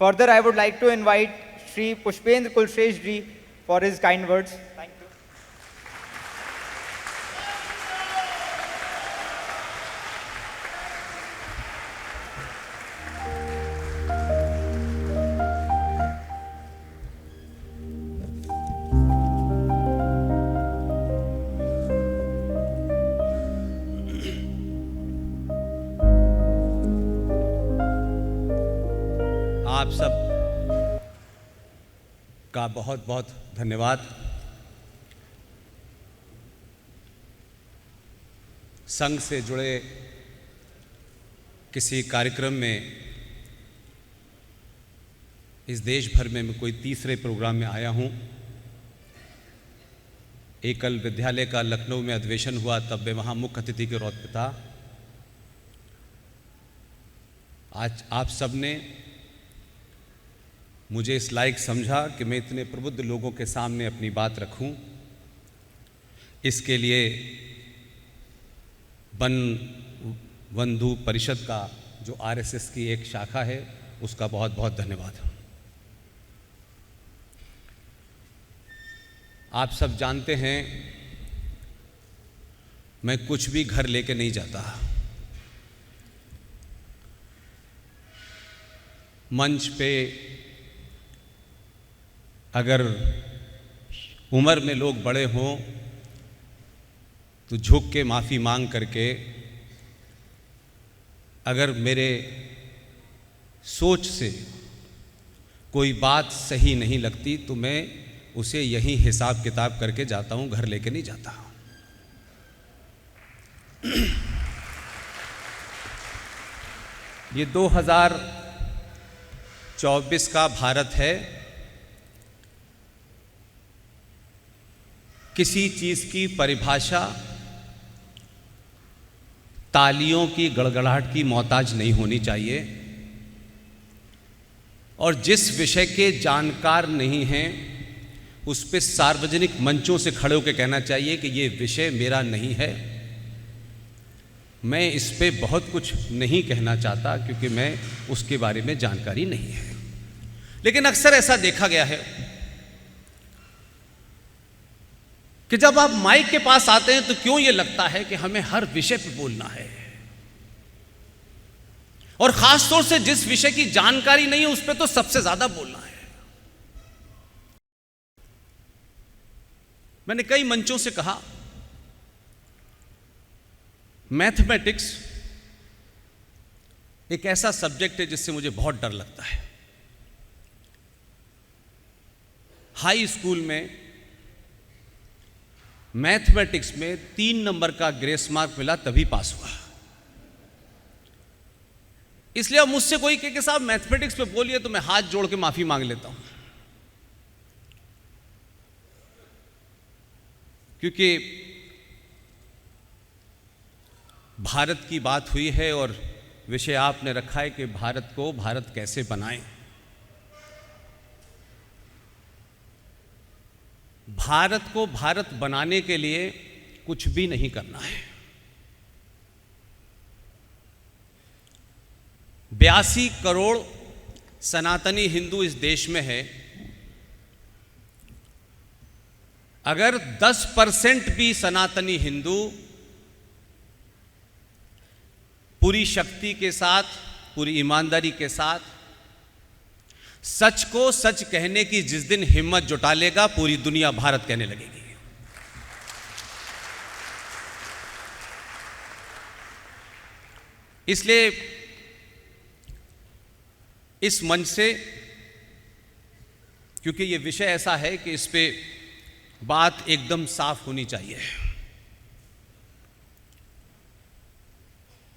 Further, I would like to invite Shri Pushpendra Kulshesh ji for his kind words. Thank you. आप सब का बहुत बहुत धन्यवाद। संघ से जुड़े किसी कार्यक्रम में इस देश भर में मैं कोई तीसरे प्रोग्राम में आया हूं। एकल विद्यालय का लखनऊ में अधिवेशन हुआ, तब मैं वहां मुख्य अतिथि के तौर पर था। आज आप सब ने मुझे इस लायक समझा कि मैं इतने प्रबुद्ध लोगों के सामने अपनी बात रखूं। इसके लिए वन बंधु परिषद का जो आरएसएस की एक शाखा है, उसका बहुत बहुत धन्यवाद। आप सब जानते हैं मैं कुछ भी घर लेके नहीं जाता। मंच पे अगर उम्र में लोग बड़े हों तो झुक के माफ़ी मांग करके, अगर मेरे सोच से कोई बात सही नहीं लगती तो मैं उसे यहीं हिसाब किताब करके जाता हूं, घर लेके नहीं जाता। ये 2024 का भारत है। किसी चीज़ की परिभाषा तालियों की गड़गड़ाहट की मोहताज नहीं होनी चाहिए, और जिस विषय के जानकार नहीं हैं उस पे सार्वजनिक मंचों से खड़े होकर कहना चाहिए कि ये विषय मेरा नहीं है। मैं इस पे बहुत कुछ नहीं कहना चाहता क्योंकि मैं उसके बारे में जानकारी नहीं है। लेकिन अक्सर ऐसा देखा गया है कि जब आप माइक के पास आते हैं तो क्यों ये लगता है कि हमें हर विषय पे बोलना है, और खास तौर से जिस विषय की जानकारी नहीं है उस पे तो सबसे ज्यादा बोलना है। मैंने कई मंचों से कहा, मैथमेटिक्स एक ऐसा सब्जेक्ट है जिससे मुझे बहुत डर लगता है। हाई स्कूल में मैथमेटिक्स में 3 नंबर का ग्रेस मार्क मिला तभी पास हुआ। इसलिए अब मुझसे कोई कहे कि साहब मैथमेटिक्स पे बोलिए तो मैं हाथ जोड़ के माफी मांग लेता हूं, क्योंकि भारत की बात हुई है और विषय आपने रखा है कि भारत कैसे बनाएं। भारत को भारत बनाने के लिए कुछ भी नहीं करना है। 82 करोड़ सनातनी हिंदू इस देश में है। अगर 10% भी सनातनी हिंदू पूरी शक्ति के साथ, पूरी ईमानदारी के साथ सच को सच कहने की जिस दिन हिम्मत जुटा लेगा, पूरी दुनिया भारत कहने लगेगी। इसलिए इस मंच से, क्योंकि यह विषय ऐसा है कि इस पे बात एकदम साफ होनी चाहिए।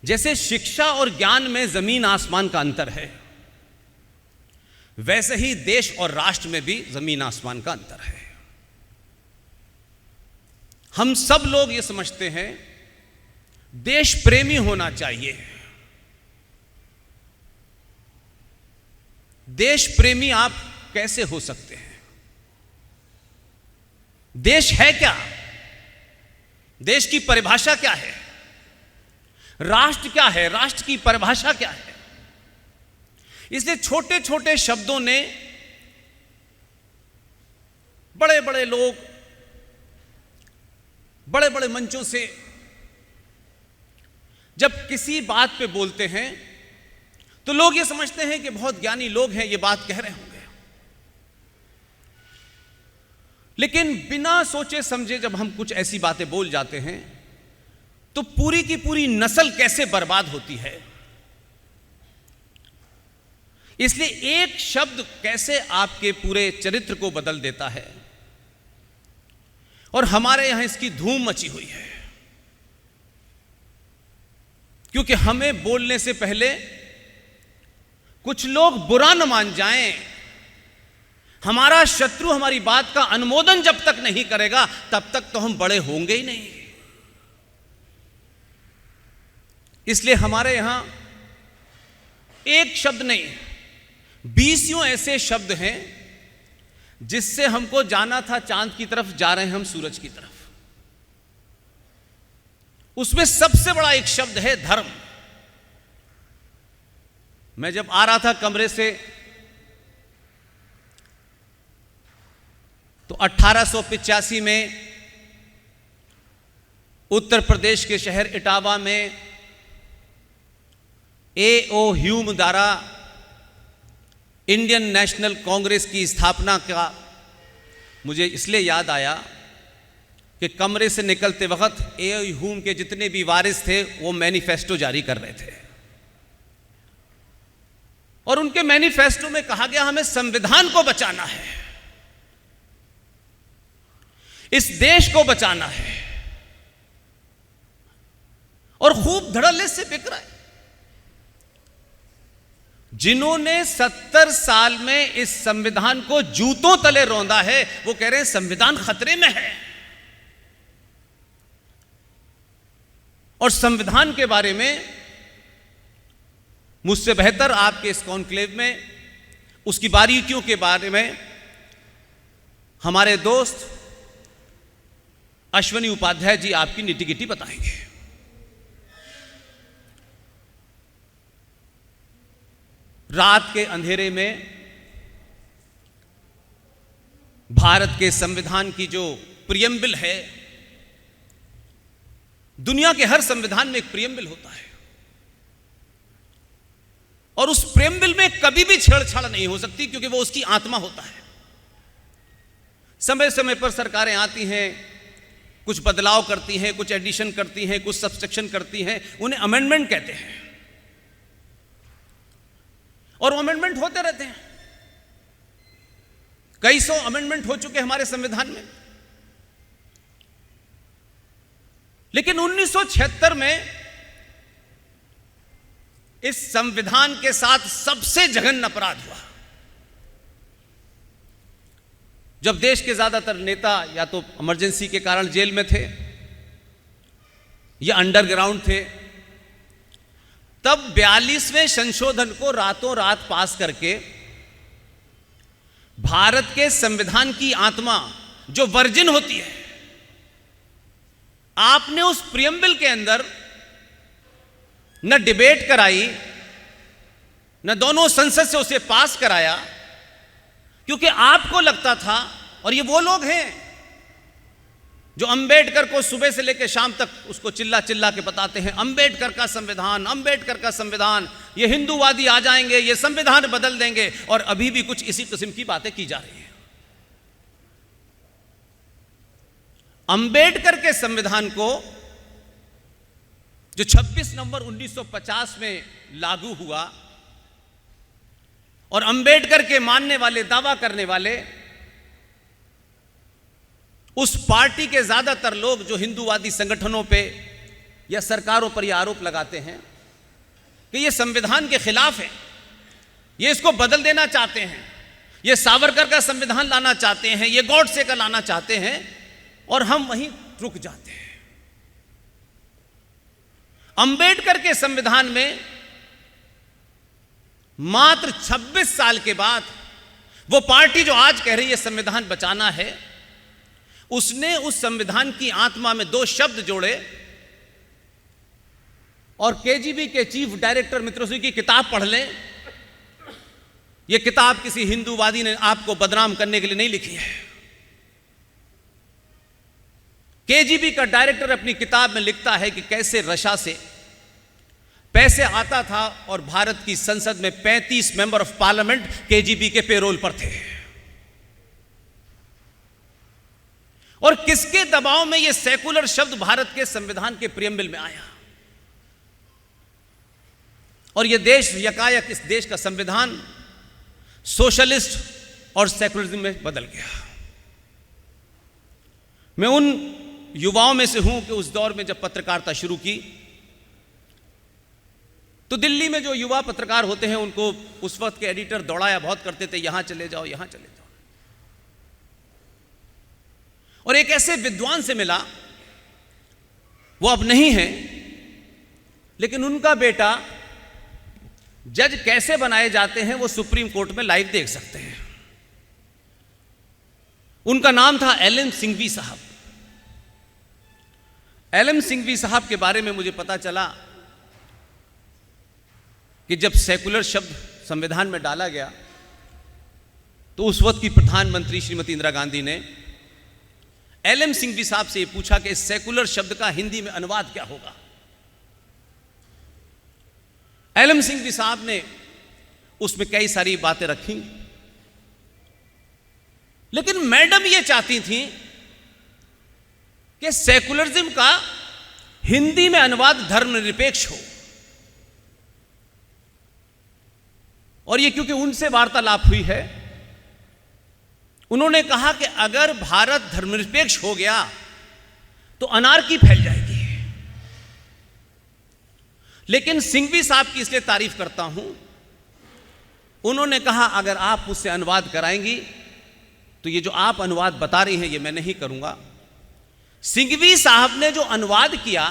जैसे शिक्षा और ज्ञान में जमीन आसमान का अंतर है, वैसे ही देश और राष्ट्र में भी जमीन आसमान का अंतर है। हम सब लोग ये समझते हैं देश प्रेमी होना चाहिए। देश प्रेमी आप कैसे हो सकते हैं? देश है क्या? देश की परिभाषा क्या है? राष्ट्र क्या है? राष्ट्र की परिभाषा क्या है? इसलिए छोटे छोटे शब्दों ने बड़े बड़े लोग बड़े बड़े मंचों से जब किसी बात पे बोलते हैं तो लोग ये समझते हैं कि बहुत ज्ञानी लोग हैं, ये बात कह रहे होंगे। लेकिन बिना सोचे समझे जब हम कुछ ऐसी बातें बोल जाते हैं तो पूरी की पूरी नस्ल कैसे बर्बाद होती है। इसलिए एक शब्द कैसे आपके पूरे चरित्र को बदल देता है, और हमारे यहां इसकी धूम मची हुई है, क्योंकि हमें बोलने से पहले कुछ लोग बुरा न मान जाएं। हमारा शत्रु हमारी बात का अनुमोदन जब तक नहीं करेगा तब तक तो हम बड़े होंगे ही नहीं। इसलिए हमारे यहां एक शब्द नहीं, 20 ऐसे शब्द हैं जिससे हमको जाना था चांद की तरफ, जा रहे हैं हम सूरज की तरफ। उसमें सबसे बड़ा एक शब्द है धर्म। मैं जब आ रहा था कमरे से तो 1885 में उत्तर प्रदेश के शहर इटावा में A.O. ह्यूम द्वारा इंडियन नेशनल कांग्रेस की स्थापना का मुझे इसलिए याद आया कि कमरे से निकलते वक्त A.O. ह्यूम के जितने भी वारिस थे वो मैनिफेस्टो जारी कर रहे थे, और उनके मैनिफेस्टो में कहा गया हमें संविधान को बचाना है, इस देश को बचाना है, और खूब धड़ल्ले से बिक रहा है। जिन्होंने 70 साल में इस संविधान को जूतों तले रौंदा है वो कह रहे हैं संविधान खतरे में है। और संविधान के बारे में मुझसे बेहतर आपके इस कॉन्क्लेव में उसकी बारीकियों के बारे में हमारे दोस्त अश्वनी उपाध्याय जी आपकी निटी-गिटी बताएंगे। रात के अंधेरे में भारत के संविधान की जो प्रियम्बल है, दुनिया के हर संविधान में एक प्रियम्बल होता है, और उस प्रियम्बल में कभी भी छेड़छाड़ नहीं हो सकती, क्योंकि वो उसकी आत्मा होता है। समय समय पर सरकारें आती हैं, कुछ बदलाव करती हैं, कुछ एडिशन करती हैं, कुछ सब्सट्रैक्शन करती हैं, उन्हें अमेंडमेंट कहते हैं, और वो अमेंडमेंट होते रहते हैं। कई सौ अमेंडमेंट हो चुके हमारे संविधान में। लेकिन 1976 में इस संविधान के साथ सबसे जघन्य अपराध हुआ, जब देश के ज्यादातर नेता या तो इमरजेंसी के कारण जेल में थे या अंडरग्राउंड थे। तब 42वें संशोधन को रातों रात पास करके भारत के संविधान की आत्मा जो वर्जिन होती है, आपने उस प्रियम्बल के अंदर न डिबेट कराई, न दोनों संसद से उसे पास कराया, क्योंकि आपको लगता था, और ये वो लोग हैं जो अंबेडकर को सुबह से लेकर शाम तक उसको चिल्ला चिल्ला के बताते हैं अंबेडकर का संविधान, अंबेडकर का संविधान, ये हिंदूवादी आ जाएंगे, ये संविधान बदल देंगे, और अभी भी कुछ इसी किस्म की बातें की जा रही हैं। अंबेडकर के संविधान को जो 26 नवंबर 1950 में लागू हुआ, और अंबेडकर के मानने वाले, दावा करने वाले उस पार्टी के ज्यादातर लोग जो हिंदूवादी संगठनों पे या सरकारों पर यह आरोप लगाते हैं कि ये संविधान के खिलाफ है, ये इसको बदल देना चाहते हैं, ये सावरकर का संविधान लाना चाहते हैं, ये गॉडसे का लाना चाहते हैं, और हम वहीं रुक जाते हैं। अंबेडकर के संविधान में मात्र 26 साल के बाद वो पार्टी जो आज कह रही है संविधान बचाना है, उसने उस संविधान की आत्मा में 2 शब्द जोड़े, और केजीबी के चीफ डायरेक्टर मित्रों से की किताब पढ़ लें यह किताब किसी हिंदूवादी ने आपको बदनाम करने के लिए नहीं लिखी है। केजीबी का डायरेक्टर अपनी किताब में लिखता है कि कैसे रशिया से पैसे आता था और भारत की संसद में 35 मेंबर ऑफ पार्लियामेंट केजीबी के पेरोल पर थे। और किसके दबाव में यह सेकुलर शब्द भारत के संविधान के प्रियम्बल में आया और यह देश यकायक, इस देश का संविधान सोशलिस्ट और सेकुलरिज्म में बदल गया। मैं उन युवाओं में से हूं कि उस दौर में जब पत्रकारिता शुरू की तो दिल्ली में जो युवा पत्रकार होते हैं उनको उस वक्त के एडिटर दौड़ाया बहुत करते थे, यहां चले जाओ, यहां चले जाओ। और एक ऐसे विद्वान से मिला, वो अब नहीं है, लेकिन उनका बेटा जज कैसे बनाए जाते हैं वो सुप्रीम कोर्ट में लाइव देख सकते हैं। उनका नाम था एलएम सिंघवी साहब। एलएम सिंघवी साहब के बारे में मुझे पता चला कि जब सेकुलर शब्द संविधान में डाला गया तो उस वक्त की प्रधानमंत्री श्रीमती इंदिरा गांधी ने एलएम सिंघवी साहब से यह पूछा कि इस सेकुलर शब्द का हिंदी में अनुवाद क्या होगा। एलएम सिंघवी साहब ने उसमें कई सारी बातें रखी, लेकिन मैडम ये चाहती थी कि सेकुलरिज्म का हिंदी में अनुवाद धर्मनिरपेक्ष हो। और ये क्योंकि उनसे वार्तालाप हुई है, उन्होंने कहा कि अगर भारत धर्मनिरपेक्ष हो गया तो अनारकी फैल जाएगी। लेकिन सिंघवी साहब की इसलिए तारीफ करता हूं, उन्होंने कहा अगर आप मुझसे अनुवाद कराएंगी तो ये जो आप अनुवाद बता रही हैं ये मैं नहीं करूंगा। सिंघवी साहब ने जो अनुवाद किया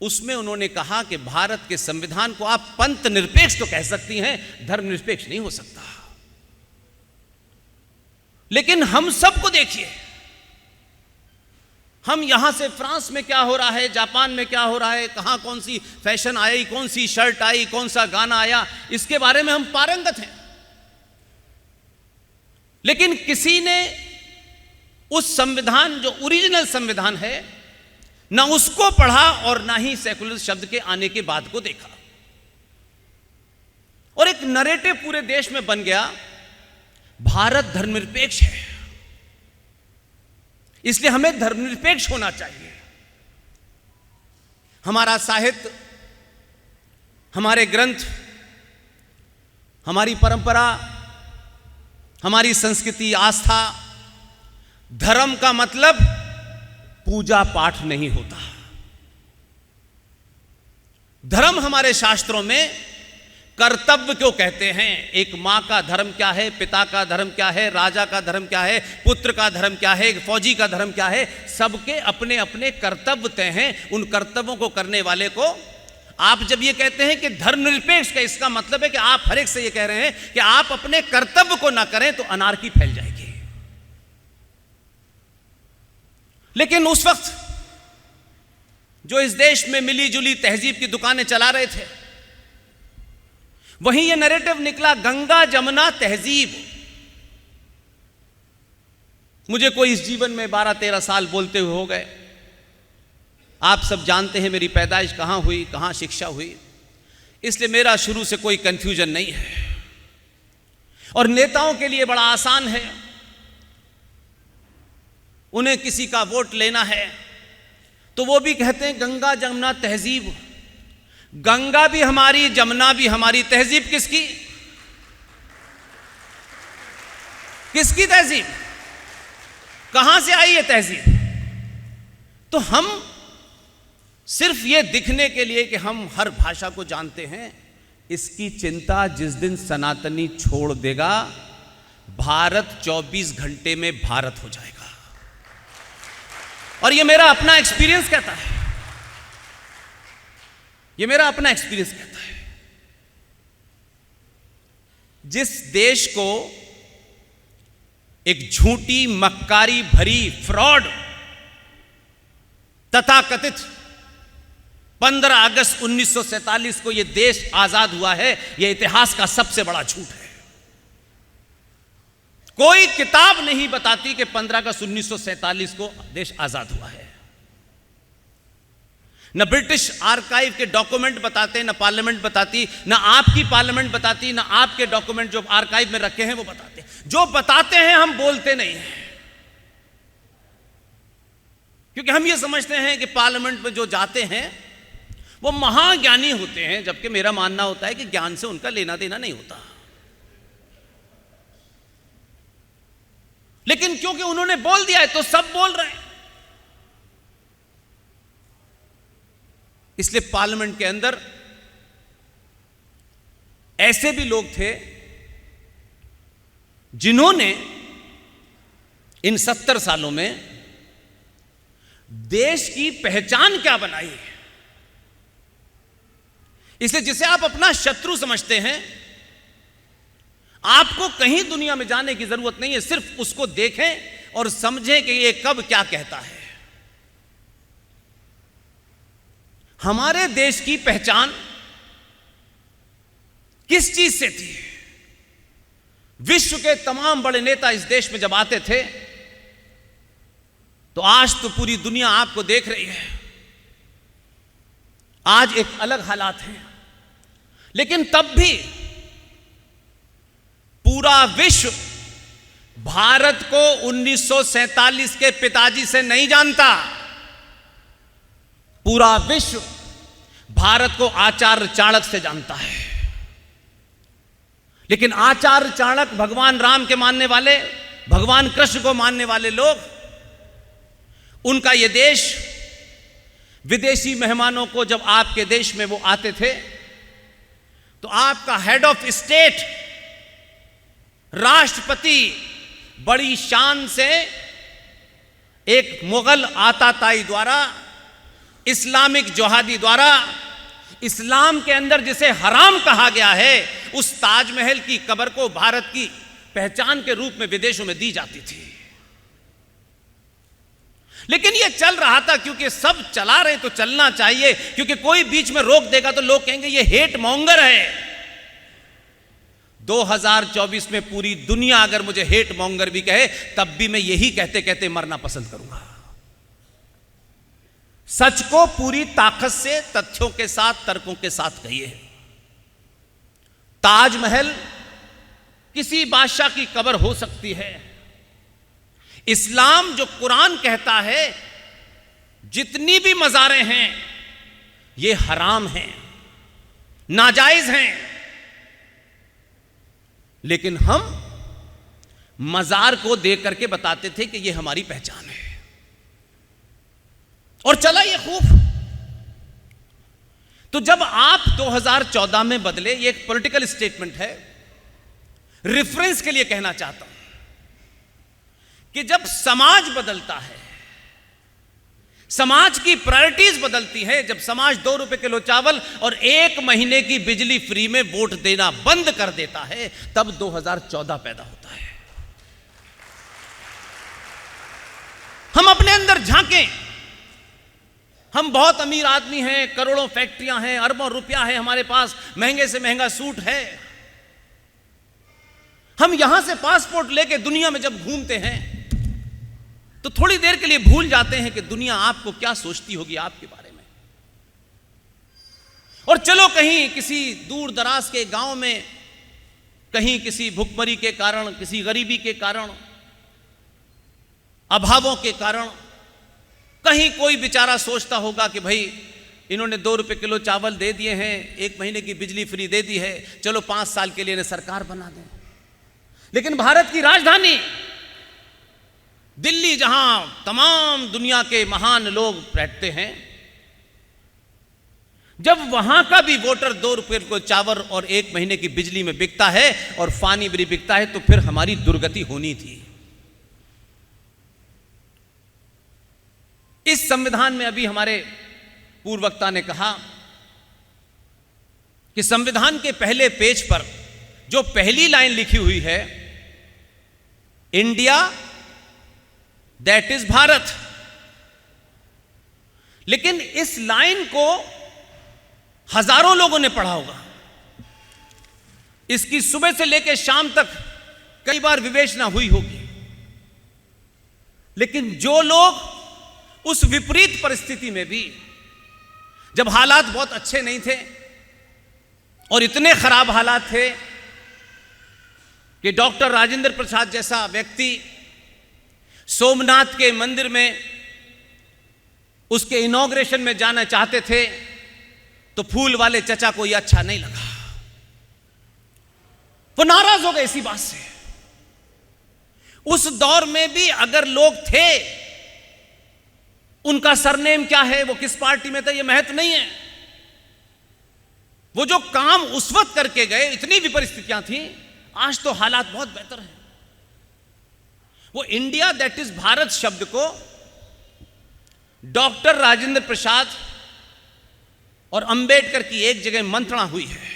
उसमें उन्होंने कहा कि भारत के संविधान को आप पंथ निरपेक्ष तो कह सकती हैं, धर्मनिरपेक्ष नहीं हो सकता। लेकिन हम सबको देखिए, हम यहां से फ्रांस में क्या हो रहा है, जापान में क्या हो रहा है, कहां कौन सी फैशन आई, कौन सी शर्ट आई, कौन सा गाना आया, इसके बारे में हम पारंगत हैं। लेकिन किसी ने उस संविधान जो ओरिजिनल संविधान है ना उसको पढ़ा और ना ही सेकुलर शब्द के आने के बाद को देखा। और एक नरेटिव पूरे देश में बन गया, भारत धर्मनिरपेक्ष है, इसलिए हमें धर्मनिरपेक्ष होना चाहिए। हमारा साहित्य, हमारे ग्रंथ, हमारी परंपरा, हमारी संस्कृति, आस्था, धर्म का मतलब पूजा पाठ नहीं होता। धर्म हमारे शास्त्रों में कर्तव्य क्यों कहते हैं। एक मां का धर्म क्या है, पिता का धर्म क्या है, राजा का धर्म क्या है, पुत्र का धर्म क्या है, फौजी का धर्म क्या है, सबके अपने अपने कर्तव्य तय हैं। उन कर्तव्यों को करने वाले को आप जब ये कहते हैं कि धर्मनिरपेक्ष का, इसका मतलब है कि आप हर एक से ये कह रहे हैं कि आप अपने कर्तव्य को ना करें तो अनारकी फैल जाएगी। लेकिन उस वक्त जो इस देश में मिली जुली तहजीब की दुकानें चला रहे थे, वहीं यह नैरेटिव निकला गंगा जमुना तहजीब। मुझे कोई इस जीवन में 12-13 साल बोलते हुए हो गए। आप सब जानते हैं मेरी पैदाइश कहां हुई, कहां शिक्षा हुई, इसलिए मेरा शुरू से कोई कंफ्यूजन नहीं है। और नेताओं के लिए बड़ा आसान है, उन्हें किसी का वोट लेना है तो वो भी कहते हैं गंगा जमुना तहजीब। गंगा भी हमारी, जमुना भी हमारी, तहजीब किसकी? किसकी तहजीब? कहां से आई है तहजीब? तो हम सिर्फ ये दिखने के लिए कि हम हर भाषा को जानते हैं, इसकी चिंता जिस दिन सनातनी छोड़ देगा, भारत 24 घंटे में भारत हो जाएगा। और ये मेरा अपना एक्सपीरियंस कहता है, ये मेरा अपना एक्सपीरियंस कहता है। जिस देश को एक झूठी, मक्कारी भरी, फ्रॉड, तथाकथित 15 अगस्त 1947 को यह देश आजाद हुआ है, यह इतिहास का सबसे बड़ा झूठ है। कोई किताब नहीं बताती कि 15 अगस्त 1947 को देश आजाद हुआ है। न ब्रिटिश आर्काइव के डॉक्यूमेंट बताते, न पार्लियामेंट बताती, न आपकी पार्लियामेंट बताती, न आपके डॉक्यूमेंट जो आर्काइव में रखे हैं वो बताते। जो बताते हैं हम बोलते नहीं हैं, क्योंकि हम ये समझते हैं कि पार्लियामेंट में जो जाते हैं वो महाज्ञानी होते हैं, जबकि मेरा मानना होता है कि ज्ञान से उनका लेना देना नहीं होता। लेकिन क्योंकि उन्होंने बोल दिया है तो सब बोल रहे हैं। इसलिए पार्लियामेंट के अंदर ऐसे भी लोग थे जिन्होंने इन 70 सालों में देश की पहचान क्या बनाई है। इसलिए जिसे आप अपना शत्रु समझते हैं, आपको कहीं दुनिया में जाने की जरूरत नहीं है, सिर्फ उसको देखें और समझें कि ये कब क्या कहता है। हमारे देश की पहचान किस चीज से थी? विश्व के तमाम बड़े नेता इस देश में जब आते थे तो आज तो पूरी दुनिया आपको देख रही है, आज एक अलग हालात हैं, लेकिन तब भी पूरा विश्व भारत को 1947 के पिताजी से नहीं जानता। पूरा विश्व भारत को आचार्य चाणक्य से जानता है। लेकिन आचार्य चाणक्य भगवान राम के मानने वाले, भगवान कृष्ण को मानने वाले लोग, उनका यह देश विदेशी मेहमानों को जब आपके देश में वो आते थे तो आपका हेड ऑफ स्टेट, राष्ट्रपति, बड़ी शान से एक मुगल आताताई द्वारा, इस्लामिक जोहादी द्वारा, इस्लाम के अंदर जिसे हराम कहा गया है, उस ताजमहल की कब्र को भारत की पहचान के रूप में विदेशों में दी जाती थी। लेकिन यह चल रहा था क्योंकि सब चला रहे तो चलना चाहिए, क्योंकि कोई बीच में रोक देगा तो लोग कहेंगे यह हेट मॉन्गर है। 2024 में पूरी दुनिया अगर मुझे हेट मॉन्गर भी कहे तब भी मैं यही कहते कहते मरना पसंद करूंगा। सच को पूरी ताकत से, तथ्यों के साथ, तर्कों के साथ कहिए। ताजमहल किसी बादशाह की कब्र हो सकती है। इस्लाम जो कुरान कहता है जितनी भी मज़ारें हैं ये हराम हैं, नाजायज हैं, लेकिन हम मज़ार को देख करके बताते थे कि ये हमारी पहचान है, और चला ये खूब। तो जब आप 2014 में बदले, ये एक पॉलिटिकल स्टेटमेंट है, रेफरेंस के लिए कहना चाहता हूं कि जब समाज बदलता है, समाज की प्रायोरिटीज बदलती है, जब समाज 2 रुपए किलो चावल और 1 महीने की बिजली फ्री में वोट देना बंद कर देता है, तब 2014 पैदा होता है। हम अपने अंदर झांकें। हम बहुत अमीर आदमी हैं, करोड़ों फैक्ट्रियां हैं, अरबों रुपया है हमारे पास, महंगे से महंगा सूट है। हम यहां से पासपोर्ट लेके दुनिया में जब घूमते हैं तो थोड़ी देर के लिए भूल जाते हैं कि दुनिया आपको क्या सोचती होगी आपके बारे में। और चलो कहीं किसी दूर दराज के गांव में, कहीं किसी भुखमरी के कारण, किसी गरीबी के कारण, अभावों के कारण, कहीं कोई बेचारा सोचता होगा कि भाई इन्होंने 2 रुपए किलो चावल दे दिए हैं, 1 महीने की बिजली फ्री दे दी है, चलो 5 साल के लिए इन्हें सरकार बना दें। लेकिन भारत की राजधानी दिल्ली, जहां तमाम दुनिया के महान लोग बैठते हैं, जब वहां का भी वोटर 2 रुपए को चावल और 1 महीने की बिजली में बिकता है और पानी भी बिकता है, तो फिर हमारी दुर्गति होनी थी। इस संविधान में अभी हमारे पूर्ववक्ता ने कहा कि संविधान के पहले पेज पर जो पहली लाइन लिखी हुई है, इंडिया दैट इज भारत, लेकिन इस लाइन को हजारों लोगों ने पढ़ा होगा। इसकी सुबह से लेकर शाम तक कई बार विवेचना हुई होगी। लेकिन जो लोग उस विपरीत परिस्थिति में भी, जब हालात बहुत अच्छे नहीं थे और इतने खराब हालात थे कि डॉक्टर राजेंद्र प्रसाद जैसा व्यक्ति सोमनाथ के मंदिर में उसके इनॉग्रेशन में जाना चाहते थे, तो फूल वाले चचा को यह अच्छा नहीं लगा। वो नाराज हो गए इसी बात से। उस दौर में भी अगर लोग थे, उनका सरनेम क्या है, वो किस पार्टी में था, यह महत्व नहीं है। वो जो काम उस वक्त करके गए, इतनी भी परिस्थितियां थी, आज तो हालात बहुत बेहतर हैं। वो इंडिया दैट इज भारत शब्द को डॉक्टर राजेंद्र प्रसाद और अंबेडकर की एक जगह मंत्रणा हुई है,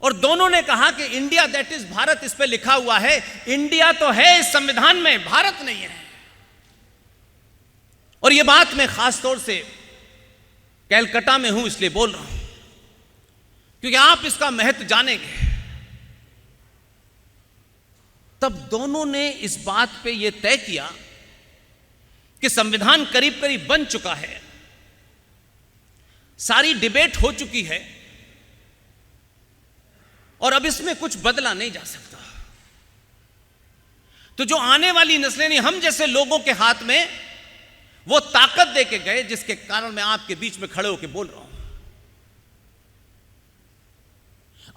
और दोनों ने कहा कि इंडिया दैट इज भारत, इस पे लिखा हुआ है इंडिया तो है इस संविधान में, भारत नहीं है। और यह बात मैं खास तौर से कैलकाटा में हूं इसलिए बोल रहा हूं, क्योंकि आप इसका महत्व जानेंगे। तब दोनों ने इस बात पे यह तय किया कि संविधान करीब करीब बन चुका है, सारी डिबेट हो चुकी है, और अब इसमें कुछ बदला नहीं जा सकता। तो जो आने वाली नस्लें, नहीं हम जैसे लोगों के हाथ में वो ताकत दे के गए, जिसके कारण मैं आपके बीच में खड़े होकर बोल रहा हूं।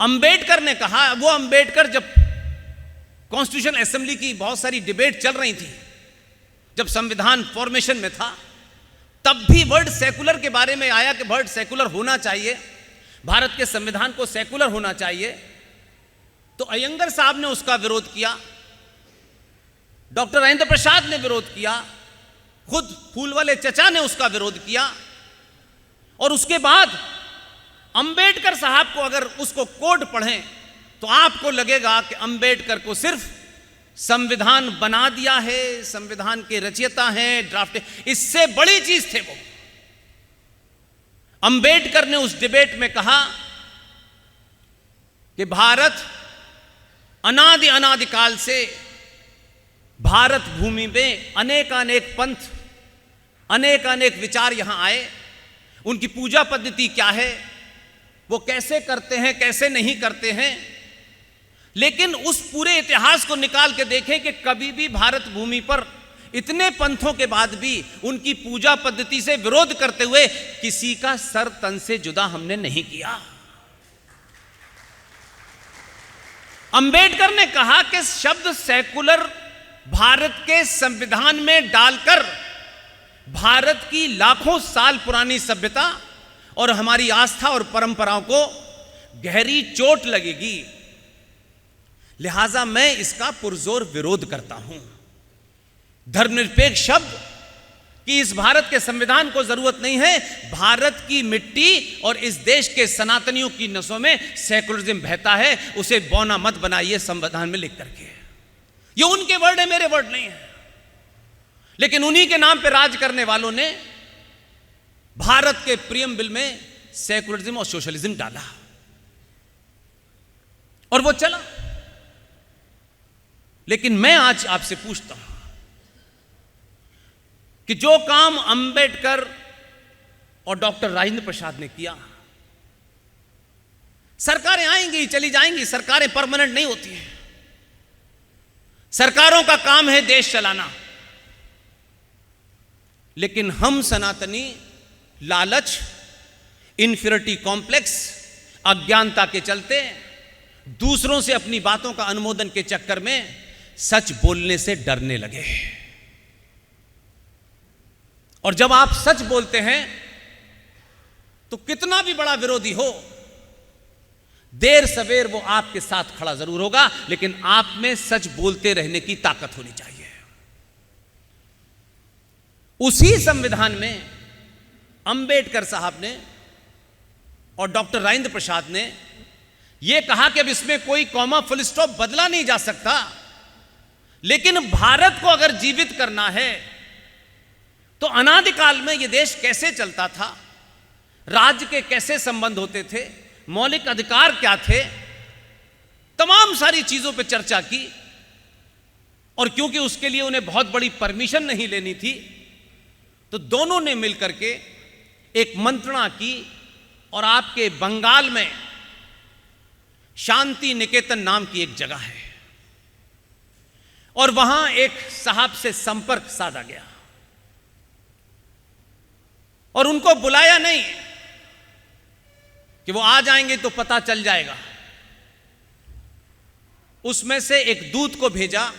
अंबेडकर ने कहा, वो अंबेडकर जब कॉन्स्टिट्यूशन असेंबली की बहुत सारी डिबेट चल रही थी, जब संविधान फॉर्मेशन में था, तब भी वर्ड सेकुलर के बारे में आया कि वर्ड सेकुलर होना चाहिए, भारत के संविधान को सेकुलर होना चाहिए। तो अयंगर साहब ने उसका विरोध किया, डॉक्टर राजेंद्र प्रसाद ने विरोध किया, खुद फूल वाले चचा ने उसका विरोध किया, और उसके बाद अंबेडकर साहब को अगर उसको कोड पढ़ें तो आपको लगेगा कि अंबेडकर को सिर्फ संविधान बना दिया है, संविधान के रचयिता हैं, ड्राफ्ट, इससे बड़ी चीज थे वो। अंबेडकर ने उस डिबेट में कहा कि भारत अनादिकाल से भारत भूमि में अनेक पंथ, अनेक विचार यहां आए, उनकी पूजा पद्धति क्या है, वो कैसे करते हैं, कैसे नहीं करते हैं, लेकिन उस पूरे इतिहास को निकाल के देखें कि कभी भी भारत भूमि पर इतने पंथों के बाद भी उनकी पूजा पद्धति से विरोध करते हुए किसी का सर तन से जुदा हमने नहीं किया। अंबेडकर ने कहा कि शब्द सेकुलर भारत के संविधान में डालकर भारत की लाखों साल पुरानी सभ्यता और हमारी आस्था और परंपराओं को गहरी चोट लगेगी, लिहाजा मैं इसका पुरजोर विरोध करता हूं। धर्मनिरपेक्ष शब्द कि इस भारत के संविधान को जरूरत नहीं है, भारत की मिट्टी और इस देश के सनातनियों की नसों में सेकुलरिज्म बहता है, उसे बौना मत बनाइए संविधान में लिख करके। ये उनके वर्ड है, मेरे वर्ड नहीं है। लेकिन उन्हीं के नाम पे राज करने वालों ने भारत के प्रियम्बल में सेकुलरिज्म और सोशलिज्म डाला, और वो चला। लेकिन मैं आज आपसे पूछता हूं कि जो काम अंबेडकर और डॉक्टर राजेंद्र प्रसाद ने किया, सरकारें आएंगी चली जाएंगी, सरकारें परमानेंट नहीं होती हैं। सरकारों का काम है देश चलाना, लेकिन हम सनातनी लालच, इन्फीरियरिटी कॉम्प्लेक्स, अज्ञानता के चलते दूसरों से अपनी बातों का अनुमोदन के चक्कर में सच बोलने से डरने लगे। और जब आप सच बोलते हैं तो कितना भी बड़ा विरोधी हो, देर सवेर वो आपके साथ खड़ा जरूर होगा, लेकिन आप में सच बोलते रहने की ताकत होनी चाहिए। उसी संविधान में अंबेडकर साहब ने और डॉक्टर राजेंद्र प्रसाद ने यह कहा कि अब इसमें कोई कॉमा फुल स्टॉप बदला नहीं जा सकता, लेकिन भारत को अगर जीवित करना है तो अनादिकाल में यह देश कैसे चलता था, राज्य के कैसे संबंध होते थे, मौलिक अधिकार क्या थे, तमाम सारी चीजों पर चर्चा की। और क्योंकि उसके लिए उन्हें बहुत बड़ी परमिशन नहीं लेनी थी, तो दोनों ने मिलकर के एक मंत्रणा की और आपके बंगाल में शांति निकेतन नाम की एक जगह है और वहां एक साहब से संपर्क साधा गया और उनको बुलाया नहीं कि वो आ जाएंगे तो पता चल जाएगा। उसमें से एक दूत को भेजा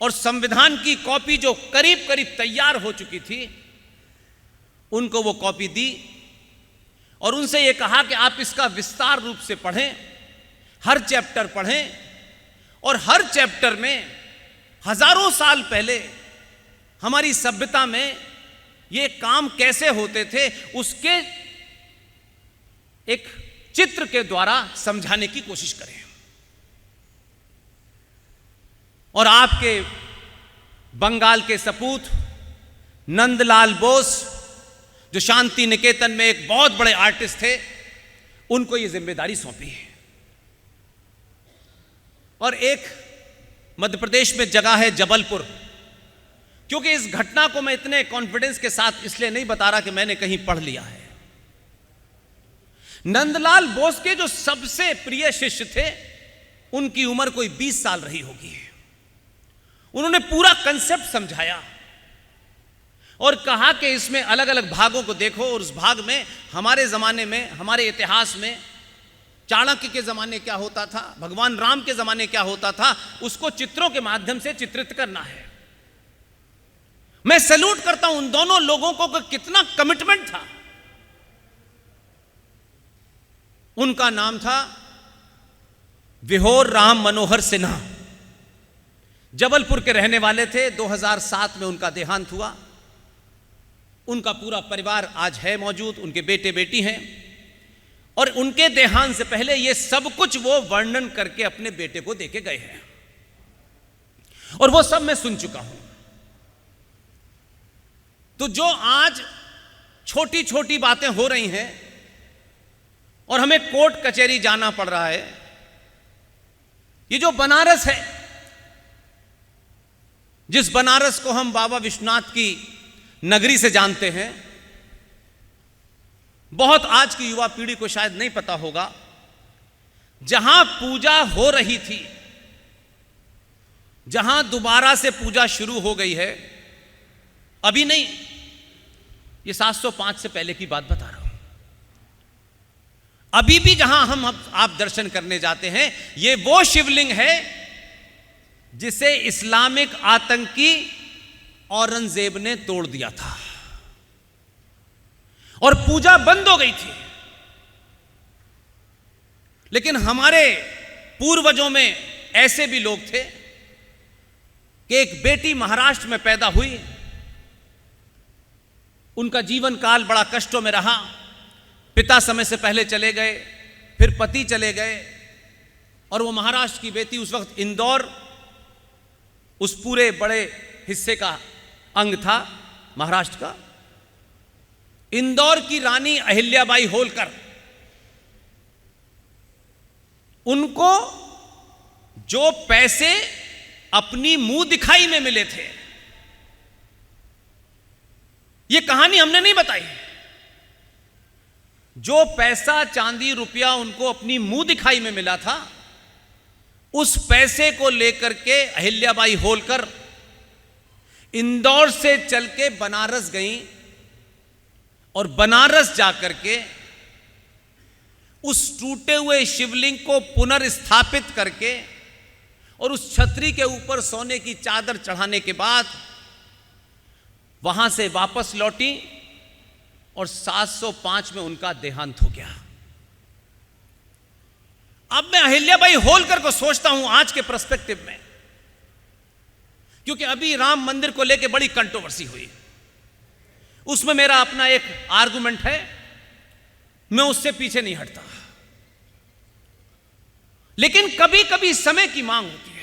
और संविधान की कॉपी जो करीब करीब तैयार हो चुकी थी उनको वो कॉपी दी और उनसे ये कहा कि आप इसका विस्तार रूप से पढ़ें, हर चैप्टर पढ़ें और हर चैप्टर में हजारों साल पहले हमारी सभ्यता में ये काम कैसे होते थे उसके एक चित्र के द्वारा समझाने की कोशिश करें। और आपके बंगाल के सपूत नंदलाल बोस जो शांति निकेतन में एक बहुत बड़े आर्टिस्ट थे, उनको यह जिम्मेदारी सौंपी है। और एक मध्य प्रदेश में जगह है जबलपुर। क्योंकि इस घटना को मैं इतने कॉन्फिडेंस के साथ इसलिए नहीं बता रहा कि मैंने कहीं पढ़ लिया है। नंदलाल बोस के जो सबसे प्रिय शिष्य थे उनकी उम्र कोई 20 साल रही होगी। उन्होंने पूरा कंसेप्ट समझाया और कहा कि इसमें अलग अलग भागों को देखो और उस भाग में हमारे ज़माने में, हमारे इतिहास में चाणक्य के ज़माने क्या होता था, भगवान राम के ज़माने क्या होता था, उसको चित्रों के माध्यम से चित्रित करना है। मैं सैल्यूट करता हूं उन दोनों लोगों को कि कितना कमिटमेंट था। उनका नाम था विहोर राम मनोहर सिन्हा। जबलपुर के रहने वाले थे। 2007 में उनका देहांत हुआ। उनका पूरा परिवार आज है मौजूद, उनके बेटे बेटी हैं और उनके देहांत से पहले ये सब कुछ वो वर्णन करके अपने बेटे को देके गए हैं और वो सब मैं सुन चुका हूं। तो जो आज छोटी छोटी बातें हो रही हैं और हमें कोर्ट कचहरी जाना पड़ रहा है, ये जो बनारस है, जिस बनारस को हम बाबा विश्वनाथ की नगरी से जानते हैं, बहुत आज की युवा पीढ़ी को शायद नहीं पता होगा, जहां पूजा हो रही थी, जहां दोबारा से पूजा शुरू हो गई है, अभी नहीं, ये 705 से पहले की बात बता रहा हूं। अभी भी जहां हम आप दर्शन करने जाते हैं, ये वो शिवलिंग है जिसे इस्लामिक आतंकी औरंगजेब ने तोड़ दिया था और पूजा बंद हो गई थी। लेकिन हमारे पूर्वजों में ऐसे भी लोग थे कि एक बेटी महाराष्ट्र में पैदा हुई, उनका जीवन काल बड़ा कष्टों में रहा। पिता समय से पहले चले गए, फिर पति चले गए और वो महाराष्ट्र की बेटी, उस वक्त इंदौर उस पूरे बड़े हिस्से का अंग था महाराष्ट्र का। इंदौर की रानी अहिल्याबाई होलकर, उनको जो पैसे अपनी मुंह दिखाई में मिले थे, यह कहानी हमने नहीं बताई। जो पैसा चांदी रुपया उनको अपनी मुंह दिखाई में मिला था, उस पैसे को लेकर के अहिल्याबाई होलकर इंदौर से चल के बनारस गई और बनारस जाकर के उस टूटे हुए शिवलिंग को पुनर्स्थापित करके और उस छतरी के ऊपर सोने की चादर चढ़ाने के बाद वहां से वापस लौटी और 705 में उनका देहांत हो गया। अब मैं अहिल्याबाई होलकर को सोचता हूं आज के पर्सपेक्टिव में, क्योंकि अभी राम मंदिर को लेकर बड़ी कंट्रोवर्सी हुई। उसमें मेरा अपना एक आर्गुमेंट है, मैं उससे पीछे नहीं हटता। लेकिन कभी कभी समय की मांग होती है।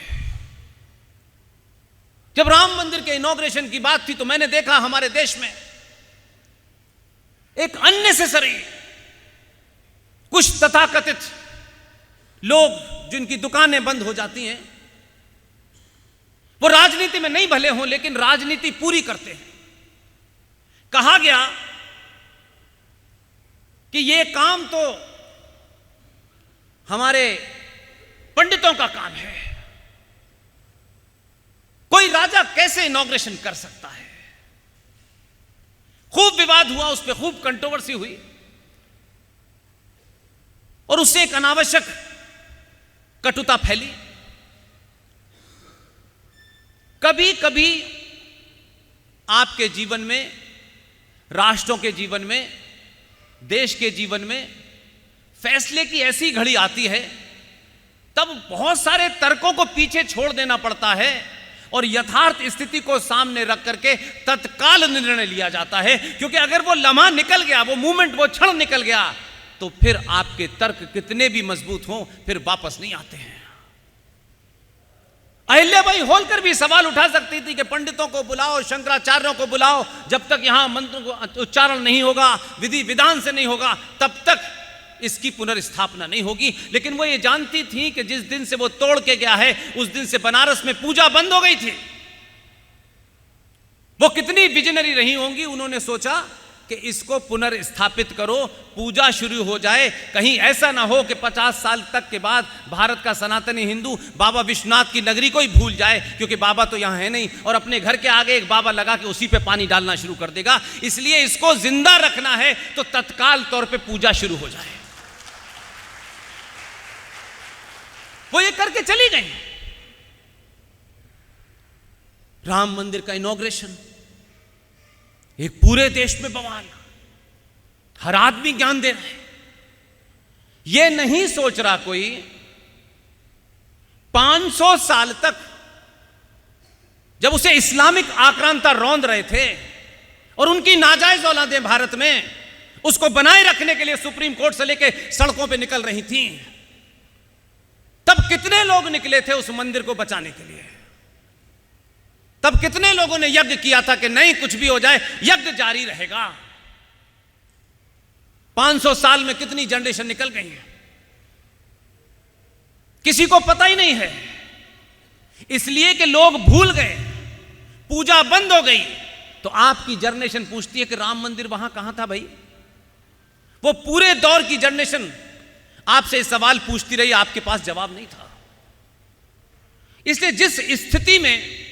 जब राम मंदिर के इनॉग्रेशन की बात थी तो मैंने देखा हमारे देश में एक अननेसेसरी कुछ तथाकथित लोग जिनकी दुकानें बंद हो जाती हैं, वो राजनीति में नहीं भले हों लेकिन राजनीति पूरी करते हैं। कहा गया कि ये काम तो हमारे पंडितों का काम है, कोई राजा कैसे इनॉग्रेशन कर सकता है। खूब विवाद हुआ, उस पर खूब कंट्रोवर्सी हुई और उससे एक अनावश्यक कटुता फैली। कभी कभी आपके जीवन में, राष्ट्रों के जीवन में, देश के जीवन में फैसले की ऐसी घड़ी आती है तब बहुत सारे तर्कों को पीछे छोड़ देना पड़ता है और यथार्थ स्थिति को सामने रख करके तत्काल निर्णय लिया जाता है, क्योंकि अगर वो लम्हा निकल गया, वो मूवमेंट, वो क्षण निकल गया तो फिर आपके तर्क कितने भी मजबूत हों फिर वापस नहीं आते हैं। अहिल्याबाई होलकर भी सवाल उठा सकती थी कि पंडितों को बुलाओ, शंकराचार्यों को बुलाओ, जब तक यहां मंत्र को उच्चारण नहीं होगा, विधि विधान से नहीं होगा, तब तक इसकी पुनर्स्थापना नहीं होगी। लेकिन वो ये जानती थी कि जिस दिन से वो तोड़ के गया है उस दिन से बनारस में पूजा बंद हो गई थी। वो कितनी विजनरी रही होंगी, उन्होंने सोचा कि इसको पुनर्स्थापित करो, पूजा शुरू हो जाए। कहीं ऐसा ना हो कि 50 साल तक के बाद भारत का सनातनी हिंदू बाबा विश्वनाथ की नगरी को ही भूल जाए, क्योंकि बाबा तो यहां है नहीं और अपने घर के आगे एक बाबा लगा के उसी पे पानी डालना शुरू कर देगा। इसलिए इसको जिंदा रखना है तो तत्काल तौर पे पूजा शुरू हो जाए। वो ये करके चली गई। राम मंदिर का इनॉग्रेशन, एक पूरे देश में बवाल, हर आदमी ज्ञान दे रहा है। यह नहीं सोच रहा कोई 500 साल तक जब उसे इस्लामिक आक्रांता रौंद रहे थे और उनकी नाजायज औलादें भारत में उसको बनाए रखने के लिए सुप्रीम कोर्ट से लेके सड़कों पे निकल रही थीं, तब कितने लोग निकले थे उस मंदिर को बचाने के लिए। तब कितने लोगों ने यज्ञ किया था कि नहीं, कुछ भी हो जाए यज्ञ जारी रहेगा। 500 साल में कितनी जनरेशन निकल गई है, किसी को पता ही नहीं है, इसलिए कि लोग भूल गए, पूजा बंद हो गई। तो आपकी जनरेशन पूछती है कि राम मंदिर वहां कहां था भाई। वो पूरे दौर की जनरेशन आपसे सवाल पूछती रही, आपके पास जवाब नहीं था। इसलिए जिस स्थिति में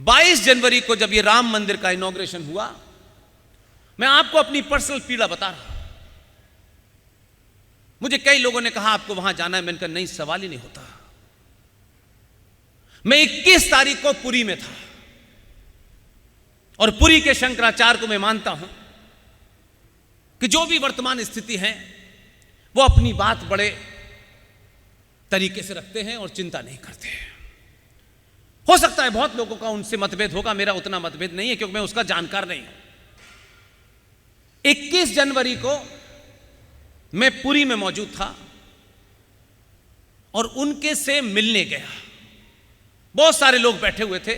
22 जनवरी को जब ये राम मंदिर का इनॉग्रेशन हुआ, मैं आपको अपनी पर्सनल पीड़ा बता रहा हूं। मुझे कई लोगों ने कहा आपको वहां जाना है, मैंने कहा नहीं, सवाल ही नहीं होता। मैं 21 तारीख को पुरी में था और पुरी के शंकराचार्य को मैं मानता हूं कि जो भी वर्तमान स्थिति है वो अपनी बात बड़े तरीके से रखते हैं और चिंता नहीं करते हैं। हो सकता है बहुत लोगों का उनसे मतभेद होगा, मेरा उतना मतभेद नहीं है क्योंकि मैं उसका जानकार नहीं हूं। 21 जनवरी को मैं पुरी में मौजूद था और उनके से मिलने गया। बहुत सारे लोग बैठे हुए थे।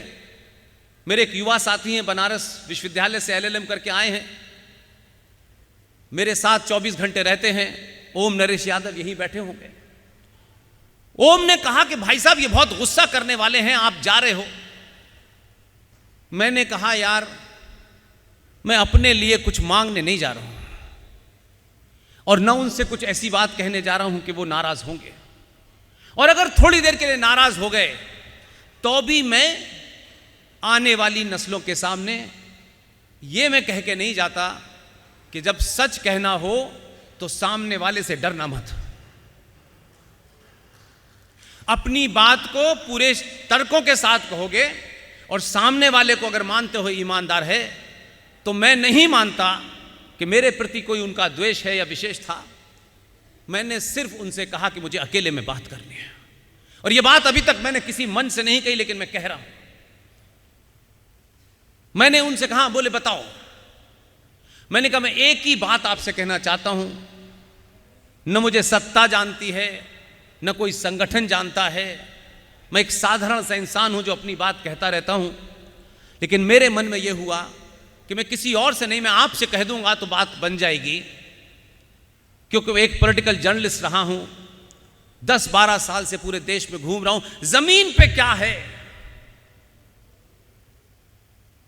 मेरे एक युवा साथी हैं, बनारस विश्वविद्यालय से LLM करके आए हैं, मेरे साथ 24 घंटे रहते हैं। ओम नरेश यादव यहीं बैठे होंगे। ओम ने कहा कि भाई साहब ये बहुत गुस्सा करने वाले हैं, आप जा रहे हो। मैंने कहा यार मैं अपने लिए कुछ मांगने नहीं जा रहा हूं और न उनसे कुछ ऐसी बात कहने जा रहा हूं कि वो नाराज होंगे, और अगर थोड़ी देर के लिए नाराज हो गए तो भी मैं आने वाली नस्लों के सामने ये मैं कह के नहीं जाता कि जब सच कहना हो तो सामने वाले से डरना मत। अपनी बात को पूरे तर्कों के साथ कहोगे और सामने वाले को अगर मानते हो ईमानदार है, तो मैं नहीं मानता कि मेरे प्रति कोई उनका द्वेष है या विशेष था। मैंने सिर्फ उनसे कहा कि मुझे अकेले में बात करनी है, और यह बात अभी तक मैंने किसी मन से नहीं कही, लेकिन मैं कह रहा हूं। मैंने उनसे कहा, बोले बताओ। मैंने कहा मैं एक ही बात आपसे कहना चाहता हूं, न मुझे सत्ता जानती है न कोई संगठन जानता है, मैं एक साधारण सा इंसान हूं जो अपनी बात कहता रहता हूं। लेकिन मेरे मन में यह हुआ कि मैं किसी और से नहीं, मैं आपसे कह दूंगा तो बात बन जाएगी, क्योंकि मैं एक पॉलिटिकल जर्नलिस्ट रहा हूं, 10-12 साल से पूरे देश में घूम रहा हूं, जमीन पे क्या है।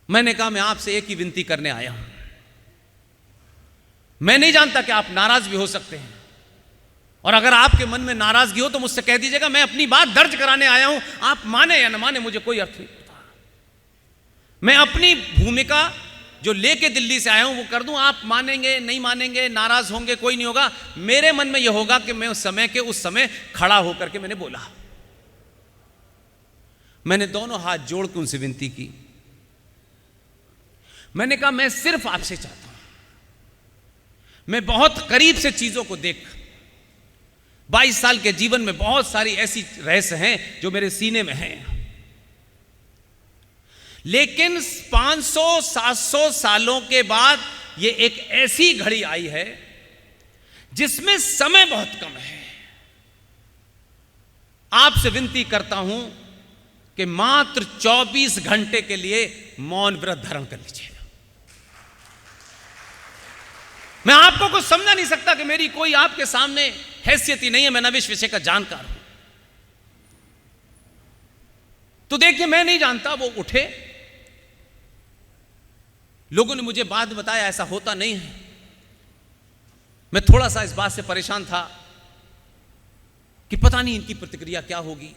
मैंने कहा मैं आपसे एक ही विनती करने आया हूं। मैं नहीं जानता कि आप नाराज भी हो सकते हैं, और अगर आपके मन में नाराजगी हो तो मुझसे कह दीजिएगा, मैं अपनी बात दर्ज कराने आया हूं। आप माने या न माने मुझे कोई अर्थ नहीं पड़ता। मैं अपनी भूमिका जो लेके दिल्ली से आया हूं वो कर दूं, आप मानेंगे नहीं मानेंगे, नाराज होंगे, कोई नहीं होगा। मेरे मन में यह होगा कि मैं उस समय खड़ा होकर के मैंने बोला। मैंने दोनों हाथ जोड़ के उनसे विनती की। मैंने कहा मैं सिर्फ आपसे चाहता हूं, मैं बहुत करीब से चीजों को देख, 22 साल के जीवन में बहुत सारी ऐसी रहस्य हैं जो मेरे सीने में हैं, लेकिन 500-700 सालों के बाद ये एक ऐसी घड़ी आई है जिसमें समय बहुत कम है। आपसे विनती करता हूं कि मात्र 24 घंटे के लिए मौन व्रत धारण कर लीजिए। मैं आपको कुछ समझा नहीं सकता कि मेरी कोई आपके सामने हैसियत ही नहीं है, मैं नविश विषय का जानकार हूं। तो देखिए, मैं नहीं जानता, वो उठे। लोगों ने मुझे बाद बताया ऐसा होता नहीं है। मैं थोड़ा सा इस बात से परेशान था कि पता नहीं इनकी प्रतिक्रिया क्या होगी।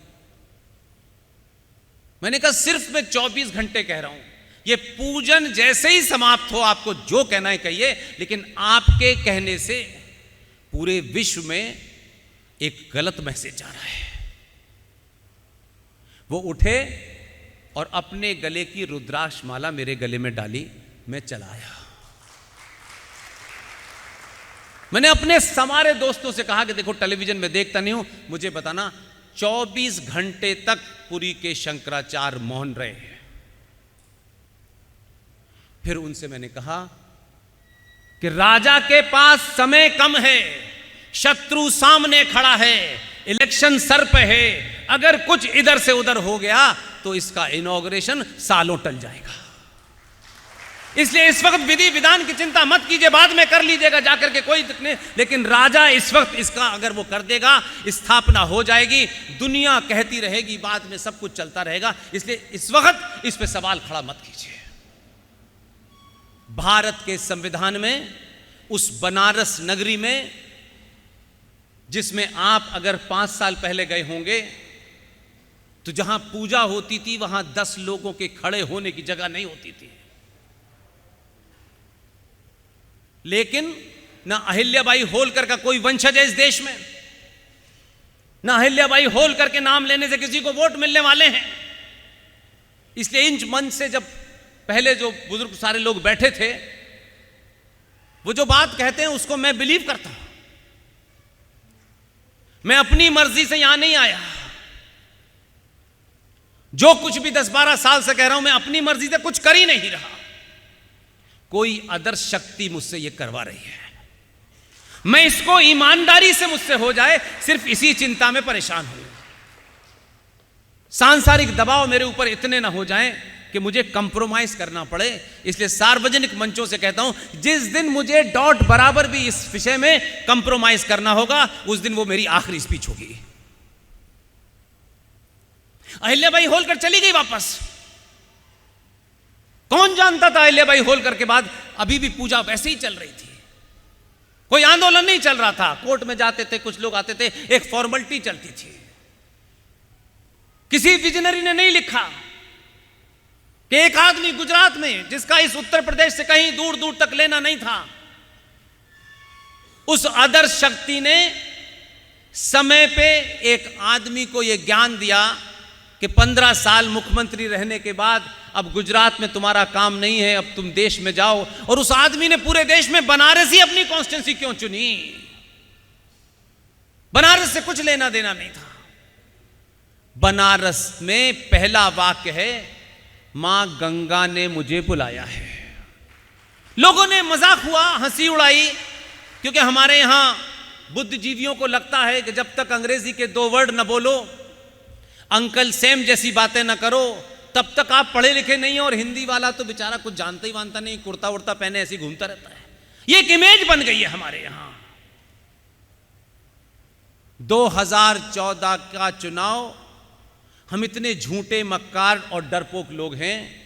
मैंने कहा सिर्फ मैं 24 घंटे कह रहा हूं, ये पूजन जैसे ही समाप्त हो आपको जो कहना है कहिए, लेकिन आपके कहने से पूरे विश्व में एक गलत मैसेज जा रहा है। वो उठे और अपने गले की रुद्राक्ष माला मेरे गले में डाली, मैं चला आया। मैंने अपने सारे दोस्तों से कहा कि देखो टेलीविजन में देखता नहीं हूं, मुझे बताना 24 घंटे तक पुरी के शंकराचार्य मौन रहे हैं। फिर उनसे मैंने कहा कि राजा के पास समय कम है, शत्रु सामने खड़ा है, इलेक्शन सर पे है, अगर कुछ इधर से उधर हो गया तो इसका इनॉग्रेशन सालों टल जाएगा। इसलिए इस वक्त विधि विधान की चिंता मत कीजिए, बाद में कर लीजिएगा जाकर के, कोई दिक्कत नहीं। लेकिन राजा इस वक्त इसका अगर वो कर देगा, स्थापना हो जाएगी, दुनिया कहती रहेगी, बाद में सब कुछ चलता रहेगा। इसलिए इस वक्त इस पे सवाल खड़ा मत कीजिए। भारत के संविधान में, उस बनारस नगरी में जिसमें आप अगर 5 साल पहले गए होंगे, तो जहां पूजा होती थी वहां 10 लोगों के खड़े होने की जगह नहीं होती थी। लेकिन ना अहिल्याबाई होलकर का कोई वंशज है इस देश में, ना अहिल्याबाई होलकर के नाम लेने से किसी को वोट मिलने वाले हैं। इसलिए इंच मंच से जब पहले जो बुजुर्ग सारे लोग बैठे थे, वो जो बात कहते हैं उसको मैं बिलीव करता हूं। मैं अपनी मर्जी से यहां नहीं आया, जो कुछ भी 10-12 साल से कह रहा हूं, मैं अपनी मर्जी से कुछ कर ही नहीं रहा। कोई अदर शक्ति मुझसे यह करवा रही है। मैं इसको ईमानदारी से मुझसे हो जाए, सिर्फ इसी चिंता में परेशान हूं। सांसारिक दबाव मेरे ऊपर इतने ना हो जाएं कि मुझे कंप्रोमाइज करना पड़े। इसलिए सार्वजनिक मंचों से कहता हूं, जिस दिन मुझे डॉट बराबर भी इस विषय में कंप्रोमाइज करना होगा, उस दिन वो मेरी आखिरी स्पीच होगी। अहिल्याबाई होलकर चली गई वापस। कौन जानता था अहिल्याबाई होलकर के बाद अभी भी पूजा वैसे ही चल रही थी, कोई आंदोलन नहीं चल रहा था। कोर्ट में जाते थे, कुछ लोग आते थे, एक फॉर्मेलिटी चलती थी। किसी विजनरी ने नहीं लिखा कि एक आदमी गुजरात में, जिसका इस उत्तर प्रदेश से कहीं दूर दूर तक लेना नहीं था, उस अदर शक्ति ने समय पे एक आदमी को यह ज्ञान दिया कि 15 साल मुख्यमंत्री रहने के बाद अब गुजरात में तुम्हारा काम नहीं है, अब तुम देश में जाओ। और उस आदमी ने पूरे देश में बनारस ही अपनी कॉन्स्टिट्यूंसी क्यों चुनी? बनारस से कुछ लेना देना नहीं था। बनारस में पहला वाक्य है, मां गंगा ने मुझे बुलाया है। लोगों ने मजाक हुआ, हंसी उड़ाई, क्योंकि हमारे यहां बुद्धिजीवियों को लगता है कि जब तक अंग्रेजी के 2 वर्ड न बोलो, अंकल सेम जैसी बातें न करो, तब तक आप पढ़े लिखे नहीं हैं, और हिंदी वाला तो बेचारा कुछ जानता ही वानता नहीं, कुर्ता उड़ता पहने ऐसे ही घूमता रहता है। ये एक इमेज बन गई है हमारे यहां। 2014 का चुनाव, हम इतने झूठे, मक्कार और डरपोक लोग हैं।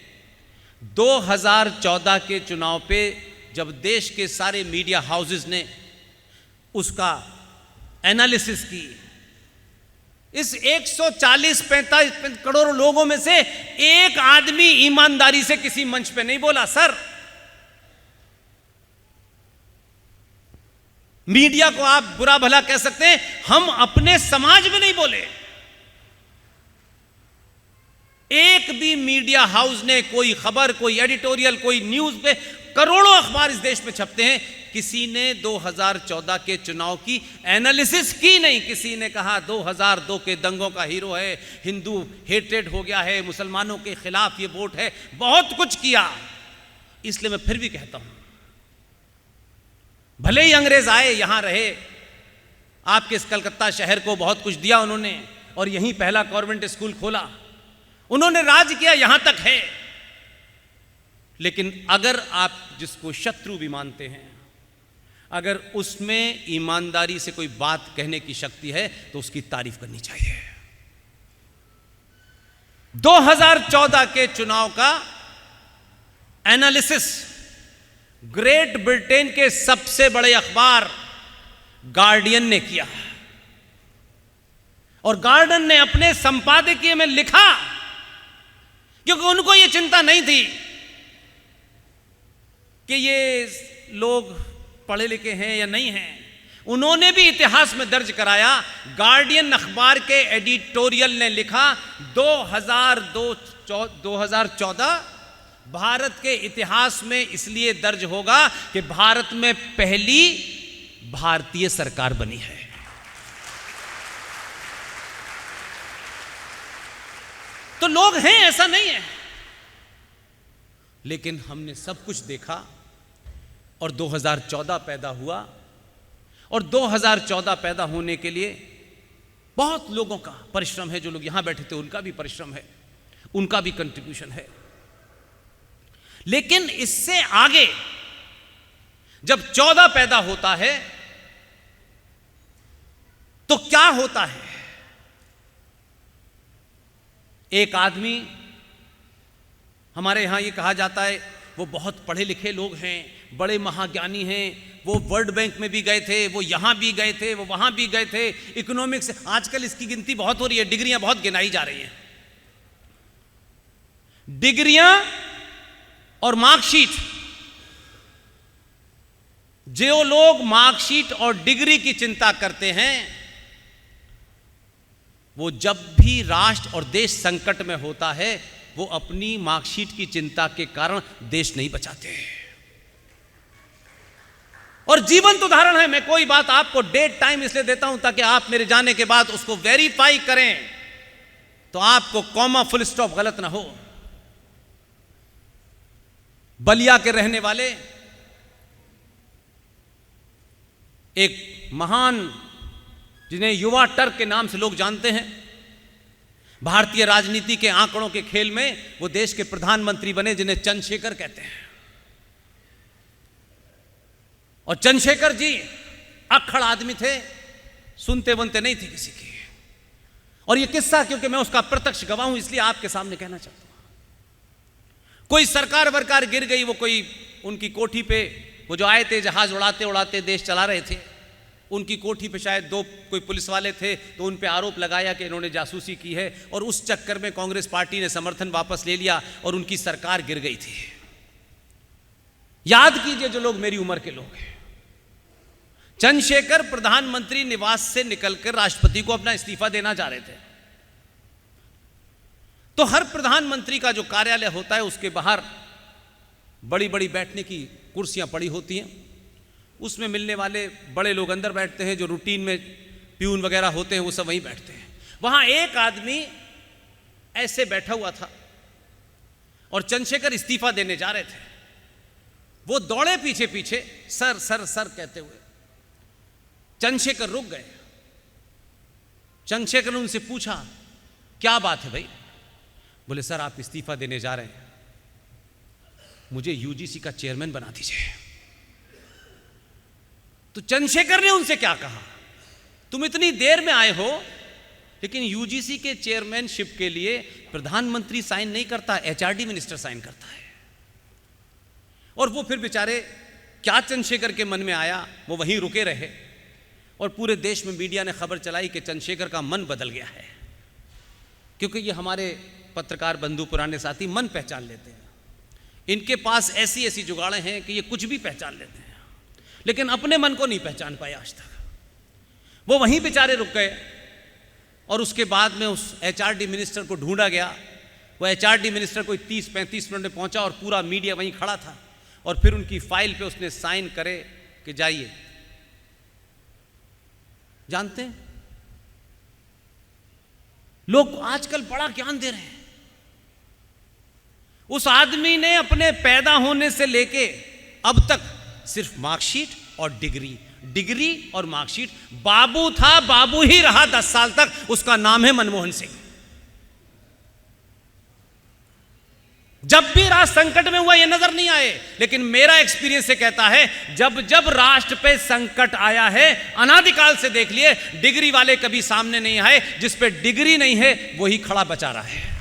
2014 के चुनाव पे जब देश के सारे मीडिया हाउसेस ने उसका एनालिसिस की, इस 140-45 करोड़ लोगों में से एक आदमी ईमानदारी से किसी मंच पे नहीं बोला, सर मीडिया को आप बुरा भला कह सकते हैं, हम अपने समाज में नहीं बोले। एक भी मीडिया हाउस ने कोई खबर, कोई एडिटोरियल, कोई न्यूज पे, करोड़ों अखबार इस देश में छपते हैं, किसी ने 2014 के चुनाव की एनालिसिस की नहीं। किसी ने कहा 2002 के दंगों का हीरो है, हिंदू हेटेड हो गया है, मुसलमानों के खिलाफ ये वोट है, बहुत कुछ किया। इसलिए मैं फिर भी कहता हूं, भले ही अंग्रेज आए, यहां रहे, आपके इस कलकत्ता शहर को बहुत कुछ दिया उन्होंने, और यहीं पहला कॉन्वेंट स्कूल खोला, उन्होंने राज किया, यहां तक है। लेकिन अगर आप जिसको शत्रु भी मानते हैं, अगर उसमें ईमानदारी से कोई बात कहने की शक्ति है तो उसकी तारीफ करनी चाहिए। 2014 के चुनाव का एनालिसिस ग्रेट ब्रिटेन के सबसे बड़े अखबार गार्डियन ने किया, और गार्डियन ने अपने संपादकीय में लिखा, क्योंकि उनको यह चिंता नहीं थी कि ये लोग पढ़े लिखे हैं या नहीं हैं, उन्होंने भी इतिहास में दर्ज कराया। गार्डियन अखबार के एडिटोरियल ने लिखा 2014 भारत के इतिहास में इसलिए दर्ज होगा कि भारत में पहली भारतीय सरकार बनी है। तो लोग हैं, ऐसा नहीं है, लेकिन हमने सब कुछ देखा और 2014 पैदा हुआ, और 2014 पैदा होने के लिए बहुत लोगों का परिश्रम है। जो लोग यहां बैठे थे उनका भी परिश्रम है, उनका भी कंट्रीब्यूशन है। लेकिन इससे आगे जब 14 पैदा होता है तो क्या होता है? एक आदमी, हमारे यहां यह कहा जाता है, वो बहुत पढ़े लिखे लोग हैं, बड़े महाज्ञानी हैं, वो वर्ल्ड बैंक में भी गए थे, वो यहां भी गए थे, वो वहां भी गए थे, इकोनॉमिक्स, आजकल इसकी गिनती बहुत हो रही है, डिग्रियां बहुत गिनाई जा रही हैं। डिग्रियां और मार्कशीट, जो लोग मार्कशीट और डिग्री की चिंता करते हैं, वो जब भी राष्ट्र और देश संकट में होता है, वो अपनी मार्कशीट की चिंता के कारण देश नहीं बचाते। और जीवंत उदाहरण है, मैं कोई बात आपको डेट टाइम इसलिए देता हूं ताकि आप मेरे जाने के बाद उसको वेरीफाई करें, तो आपको कॉमा फुल स्टॉप गलत ना हो। बलिया के रहने वाले एक महान, जिन्हें युवा टर्क के नाम से लोग जानते हैं, भारतीय राजनीति के आंकड़ों के खेल में वो देश के प्रधानमंत्री बने, जिन्हें चंद्रशेखर कहते हैं। और चंद्रशेखर जी अक्खड़ आदमी थे, सुनते बनते नहीं थे किसी की। और ये किस्सा, क्योंकि मैं उसका प्रत्यक्ष गवाह हूं, इसलिए आपके सामने कहना चाहता हूं। कोई सरकार वरकार गिर गई, वो कोई उनकी कोठी पे, वो जो आए थे जहाज उड़ाते उड़ाते देश चला रहे थे, उनकी कोठी पे शायद दो कोई पुलिस वाले थे, तो उन पे आरोप लगाया कि इन्होंने जासूसी की है, और उस चक्कर में कांग्रेस पार्टी ने समर्थन वापस ले लिया और उनकी सरकार गिर गई थी। याद कीजिए, जो लोग मेरी उम्र के लोग हैं, चंद्रशेखर प्रधानमंत्री निवास से निकलकर राष्ट्रपति को अपना इस्तीफा देना चाह रहे थे। तो हर प्रधानमंत्री का जो कार्यालय होता है, उसके बाहर बड़ी बड़ी बैठने की कुर्सियां पड़ी होती हैं, उसमें मिलने वाले बड़े लोग अंदर बैठते हैं, जो रूटीन में प्यून वगैरह होते हैं वो सब वहीं बैठते हैं। वहां एक आदमी ऐसे बैठा हुआ था और चंद्रशेखर इस्तीफा देने जा रहे थे। वो दौड़े पीछे पीछे, सर सर सर कहते हुए। चंद्रशेखर रुक गए। चंद्रशेखर ने उनसे पूछा, क्या बात है भाई? बोले सर आप इस्तीफा देने जा रहे हैं, मुझे यूजीसी का चेयरमैन बना दीजिए। तो चंद्रशेखर ने उनसे क्या कहा, तुम इतनी देर में आए हो, लेकिन यूजीसी के चेयरमैनशिप के लिए प्रधानमंत्री साइन नहीं करता, एचआरडी मिनिस्टर साइन करता है। और वो फिर बेचारे क्या चंद्रशेखर के मन में आया, वो वहीं रुके रहे और पूरे देश में मीडिया ने खबर चलाई कि चंद्रशेखर का मन बदल गया है, क्योंकि ये हमारे पत्रकार बंधु पुराने साथी मन पहचान लेते हैं। इनके पास ऐसी ऐसी जुगाड़ें हैं कि ये कुछ भी पहचान लेते हैं, लेकिन अपने मन को नहीं पहचान पाए आज तक। वो वहीं बेचारे रुक गए और उसके बाद में उस एचआरडी मिनिस्टर को ढूंढा गया। वो एचआरडी मिनिस्टर कोई 30-35 मिनट में पहुंचा और पूरा मीडिया वहीं खड़ा था, और फिर उनकी फाइल पे उसने साइन करे कि जाइए। जानते हैं लोग आजकल बड़ा ज्ञान दे रहे हैं। उस आदमी ने अपने पैदा होने से लेके अब तक सिर्फ मार्कशीट और डिग्री और मार्कशीट, बाबू था, बाबू ही रहा 10 साल तक, उसका नाम है मनमोहन सिंह। जब भी राष्ट्र संकट में हुआ ये नजर नहीं आए, लेकिन मेरा एक्सपीरियंस से कहता है जब जब राष्ट्र पे संकट आया है, अनादिकाल से देख लिए, डिग्री वाले कभी सामने नहीं आए। जिस पे डिग्री नहीं है वही खड़ा बचा रहा है।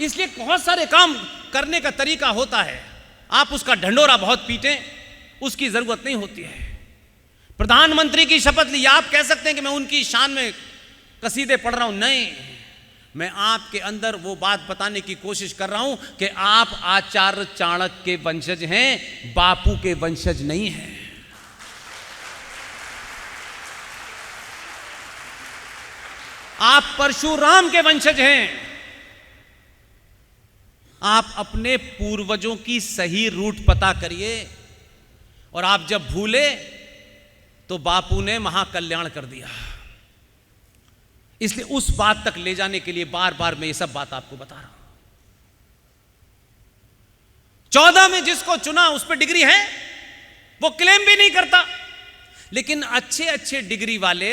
इसलिए बहुत सारे काम करने का तरीका होता है, आप उसका ढंढोरा बहुत पीटें, उसकी जरूरत नहीं होती है। प्रधानमंत्री की शपथ ली, आप कह सकते हैं कि मैं उनकी शान में कसीदे पढ़ रहा हूं, नहीं, मैं आपके अंदर वो बात बताने की कोशिश कर रहा हूं कि आप आचार्य चाणक्य के वंशज हैं, बापू के वंशज नहीं हैं। आप परशुराम के वंशज हैं। आप अपने पूर्वजों की सही रूट पता करिए, और आप जब भूले तो बापू ने महाकल्याण कर दिया। इसलिए उस बात तक ले जाने के लिए बार बार मैं ये सब बात आपको बता रहा हूं। 14 में जिसको चुना उस पर डिग्री है, वो क्लेम भी नहीं करता, लेकिन अच्छे अच्छे डिग्री वाले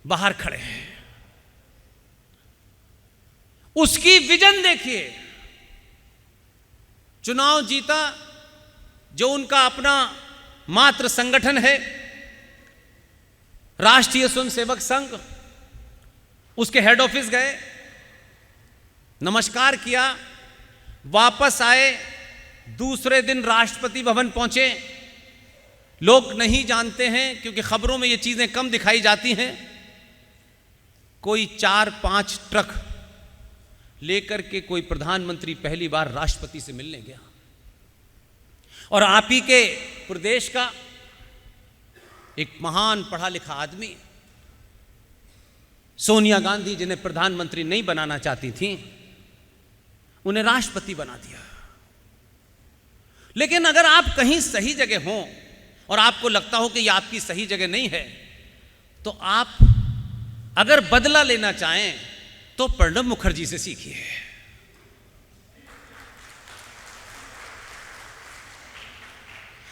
बाहर खड़े हैं। उसकी विजन देखिए, चुनाव जीता, जो उनका अपना मात्र संगठन है राष्ट्रीय स्वयंसेवक संघ, उसके हेड ऑफिस गए, नमस्कार किया, वापस आए, दूसरे दिन राष्ट्रपति भवन पहुंचे। लोग नहीं जानते हैं क्योंकि खबरों में ये चीजें कम दिखाई जाती हैं। कोई 4-5 ट्रक लेकर के कोई प्रधानमंत्री पहली बार राष्ट्रपति से मिलने गया, और आप ही के प्रदेश का एक महान पढ़ा लिखा आदमी, सोनिया गांधी, जिन्हें प्रधानमंत्री नहीं बनाना चाहती थी, उन्हें राष्ट्रपति बना दिया। लेकिन अगर आप कहीं सही जगह हों और आपको लगता हो कि यह आपकी सही जगह नहीं है, तो आप अगर बदला लेना चाहें तो प्रणब मुखर्जी से सीखिए।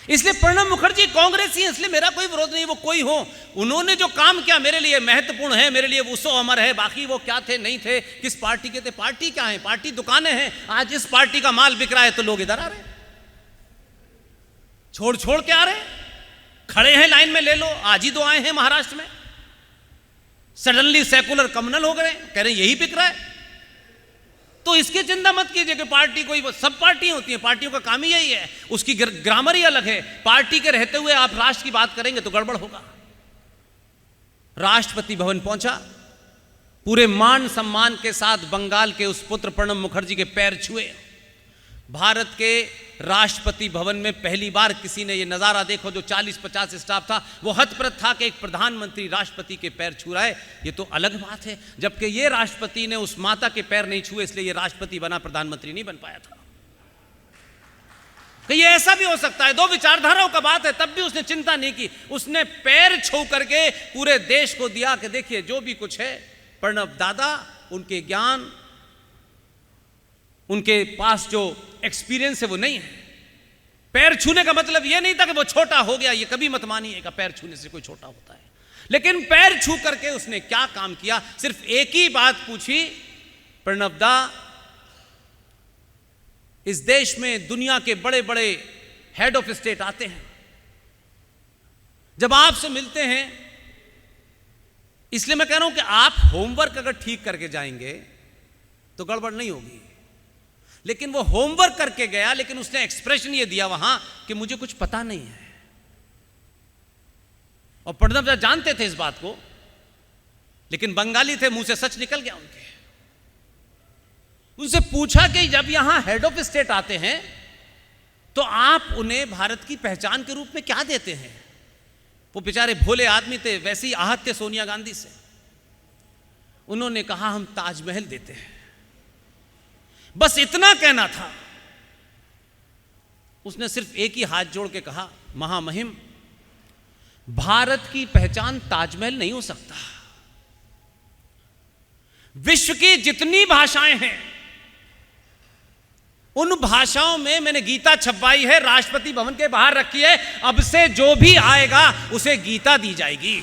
इसलिए प्रणब मुखर्जी कांग्रेसी है, इसलिए मेरा कोई विरोध नहीं, वो कोई हो, उन्होंने जो काम किया मेरे लिए महत्वपूर्ण है, मेरे लिए उसो अमर है। बाकी वो क्या थे नहीं थे, किस पार्टी के थे, पार्टी क्या है, पार्टी दुकानें हैं। आज इस पार्टी का माल बिक रहा है तो लोग इधर आ रहे हैं, छोड़ छोड़ के आ रहे हैं, खड़े हैं लाइन में, ले लो। आज ही 2 आए हैं महाराष्ट्र में, सडनली सेकुलर कम्युनल हो गए, कह रहे हैं यही बिक रहा है। तो इसकी चिंता मत कीजिए कि पार्टी कोई, सब पार्टी होती है, पार्टियों का काम ही यही है, उसकी ग्रामर ही अलग है। पार्टी के रहते हुए आप राष्ट्र की बात करेंगे तो गड़बड़ होगा। राष्ट्रपति भवन पहुंचा, पूरे मान सम्मान के साथ बंगाल के उस पुत्र प्रणब मुखर्जी के पैर छुए। भारत के राष्ट्रपति भवन में पहली बार किसी ने ये नजारा देखो, जो 40-50 स्टाफ था, वो हतप्रत था कि एक प्रधानमंत्री राष्ट्रपति के पैर छू रहा है। ये तो अलग बात है, जबकि ये राष्ट्रपति ने उस माता के पैर नहीं छुए, इसलिए ये राष्ट्रपति बना, प्रधानमंत्री नहीं बन पाया था। कि ये ऐसा भी हो सकता है, 2 विचारधाराओं का बात है, तब भी उसने चिंता नहीं की। उसने पैर छू करके पूरे देश को दिया कि देखिए जो भी कुछ है, प्रणब दादा, उनके ज्ञान, उनके पास जो एक्सपीरियंस है वो नहीं है। पैर छूने का मतलब यह नहीं था कि वो छोटा हो गया, ये कभी मत मानिए कि पैर छूने से कोई छोटा होता है। लेकिन पैर छू करके उसने क्या काम किया, सिर्फ एक ही बात पूछी, प्रणबदा, इस देश में दुनिया के बड़े बड़े हेड ऑफ स्टेट आते हैं, जब आपसे मिलते हैं, इसलिए मैं कह रहा हूं कि आप होमवर्क अगर ठीक करके जाएंगे तो गड़बड़ नहीं होगी। लेकिन वो होमवर्क करके गया, लेकिन उसने एक्सप्रेशन ये दिया वहां कि मुझे कुछ पता नहीं है। और प्रणब जानते थे इस बात को, लेकिन बंगाली थे, मुंह से सच निकल गया उनके। उनसे पूछा कि जब यहां हेड ऑफ स्टेट आते हैं तो आप उन्हें भारत की पहचान के रूप में क्या देते हैं? वो बेचारे भोले आदमी थे, वैसे ही आहत थे सोनिया गांधी से। उन्होंने कहा हम ताजमहल देते हैं। बस इतना कहना था। उसने सिर्फ एक ही हाथ जोड़ के कहा, महामहिम, भारत की पहचान ताजमहल नहीं हो सकता। विश्व की जितनी भाषाएं हैं, उन भाषाओं में मैंने गीता छपवाई है, राष्ट्रपति भवन के बाहर रखी है। अब से जो भी आएगा उसे गीता दी जाएगी।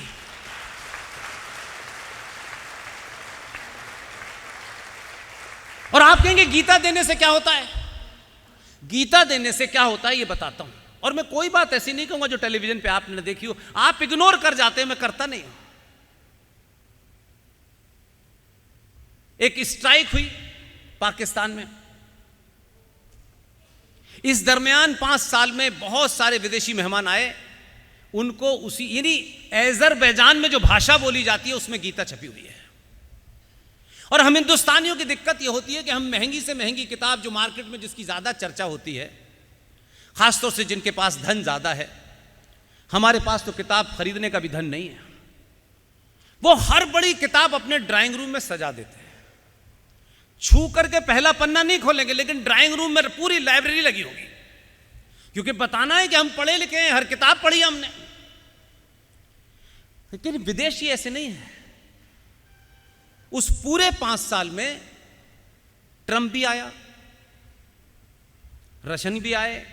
और आप कहेंगे गीता देने से क्या होता है? गीता देने से क्या होता है ये बताता हूं। और मैं कोई बात ऐसी नहीं कहूंगा जो टेलीविजन पे आपने देखी हो, आप इग्नोर कर जाते हैं, मैं करता नहीं हूं। एक स्ट्राइक हुई पाकिस्तान में। इस दरमियान 5 साल में बहुत सारे विदेशी मेहमान आए, उनको उसी यानी अजरबैजान में जो भाषा बोली जाती है उसमें गीता छपी हुई है। और हम हिंदुस्तानियों की दिक्कत यह होती है कि हम महंगी से महंगी किताब जो मार्केट में जिसकी ज्यादा चर्चा होती है, खासतौर से जिनके पास धन ज्यादा है, हमारे पास तो किताब खरीदने का भी धन नहीं है, वो हर बड़ी किताब अपने ड्राइंग रूम में सजा देते हैं। छू करके पहला पन्ना नहीं खोलेंगे, लेकिन ड्राइंग रूम में पूरी लाइब्रेरी लगी होगी, क्योंकि बताना है कि हम पढ़े लिखे हैं, हर किताब पढ़ी हमने। लेकिन विदेशी ऐसे नहीं है। उस पूरे 5 साल में ट्रंप भी आया, रशियन भी आए,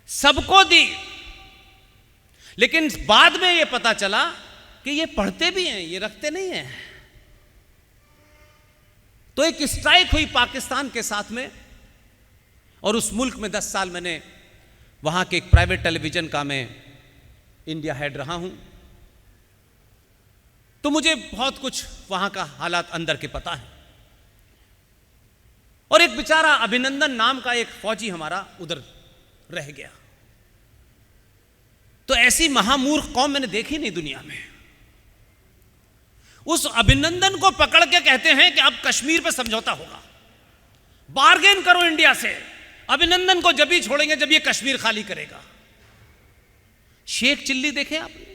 सबको दी, लेकिन बाद में यह पता चला कि ये पढ़ते भी हैं, ये रखते नहीं हैं। तो एक स्ट्राइक हुई पाकिस्तान के साथ में, और उस मुल्क में 10 साल मैंने वहां के एक प्राइवेट टेलीविजन का मैं इंडिया हेड रहा हूं, तो मुझे बहुत कुछ वहां का हालात अंदर के पता है। और एक बेचारा अभिनंदन नाम का एक फौजी हमारा उधर रह गया। तो ऐसी महामूर्ख कौम मैंने देखी नहीं दुनिया में। उस अभिनंदन को पकड़ के कहते हैं कि अब कश्मीर पे समझौता होगा, बार्गेन करो इंडिया से, अभिनंदन को जब ही छोड़ेंगे जब ये कश्मीर खाली करेगा। शेख चिल्ली देखे आपने?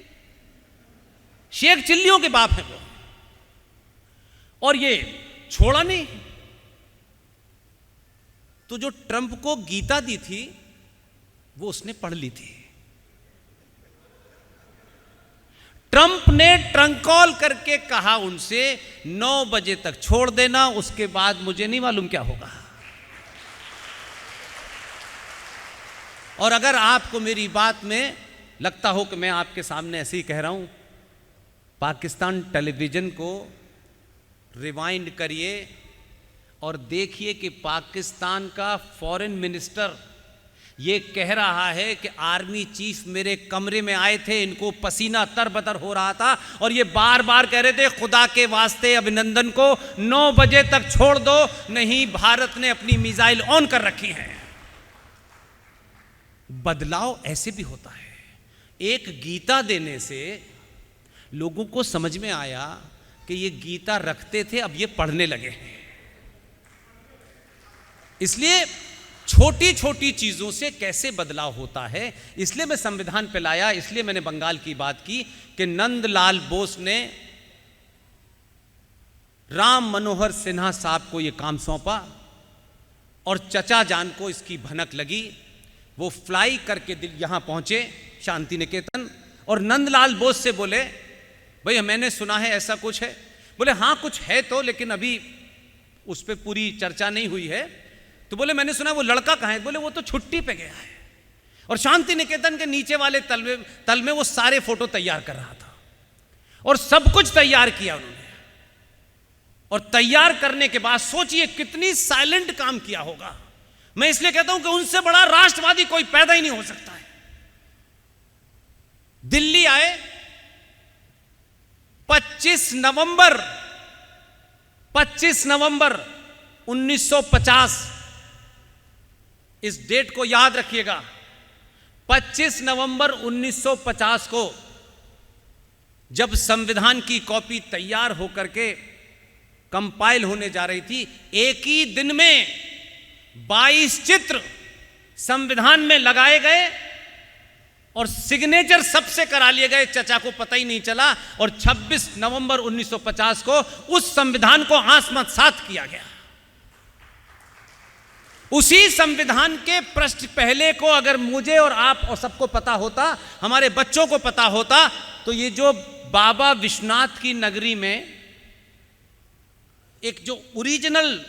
शेख चिल्लियों के बाप हैं वो, और ये छोड़ा नहीं। तो जो ट्रंप को गीता दी थी वो उसने पढ़ ली थी। ट्रंप ने ट्रंक कॉल करके कहा उनसे 9 बजे तक छोड़ देना, उसके बाद मुझे नहीं मालूम क्या होगा। और अगर आपको मेरी बात में लगता हो कि मैं आपके सामने ऐसे ही कह रहा हूं, पाकिस्तान टेलीविजन को रिवाइंड करिए और देखिए कि पाकिस्तान का फॉरेन मिनिस्टर ये कह रहा है कि आर्मी चीफ मेरे कमरे में आए थे, इनको पसीना तरबतर हो रहा था, और ये बार बार कह रहे थे खुदा के वास्ते अभिनंदन को 9 बजे तक छोड़ दो, नहीं भारत ने अपनी मिसाइल ऑन कर रखी है। बदलाव ऐसे भी होता है। एक गीता देने से लोगों को समझ में आया कि ये गीता रखते थे, अब ये पढ़ने लगे हैं। इसलिए छोटी छोटी चीजों से कैसे बदलाव होता है, इसलिए मैं संविधान पे लाया। इसलिए मैंने बंगाल की बात की कि नंदलाल बोस ने राम मनोहर सिन्हा साहब को यह काम सौंपा, और चचा जान को इसकी भनक लगी। वो फ्लाई करके यहां पहुंचे शांति निकेतन, और नंदलाल बोस से बोले, भाई मैंने सुना है ऐसा कुछ है। बोले हाँ कुछ है तो, लेकिन अभी उस पर पूरी चर्चा नहीं हुई है। तो बोले मैंने सुना वो लड़का कहाँ है? बोले वो तो छुट्टी पे गया है, और शांति निकेतन के नीचे वाले तल में वो सारे फोटो तैयार कर रहा था। और सब कुछ तैयार किया उन्होंने। और तैयार करने के बाद सोचिए कितनी साइलेंट काम किया होगा। मैं इसलिए कहता हूं कि उनसे बड़ा राष्ट्रवादी कोई पैदा ही नहीं हो सकता है। दिल्ली आए 25 नवंबर 1950, इस डेट को याद रखिएगा। 25 नवंबर 1950 को जब संविधान की कॉपी तैयार होकर के कंपाइल होने जा रही थी, एक ही दिन में 22 चित्र संविधान में लगाए गए और सिग्नेचर सबसे करा लिए गए, चचा को पता ही नहीं चला। और 26 नवंबर 1950 को उस संविधान को आत्मसात किया गया। उसी संविधान के पृष्ठ पहले को अगर मुझे और आप और सबको पता होता, हमारे बच्चों को पता होता, तो ये जो बाबा विश्वनाथ की नगरी में एक जो ओरिजिनल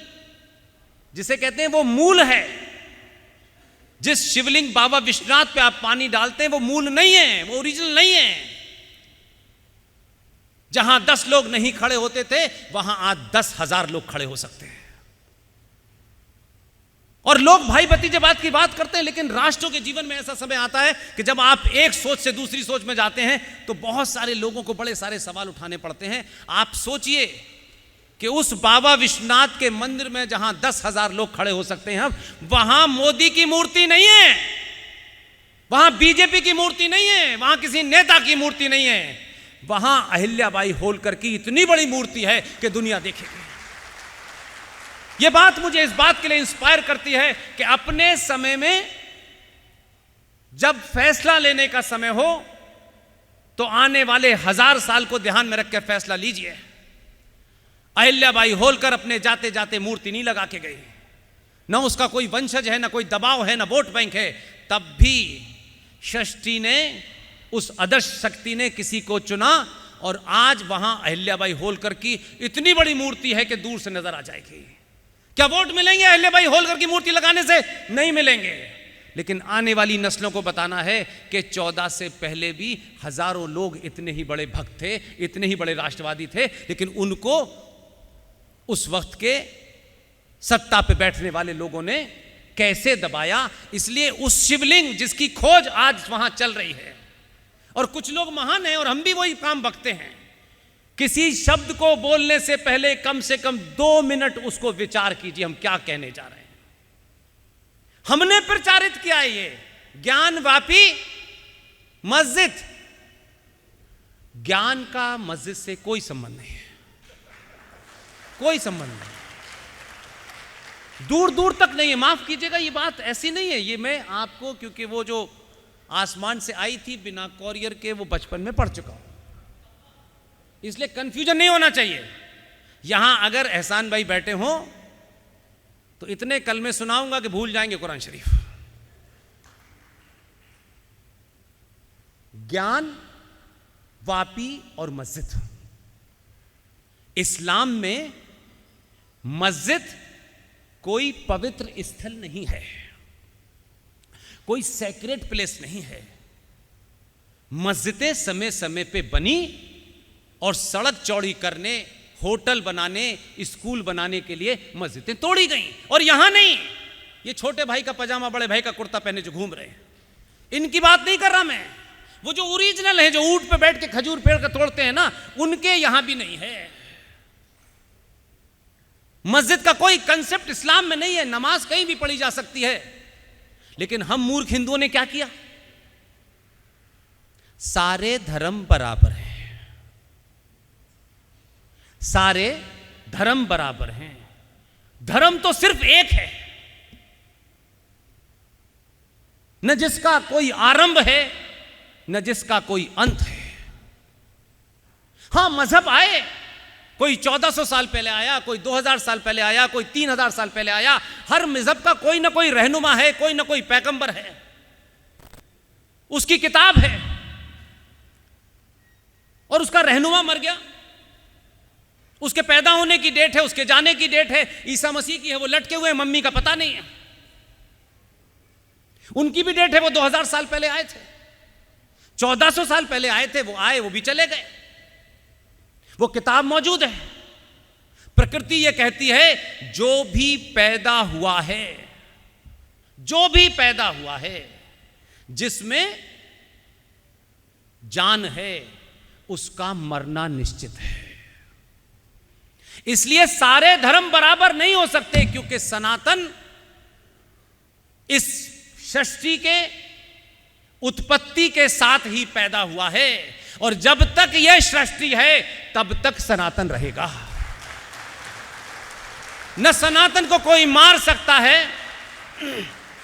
जिसे कहते हैं वो मूल है, जिस शिवलिंग बाबा विश्वनाथ पे आप पानी डालते हैं वो मूल नहीं है, वो ओरिजिनल नहीं है। जहां 10 लोग नहीं खड़े होते थे वहां आज 10,000 लोग खड़े हो सकते हैं। और लोग भाई भतीजावाद की बात करते हैं, लेकिन राष्ट्रों के जीवन में ऐसा समय आता है कि जब आप एक सोच से दूसरी सोच में जाते हैं तो बहुत सारे लोगों को बड़े सारे सवाल उठाने पड़ते हैं। आप सोचिए कि उस बाबा विश्वनाथ के मंदिर में जहां 10,000 लोग खड़े हो सकते हैं, वहां मोदी की मूर्ति नहीं है, वहां बीजेपी की मूर्ति नहीं है, वहां किसी नेता की मूर्ति नहीं है, वहां अहिल्याबाई होलकर की इतनी बड़ी मूर्ति है कि दुनिया देखेगी। यह बात मुझे इस बात के लिए इंस्पायर करती है कि अपने समय में जब फैसला लेने का समय हो तो आने वाले 1000 साल को ध्यान में रखकर फैसला लीजिए। अहिल्याबाई होलकर अपने जाते जाते मूर्ति नहीं लगा के गई, न उसका कोई वंशज है, न कोई दबाव है, न वोट बैंक है। तब भी षष्ठी ने, उस आदर्श शक्ति ने किसी को चुना और आज वहां अहिल्याबाई होलकर की इतनी बड़ी मूर्ति है कि दूर से नजर आ जाएगी। क्या वोट मिलेंगे अहिल्याबाई होलकर की मूर्ति लगाने से? नहीं मिलेंगे। लेकिन आने वाली नस्लों को बताना है कि 14 से पहले भी हजारों लोग इतने ही बड़े भक्त थे, इतने ही बड़े राष्ट्रवादी थे, लेकिन उनको उस वक्त के सत्ता पे बैठने वाले लोगों ने कैसे दबाया। इसलिए उस शिवलिंग जिसकी खोज आज वहां चल रही है, और कुछ लोग महान हैं और हम भी वही काम बकते हैं, किसी शब्द को बोलने से पहले कम से कम 2 मिनट उसको विचार कीजिए, हम क्या कहने जा रहे हैं। हमने प्रचारित किया है ये ज्ञानवापी मस्जिद। ज्ञान का मस्जिद से कोई संबंध नहीं है, कोई संबंध नहीं, दूर दूर तक नहीं है। माफ कीजिएगा, ये बात ऐसी नहीं है। ये मैं आपको, क्योंकि वो जो आसमान से आई थी बिना कॉरियर के, वो बचपन में पढ़ चुका हूं, इसलिए कंफ्यूजन नहीं होना चाहिए। यहां अगर एहसान भाई बैठे हो तो इतने कलमे सुनाऊंगा कि भूल जाएंगे कुरान शरीफ। ज्ञान, वापी और मस्जिद। इस्लाम में मस्जिद कोई पवित्र स्थल नहीं है, कोई सेक्रेट प्लेस नहीं है। मस्जिदें समय समय पे बनी और सड़क चौड़ी करने, होटल बनाने, स्कूल बनाने के लिए मस्जिदें तोड़ी गई। और यहां नहीं, ये छोटे भाई का पजामा बड़े भाई का कुर्ता पहने जो घूम रहे हैं, इनकी बात नहीं कर रहा मैं। वो जो ओरिजिनल है, जो ऊंट पे बैठ के खजूर पेड़ का तोड़ते हैं ना, उनके यहां भी नहीं है। मस्जिद का कोई कंसेप्ट इस्लाम में नहीं है। नमाज कहीं भी पढ़ी जा सकती है, लेकिन हम मूर्ख हिंदुओं ने क्या किया? सारे धर्म बराबर हैं, सारे धर्म बराबर हैं। धर्म तो सिर्फ एक है, न जिसका कोई आरंभ है न जिसका कोई अंत है। हां, मजहब आए, कोई 1400 साल पहले आया, कोई 2000 साल पहले आया, कोई 3000 साल पहले आया। हर मजहब का कोई ना कोई रहनुमा है, कोई ना कोई पैगंबर है, उसकी किताब है, और उसका रहनुमा मर गया। उसके पैदा होने की डेट है, उसके जाने की डेट है। ईसा मसीह की है, वो लटके हुए, मम्मी का पता नहीं है। उनकी भी डेट है, वो 2000 साल पहले आए थे, 1400 साल पहले आए थे, वो आए, वो भी चले गए। वो किताब मौजूद है। प्रकृति ये कहती है जो भी पैदा हुआ है, जो भी पैदा हुआ है, जिसमें जान है उसका मरना निश्चित है। इसलिए सारे धर्म बराबर नहीं हो सकते, क्योंकि सनातन इस सृष्टि के उत्पत्ति के साथ ही पैदा हुआ है, और जब तक यह सृष्टि है तब तक सनातन रहेगा। न सनातन को कोई मार सकता है।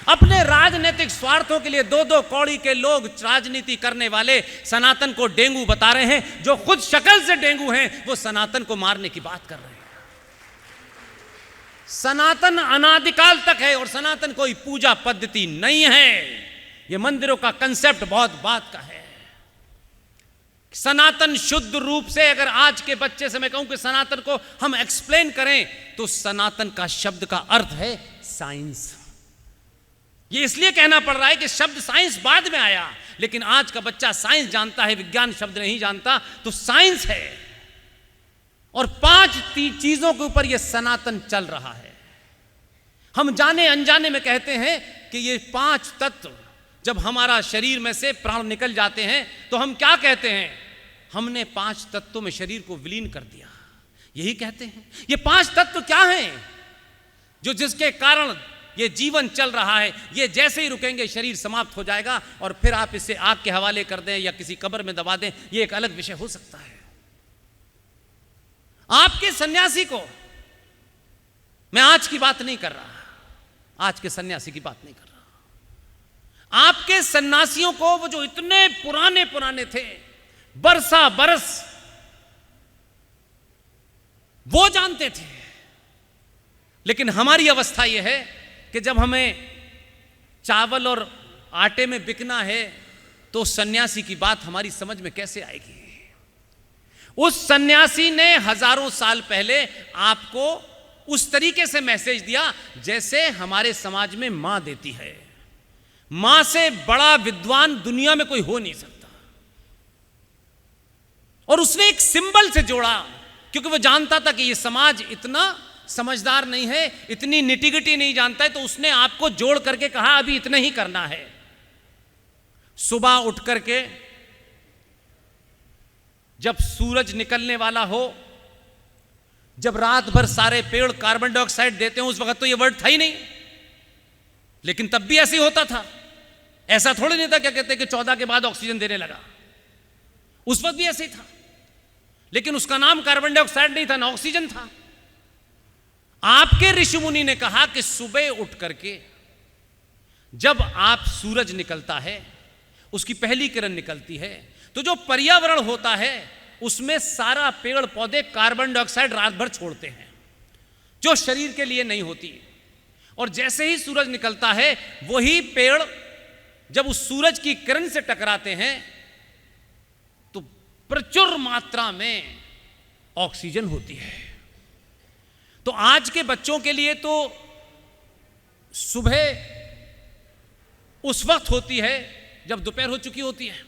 अपने राजनीतिक स्वार्थों के लिए दो दो कौड़ी के लोग राजनीति करने वाले सनातन को डेंगू बता रहे हैं। जो खुद शक्ल से डेंगू हैं वो सनातन को मारने की बात कर रहे हैं। सनातन अनादिकाल तक है और सनातन कोई पूजा पद्धति नहीं है। यह मंदिरों का कंसेप्ट बहुत बात का है। सनातन शुद्ध रूप से अगर आज के बच्चे से मैं कहूं कि सनातन को हम एक्सप्लेन करें तो सनातन का शब्द का अर्थ है साइंस। ये इसलिए कहना पड़ रहा है कि शब्द साइंस बाद में आया, लेकिन आज का बच्चा साइंस जानता है, विज्ञान शब्द नहीं जानता। तो साइंस है और 5 चीजों के ऊपर यह सनातन चल रहा है। हम जाने अनजाने में कहते हैं कि ये 5 तत्व जब हमारा शरीर में से प्राण निकल जाते हैं तो हम क्या कहते हैं? हमने 5 तत्वों में शरीर को विलीन कर दिया, यही कहते हैं। ये 5 तत्व क्या हैं जो जिसके कारण ये जीवन चल रहा है? ये जैसे ही रुकेंगे शरीर समाप्त हो जाएगा और फिर आप इसे आग के हवाले कर दें या किसी कब्र में दबा दें, ये एक अलग विषय हो सकता है। आपके सन्यासी को मैं आज की बात नहीं कर रहा, आज के सन्यासी की बात नहीं कर रहा। आपके सन्यासियों को वो जो इतने पुराने पुराने थे, बरसा बरस वो जानते थे। लेकिन हमारी अवस्था यह है कि जब हमें चावल और आटे में बिकना है तो सन्यासी की बात हमारी समझ में कैसे आएगी? उस सन्यासी ने हजारों साल पहले आपको उस तरीके से मैसेज दिया जैसे हमारे समाज में मां देती है। मां से बड़ा विद्वान दुनिया में कोई हो नहीं सकता। और उसने एक सिंबल से जोड़ा, क्योंकि वो जानता था कि ये समाज इतना समझदार नहीं है, इतनी निटिगिटी नहीं जानता है। तो उसने आपको जोड़ करके कहा अभी इतना ही करना है। सुबह उठ करके जब सूरज निकलने वाला हो, जब रात भर सारे पेड़ कार्बन डाइऑक्साइड देते हो, उस वक्त तो ये वर्ड था ही नहीं, लेकिन तब भी ऐसे ही होता था। ऐसा थोड़ी नहीं था क्या कहते कि 14 के बाद ऑक्सीजन देने लगा, उस वक्त भी ऐसे ही था। लेकिन उसका नाम कार्बन डाइऑक्साइड नहीं था, ना ऑक्सीजन था। आपके ऋषि मुनि ने कहा कि सुबह उठ करके जब आप सूरज निकलता है, उसकी पहली किरण निकलती है, तो जो पर्यावरण होता है उसमें सारा पेड़ पौधे कार्बन डाइऑक्साइड रात भर छोड़ते हैं जो शरीर के लिए नहीं होती। और जैसे ही सूरज निकलता है वही पेड़ जब उस सूरज की किरण से टकराते हैं तो प्रचुर मात्रा में ऑक्सीजन होती है। तो आज के बच्चों के लिए तो सुबह उस वक्त होती है जब दोपहर हो चुकी होती है,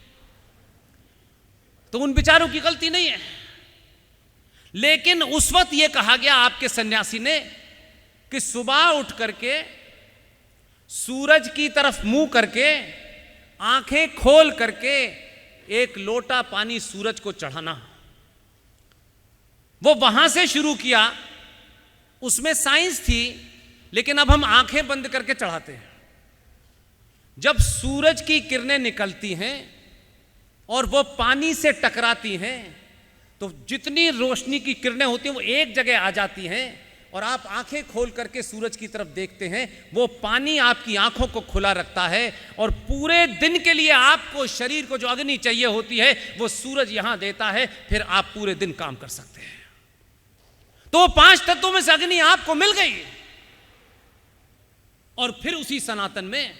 तो उन बेचारों की गलती नहीं है। लेकिन उस वक्त यह कहा गया आपके सन्यासी ने कि सुबह उठ करके सूरज की तरफ मुंह करके आंखें खोल करके एक लोटा पानी सूरज को चढ़ाना। वो वहां से शुरू किया, उसमें साइंस थी, लेकिन अब हम आंखें बंद करके चढ़ाते हैं। जब सूरज की किरणें निकलती हैं और वो पानी से टकराती हैं तो जितनी रोशनी की किरणें होती हैं वो एक जगह आ जाती हैं और आप आंखें खोल करके सूरज की तरफ देखते हैं। वो पानी आपकी आंखों को खुला रखता है और पूरे दिन के लिए आपको शरीर को जो अग्नि चाहिए होती है वो सूरज यहां देता है, फिर आप पूरे दिन काम कर सकते हैं। तो 5 तत्वों में से अग्नि आपको मिल गई। और फिर उसी सनातन में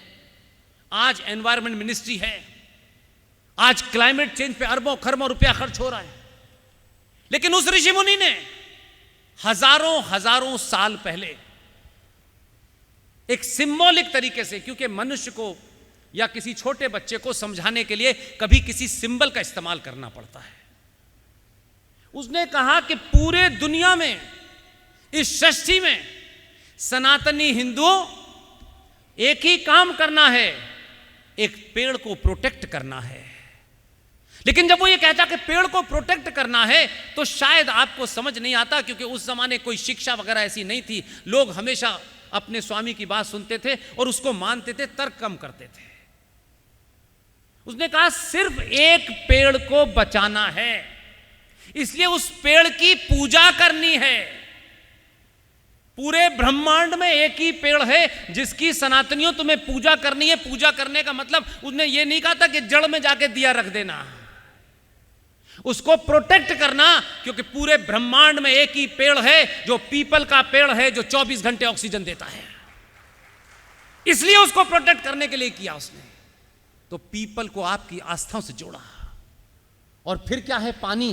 आज एनवायरमेंट मिनिस्ट्री है, आज क्लाइमेट चेंज पे अरबों खरबों रुपया खर्च हो रहा है। लेकिन उस ऋषि मुनि ने हजारों हजारों साल पहले एक सिंबॉलिक तरीके से, क्योंकि मनुष्य को या किसी छोटे बच्चे को समझाने के लिए कभी किसी सिंबल का इस्तेमाल करना पड़ता है, उसने कहा कि पूरे दुनिया में इस सृष्टि में सनातनी हिंदुओं एक ही काम करना है, एक पेड़ को प्रोटेक्ट करना है। लेकिन जब वो ये कहता कि पेड़ को प्रोटेक्ट करना है तो शायद आपको समझ नहीं आता, क्योंकि उस जमाने कोई शिक्षा वगैरह ऐसी नहीं थी। लोग हमेशा अपने स्वामी की बात सुनते थे और उसको मानते थे, तर्क कम करते थे। उसने कहा सिर्फ एक पेड़ को बचाना है, इसलिए उस पेड़ की पूजा करनी है। पूरे ब्रह्मांड में एक ही पेड़ है जिसकी सनातनियों तुम्हें पूजा करनी है। पूजा करने का मतलब उसने ये नहीं कहा था कि जड़ में जाके दिया रख देना, उसको प्रोटेक्ट करना, क्योंकि पूरे ब्रह्मांड में एक ही पेड़ है जो पीपल का पेड़ है, जो 24 घंटे ऑक्सीजन देता है, इसलिए उसको प्रोटेक्ट करने के लिए किया उसने। तो पीपल को आपकी आस्थाओं से जोड़ा। और फिर क्या है, पानी।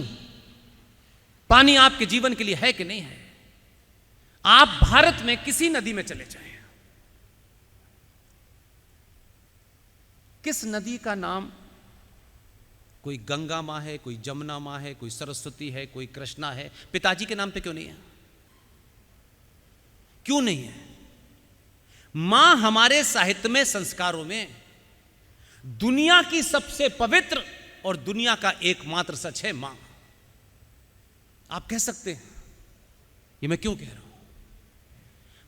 पानी आपके जीवन के लिए है कि नहीं है? आप भारत में किसी नदी में चले जाएं, किस नदी का नाम, कोई गंगा मां है, कोई जमुना मां है, कोई सरस्वती है, कोई कृष्णा है, पिताजी के नाम पे क्यों नहीं है? क्यों नहीं है? मां हमारे साहित्य में, संस्कारों में दुनिया की सबसे पवित्र और दुनिया का एकमात्र सच है मां। आप कह सकते हैं ये मैं क्यों कह रहा हूं?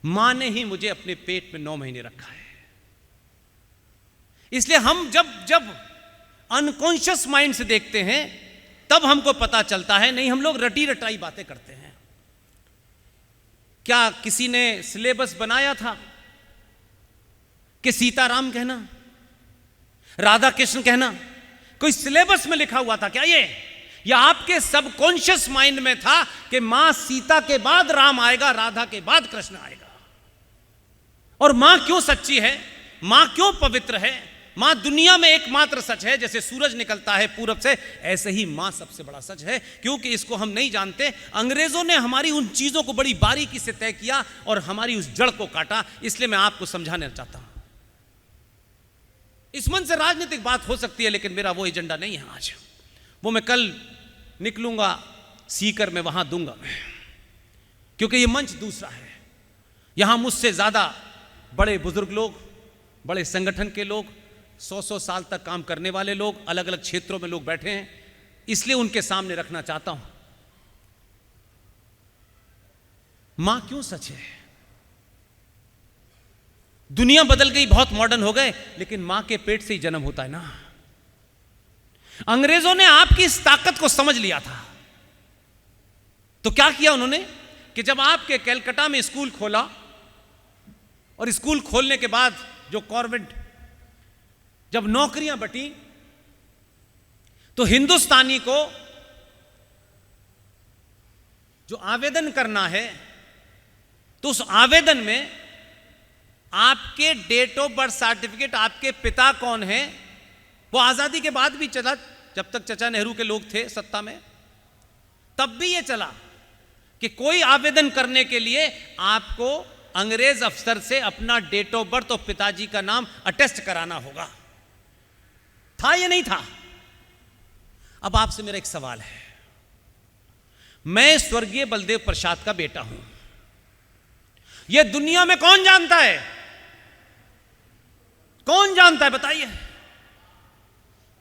मां ने ही मुझे अपने पेट में 9 महीने रखा है। इसलिए हम जब अनकॉन्शियस माइंड से देखते हैं तब हमको पता चलता है, नहीं हम लोग रटी रटाई बातें करते हैं। क्या किसी ने सिलेबस बनाया था कि सीताराम कहना, राधा कृष्ण कहना? कोई सिलेबस में लिखा हुआ था क्या ये? या आपके सबकॉन्शियस माइंड में था कि मां सीता के बाद राम आएगा, राधा के बाद कृष्ण आएगा? और मां क्यों सच्ची है, मां क्यों पवित्र है? मां दुनिया में एकमात्र सच है। जैसे सूरज निकलता है पूरब से, ऐसे ही मां सबसे बड़ा सच है। क्योंकि इसको हम नहीं जानते, अंग्रेजों ने हमारी उन चीजों को बड़ी बारीकी से तय किया और हमारी उस जड़ को काटा। इसलिए मैं आपको समझाना चाहता हूं। इस मन से राजनीतिक बात हो सकती है, लेकिन मेरा वो एजेंडा नहीं है आज। वो मैं कल निकलूंगा सीकर में, वहां दूंगा, क्योंकि ये मंच दूसरा है। यहां मुझसे ज्यादा बड़े बुजुर्ग लोग, बड़े संगठन के लोग, 100 साल तक काम करने वाले लोग, अलग अलग क्षेत्रों में लोग बैठे हैं, इसलिए उनके सामने रखना चाहता हूं। मां क्यों सच है? दुनिया बदल गई, बहुत मॉडर्न हो गए, लेकिन मां के पेट से ही जन्म होता है ना। अंग्रेजों ने आपकी इस ताकत को समझ लिया था, तो क्या किया उन्होंने कि जब आपके कलकत्ता में स्कूल खोला, और स्कूल खोलने के बाद जो कॉन्वेंट, जब नौकरियां बटी, तो हिंदुस्तानी को जो आवेदन करना है, तो उस आवेदन में आपके डेट ऑफ बर्थ सर्टिफिकेट, आपके पिता कौन है, वो आजादी के बाद भी चला। जब तक चाचा नेहरू के लोग थे सत्ता में, तब भी ये चला कि कोई आवेदन करने के लिए आपको अंग्रेज अफसर से अपना डेट ऑफ बर्थ और पिताजी का नाम अटेस्ट कराना होगा। था या नहीं था? अब आपसे मेरा एक सवाल है। मैं स्वर्गीय बलदेव प्रसाद का बेटा हूं, यह दुनिया में कौन जानता है? कौन जानता है बताइए?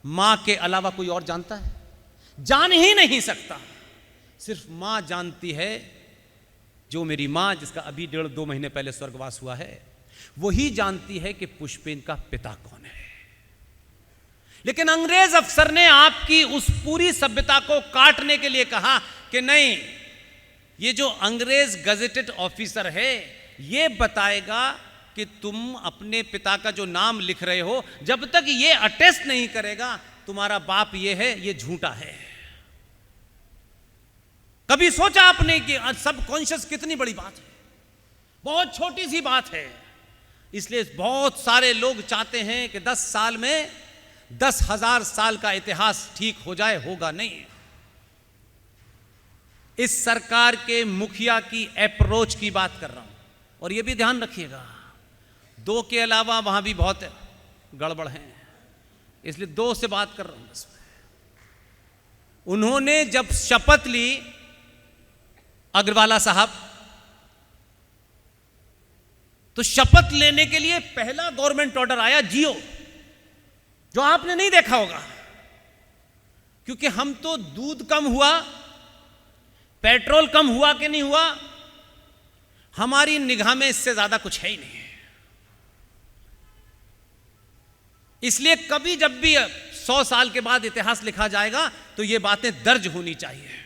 मां के अलावा कोई और जानता है? जान ही नहीं सकता। सिर्फ मां जानती है, जो मेरी मां, जिसका अभी 1.5-2 महीने पहले स्वर्गवास हुआ है, वही जानती है कि पुष्पेन का पिता कौन है। लेकिन अंग्रेज अफसर ने आपकी उस पूरी सभ्यता को काटने के लिए कहा कि नहीं, ये जो अंग्रेज गजेटेड ऑफिसर है, ये बताएगा कि तुम अपने पिता का जो नाम लिख रहे हो, जब तक ये अटेस्ट नहीं करेगा तुम्हारा बाप ये है, ये झूठा है। कभी सोचा आपने कि सबकॉन्शियस कितनी बड़ी बात है? बहुत छोटी सी बात है। इसलिए बहुत सारे लोग चाहते हैं कि 10 साल में 10,000 साल का इतिहास ठीक हो जाए। होगा नहीं। इस सरकार के मुखिया की अप्रोच की बात कर रहा हूं, और यह भी ध्यान रखिएगा, 2 के अलावा वहां भी बहुत गड़बड़ है, इसलिए 2 से बात कर रहा हूं। उन्होंने जब शपथ ली अग्रवाला साहब, तो शपथ लेने के लिए पहला गवर्नमेंट ऑर्डर आया जियो, जो आपने नहीं देखा होगा, क्योंकि हम तो दूध कम हुआ, पेट्रोल कम हुआ कि नहीं हुआ, हमारी निगाह में इससे ज्यादा कुछ है ही नहीं। इसलिए कभी जब भी 100 साल के बाद इतिहास लिखा जाएगा तो ये बातें दर्ज होनी चाहिए।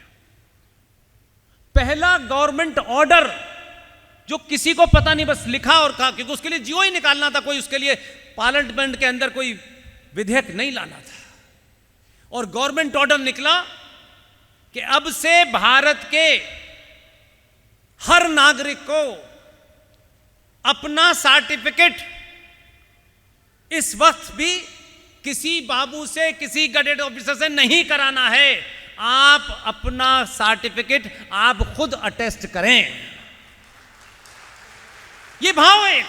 पहला गवर्नमेंट ऑर्डर जो किसी को पता नहीं, बस लिखा और कहा, क्योंकि उसके लिए जियो ही निकालना था, कोई उसके लिए पार्लियामेंट के अंदर कोई विधेयक नहीं लाना था। और गवर्नमेंट ऑर्डर निकला कि अब से भारत के हर नागरिक को अपना सर्टिफिकेट इस वक्त भी किसी बाबू से, किसी गजेट ऑफिसर से नहीं कराना है। आप अपना सर्टिफिकेट आप खुद अटेस्ट करें। ये भाव है,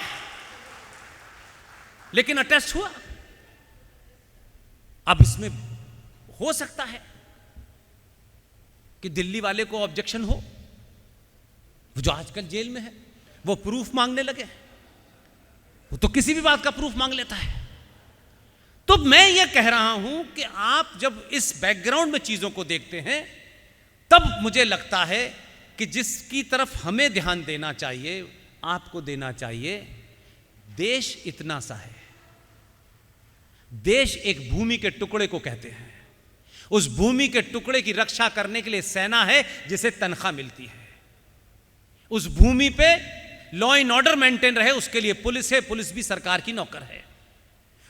लेकिन अटेस्ट हुआ। अब इसमें हो सकता है कि दिल्ली वाले को ऑब्जेक्शन हो, वो जो आजकल जेल में है, वो प्रूफ मांगने लगे, वो तो किसी भी बात का प्रूफ मांग लेता है। तो मैं ये कह रहा हूं कि आप जब इस बैकग्राउंड में चीजों को देखते हैं, तब मुझे लगता है कि जिसकी तरफ हमें ध्यान देना चाहिए, आपको देना चाहिए, देश इतना सा है। देश एक भूमि के टुकड़े को कहते हैं। उस भूमि के टुकड़े की रक्षा करने के लिए सेना है जिसे तनख्वाह मिलती है। उस भूमि पे लॉ एंड ऑर्डर मेंटेन रहे, उसके लिए पुलिस है, पुलिस भी सरकार की नौकर है।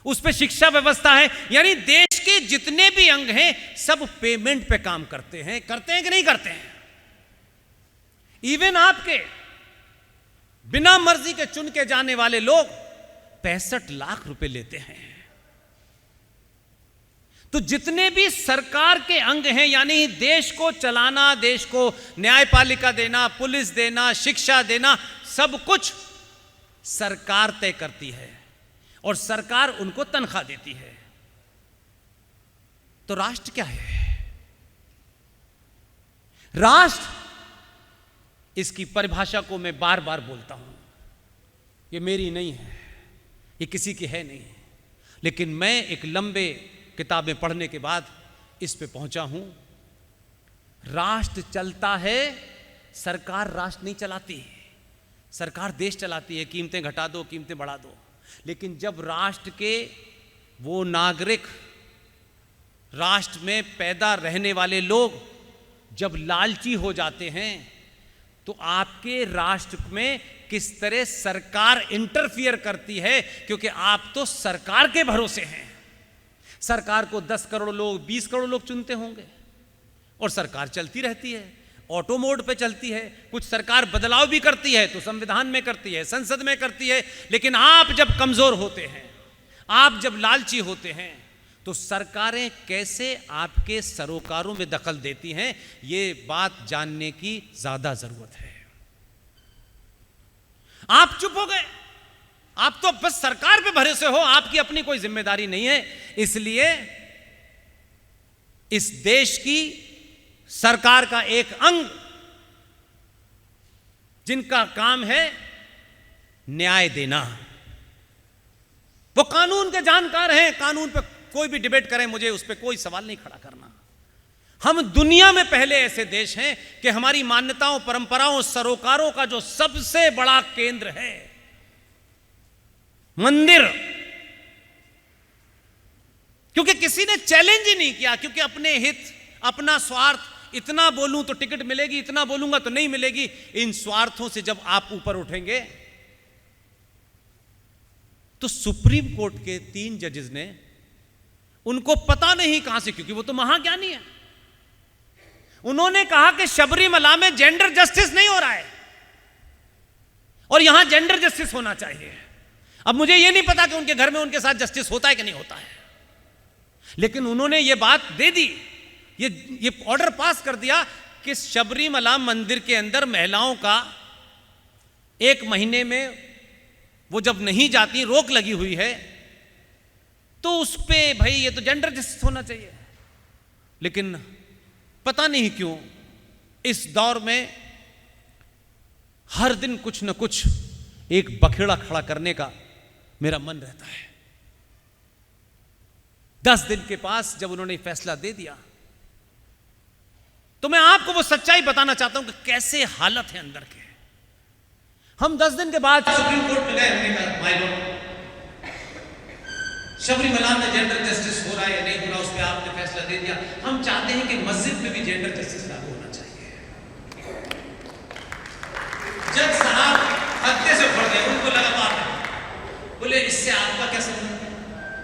उस पे शिक्षा व्यवस्था है। यानी देश के जितने भी अंग हैं सब पेमेंट पे काम करते हैं कि नहीं करते हैं? इवन आपके बिना मर्जी के चुन के जाने वाले लोग 65 लाख रुपए लेते हैं। तो जितने भी सरकार के अंग हैं, यानी देश को चलाना, देश को न्यायपालिका देना, पुलिस देना, शिक्षा देना, सब कुछ सरकार तय करती है और सरकार उनको तनख्वाह देती है। तो राष्ट्र क्या है? राष्ट्र, इसकी परिभाषा को मैं बार बार बोलता हूं, ये मेरी नहीं है, ये किसी की है नहीं, लेकिन मैं एक लंबे किताबें पढ़ने के बाद इस पे पहुंचा हूं। राष्ट्र चलता है, सरकार राष्ट्र नहीं चलाती। सरकार देश चलाती है, कीमतें घटा दो, कीमतें बढ़ा दो। लेकिन जब राष्ट्र के वो नागरिक, राष्ट्र में पैदा रहने वाले लोग जब लालची हो जाते हैं, तो आपके राष्ट्र में किस तरह सरकार इंटरफियर करती है, क्योंकि आप तो सरकार के भरोसे हैं। सरकार को 10 करोड़ लोग, 20 करोड़ लोग चुनते होंगे और सरकार चलती रहती है, ऑटो मोड पे चलती है। कुछ सरकार बदलाव भी करती है तो संविधान में करती है, संसद में करती है। लेकिन आप जब कमजोर होते हैं, आप जब लालची होते हैं, तो सरकारें कैसे आपके सरोकारों में दखल देती हैं, ये बात जानने की ज्यादा जरूरत है। आप चुप हो गए, आप तो बस सरकार पे भरोसे हो, आपकी अपनी कोई जिम्मेदारी नहीं है। इसलिए इस देश की सरकार का एक अंग, जिनका काम है न्याय देना, वो कानून के जानकार हैं। कानून पे कोई भी डिबेट करें, मुझे उस पर कोई सवाल नहीं खड़ा करना। हम दुनिया में पहले ऐसे देश हैं कि हमारी मान्यताओं, परंपराओं, सरोकारों का जो सबसे बड़ा केंद्र है मंदिर, क्योंकि किसी ने चैलेंज ही नहीं किया, क्योंकि अपने हित, अपना स्वार्थ, इतना बोलूं तो टिकट मिलेगी, इतना बोलूंगा तो नहीं मिलेगी, इन स्वार्थों से जब आप ऊपर उठेंगे, तो सुप्रीम कोर्ट के 3 जजेस ने, उनको पता नहीं कहां से, क्योंकि वो तो महाज्ञानी है, उन्होंने कहा कि शबरीमला में जेंडर जस्टिस नहीं हो रहा है और यहां जेंडर जस्टिस होना चाहिए। अब मुझे यह नहीं पता कि उनके घर में उनके साथ जस्टिस होता है कि नहीं होता है, लेकिन उन्होंने ये बात दे दी, ये ऑर्डर पास कर दिया कि शबरीमला मंदिर के अंदर महिलाओं का 1 महीने में वो जब नहीं जाती, रोक लगी हुई है, तो उस पे भाई ये तो जेंडर जस्टिस होना चाहिए। लेकिन पता नहीं क्यों इस दौर में हर दिन कुछ न कुछ एक बखेड़ा खड़ा करने का मेरा मन रहता है। 10 दिन के पास जब उन्होंने फैसला दे दिया तो मैं आपको वो सच्चाई बताना चाहता हूं कि कैसे हालत है अंदर के। हम 10 दिन के बाद सुप्रीम कोर्ट में गए, हमने कहा माय लॉर्ड शबरीमला में जेंडर जस्टिस हो रहा है या नहीं हो रहा, उस पर आपने फैसला दे दिया। हम चाहते हैं कि मस्जिद में भी जेंडर जस्टिस लागू होना चाहिए। जज साहब हत्ते से पड़ गए, उनको लगा बात है, बोले इससे आपका क्या संबंध है?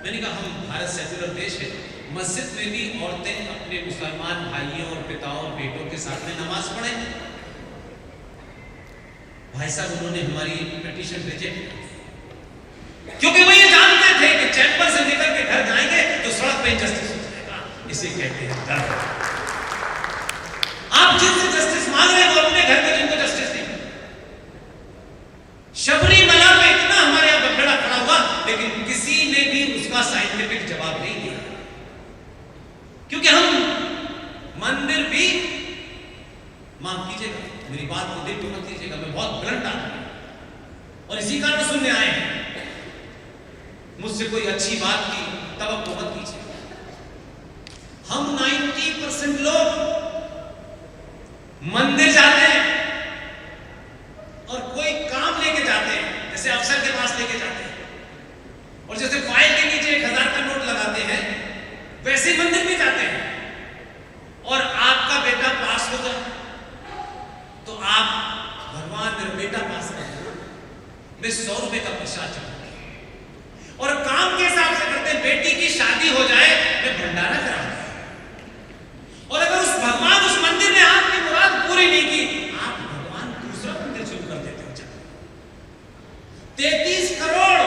मैंने कहा हम भारत सेक्युलर देश है, मस्जिद में भी औरतें अपने मुसलमान भाइयों और पिताओं और बेटों के साथ में नमाज पढ़ें। भाई साहब उन्होंने हमारी पिटीशन रिजेक्ट की, क्योंकि वो ये जानते थे कि चैम्बर से निकल के घर जाएंगे तो सड़क पे जस्टिस हो जाएगा। इसे कहते हैं डर। आप जिनसे जस्टिस मांग रहे हैं वो अपने घर में जिनको जस्टिस नहीं। शबरीमला में इतना हमारे यहां बखेड़ा खड़ा हुआ, लेकिन किसी ने भी उसका साइंटिफिक जवाब नहीं दिया, क्योंकि हम मंदिर भी, माफ कीजिएगा मेरी बात को देख मत लीजिएगा, मैं बहुत ब्लंट आदमी हूं और इसी कारण सुनने आए हैं। मुझसे कोई अच्छी बात की तवक्को मत कीजिए। हम 90% लोग मंदिर जाते हैं और कोई काम लेके जाते हैं, जैसे अफसर के पास लेके जाते हैं, और जैसे फाइल के नीचे 1000 का नोट लगाते हैं वैसे मंदिर भी जाते हैं। और आपका बेटा पास हो जाए तो आप भगवान मेरा बेटा पास कर दो, मैं 100 रुपए का प्रसाद चढ़ाऊंगी। और काम के हिसाब से करते हैं, बेटी की शादी हो जाए मैं भंडारा कराऊंगी। और अगर उस भगवान उस मंदिर ने आपकी मुराद पूरी नहीं की, आप भगवान दूसरा मंदिर शुरू कर देते हो। 33 करोड़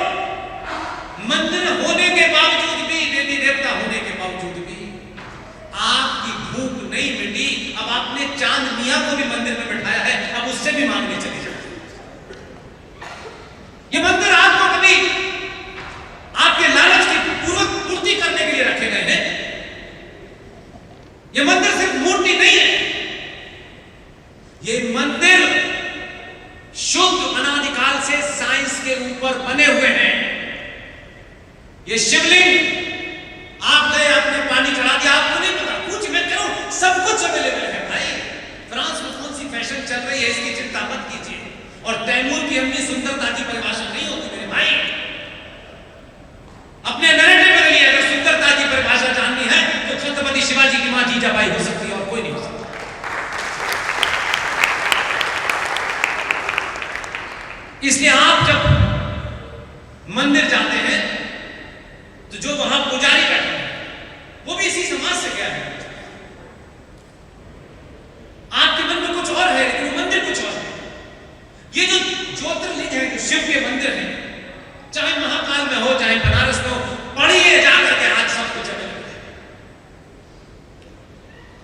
मंदिर होने के बावजूद भी, देवी देवता होने के बावजूद भी आपकी भूख नहीं मिटी। अब आपने चांद मियां को भी मंदिर में बैठाया है, अब उससे भी मांगने चले जाते। ये मंदिर आपको कभी आपके लालच की पूर्ति करने के लिए रखे गए हैं। ये मंदिर सिर्फ मूर्ति नहीं है, ये मंदिर शुद्ध अनादिकाल से साइंस के ऊपर बने हुए हैं। ये शिवलिंग आप गए, आपने पानी चढ़ा दिया, आपको नहीं पता, कुछ मैं करूं, सब कुछ अवेलेबल है भाई। फ्रांस में कौन सी फैशन चल रही है इसकी चिंता मत कीजिए। और तैमूर की अपनी सुंदरता की परिभाषा नहीं होती मेरे भाई। अपने नैरेटिव बदलिए। अगर सुंदरता की परिभाषा जाननी है तो छत्रपति शिवाजी की मां जीजाबाई हो सकती है और कोई नहीं हो सकता। इसलिए आप जब मंदिर जाते हैं तो जो वहां पुजारी बैठे हैं वो भी इसी समाज से गया है। आपके मन में कुछ और है लेकिन मंदिर कुछ और है। ये जो ज्योतिर्लिंग है, जो शिव के मंदिर हैं, चाहे महाकाल में हो चाहे बनारस में हो, पढ़िए जाकर के आज सब कुछ अवेलेबल है।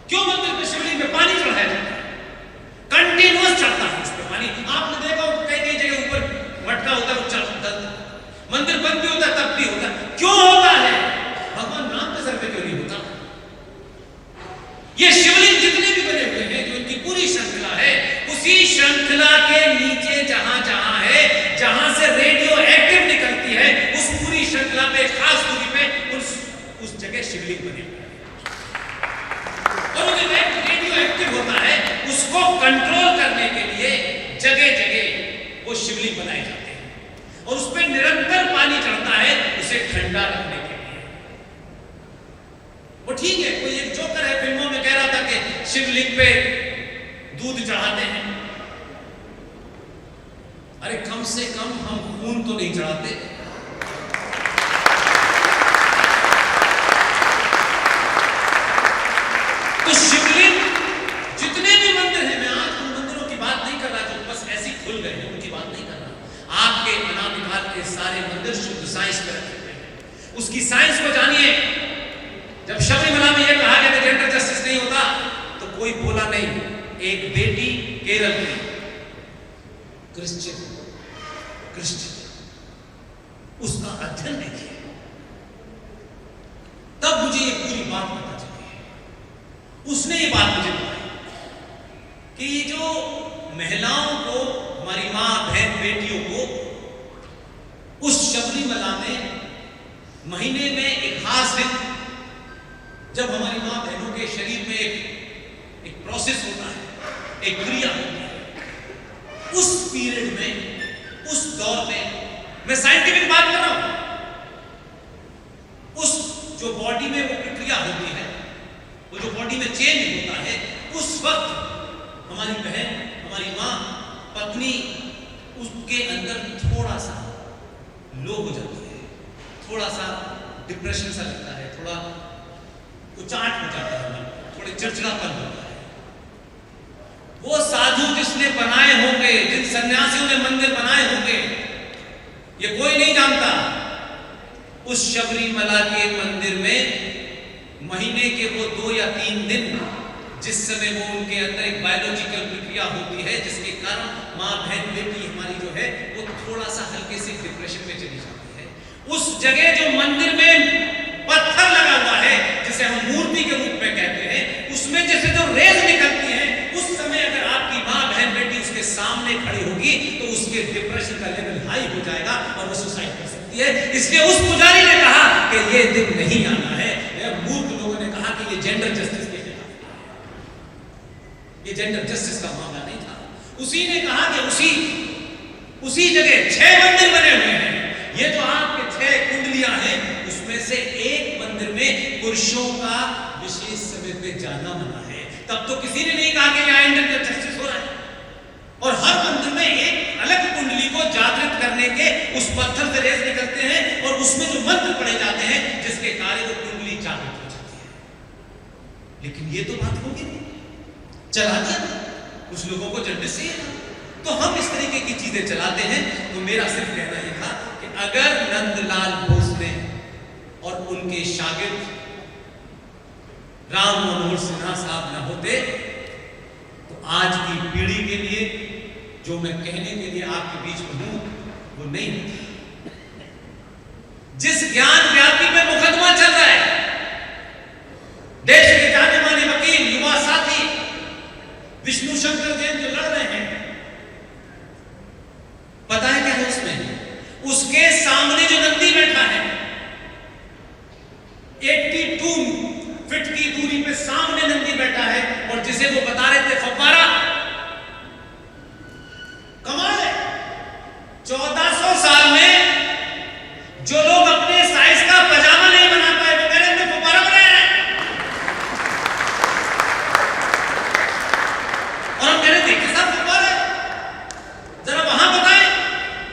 क्यों मंदिर में शिवलिंग में पानी चढ़ाया जाता है? कंटिन्यूअस चढ़ता है उस पर पानी। आपने देखा हो कई कई जगह ऊपर मटका होता है, मंदिर बंद भी होता है तब भी होता है। क्यों होता है? भगवान राम के सर पे क्यों नहीं होता? ये शिवलिंग जितने भी बने हुए हैं, जो इनकी पूरी श्रृंखला है, उसी श्रृंखला के नीचे जहां जहां है, जहां से रेडियो एक्टिव निकलती है, उस पूरी श्रृंखला पे खास दूरी पे उस जगह शिवलिंग बने हुए हैं। और जो रेडियो एक्टिव होता है उसको कंट्रोल करने के लिए जगह जगह वो शिवलिंग बनाए जाते हैं और उस पर निरंतर पानी चढ़ता है उसे ठंडा रखने के लिए। वो ठीक है, कोई एक जोकर है फिल्मों में कह रहा था कि शिवलिंग पे दूध चढ़ाते हैं। अरे कम से कम हम खून तो नहीं चढ़ाते। तो शिवलिंग जितने भी मंदिर हैं, मैं आज उन मंदिरों की बात नहीं कर रहा जो बस ऐसे ही खुल गए हैं, उनकी बात नहीं कर रहा। आपके अनादिकाल के सारे मंदिर शुद्ध साइंस पे रखे हुए हैं। उसकी साइंस को जानिए। जब शबरीमला में यह कहा गया कि जेंडर जस्टिस नहीं होता तो कोई बोला नहीं। एक बेटी केरल की क्रिश्चियन उसका अध्ययन देखिए, तब मुझे ये पूरी बात पता चली। उसने ये बात मुझे बताई कि ये जो महिलाओं को, हमारी मां बहन बेटियों को उस शबरीमला में महीने में एक खास दिन, जब हमारी मां बहनों के शरीर में एक प्रोसेस होता है, एक क्रिया होती है, उस पीरियड में, उस दौर में, मैं साइंटिफिक बात कर रहा हूं, उस जो बॉडी में वो प्रक्रिया होती है, वो जो बॉडी में चेंज होता है, उस वक्त हमारी बहन, हमारी मां, पत्नी, उसके अंदर थोड़ा सा लो हो जाती है, थोड़ा सा डिप्रेशन सा लगता है, थोड़ा उचाट हो जाता है, थोड़े चिड़चिड़ापन होता है। वो साधु जिसने बनाए होंगे, जिन सन्यासियों ने मंदिर बनाए होंगे, ये कोई नहीं जानता। उस शबरीमला के मंदिर में महीने के वो 2 या 3 दिन, जिस समय वो उनके अंदर एक बायोलॉजिकल प्रक्रिया होती है, जिसके कारण मां बहन बेटी हमारी जो है वो थोड़ा सा हल्के से डिप्रेशन में चली जाती है। उस जगह जो मंदिर में पत्थर लगा हुआ है, जिसे हम मूर्ति के रूप में कहते हैं, उसमें जैसे जो रेज निकलती है, उस समय अगर आपकी मां बहन बेटी उसके सामने खड़ी होगी तो उसके डिप्रेशन का लेवल हाई हो जाएगा और वो सुसाइड कर सकती है। इसलिए उस पुजारी ने कहा कि ये दिन नहीं आना है। मूर्ख लोगों ने कहा कि ये जेंडर जस्टिस के खिलाफ, ये जेंडर जस्टिस का मामला नहीं था। उसी ने कहा कि उसी जगह 6 मंदिर बने हुए हैं, ये जो आपके 6 कुंडलियां हैं, उसमें से एक मंदिर में पुरुषों का विशेष समय पे जाना मना है। तब तो किसी ने नहीं कहा कि यहां जेंडर जस्टिस हो रहा है। और हर मंदिर में एक अलग कुंडली को जागृत करने के उस पत्थर से रेस निकलते हैं और उसमें जो मंत्र पढ़े जाते हैं, जिसके कार्य वो कुंडली जागृत हो जाती है। लेकिन ये तो बात होगी नहीं, चला दिया कुछ लोगों को जस्टिस चाहिए था, तो हम इस तरीके की चीजें चलाते हैं। तो मेरा सिर्फ कहना यह था कि अगर नंदलाल भोसले और उनके शागिर्द राम मनोहर सिन्हा साहब न होते तो आज की पीढ़ी के लिए जो मैं कहने के लिए आपके बीच में हूं वो नहीं होता। जिस ज्ञान व्यापी पे मुकदमा चल रहा है, देश के जाने माने वकील, युवा साथी विष्णु शंकर जैन जो लड़ रहे हैं, पता है क्या है उसमें? उसके सामने जो नंदी बैठा है, 82 फीट की दूरी पे सामने नंदी बैठा है, और जिसे वो बता रहे थे फव्वारा, कमाल है। 1400 साल में जो लोग अपने साइज का पजामा नहीं बना पाए, वो कह रहे हैं फव्वारा बनाया है। और हम कह रहे थे कितना फव्वारा है, जरा वहां बताएं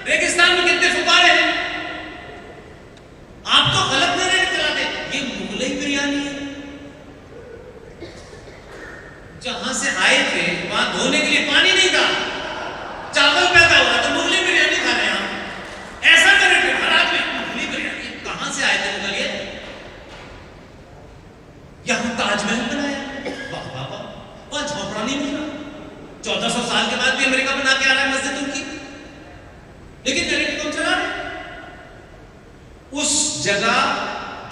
रेगिस्तान में कितने फव्वारे हैं। आप तो गलत नहीं चलाते। ये मुगलई बिरयानी है, जहां से आए थे वहां धोने के लिए पानी नहीं था, चावल पैदा हुआ तो मुगलई बिरयानी खा रहे हैं आप। ऐसा करें थे हर आदमी मुगलई बिरयानी। कहां से आए थे मुगलिए? यहां ताजमहल बनाया, वाह वाह वाह, वहां झोपड़ा नहीं मिला। 1400 साल के बाद भी अमेरिका बना के आ रहा है मस्जिद उनकी, लेकिन नरेटिव कौन चला रहे? उस जगह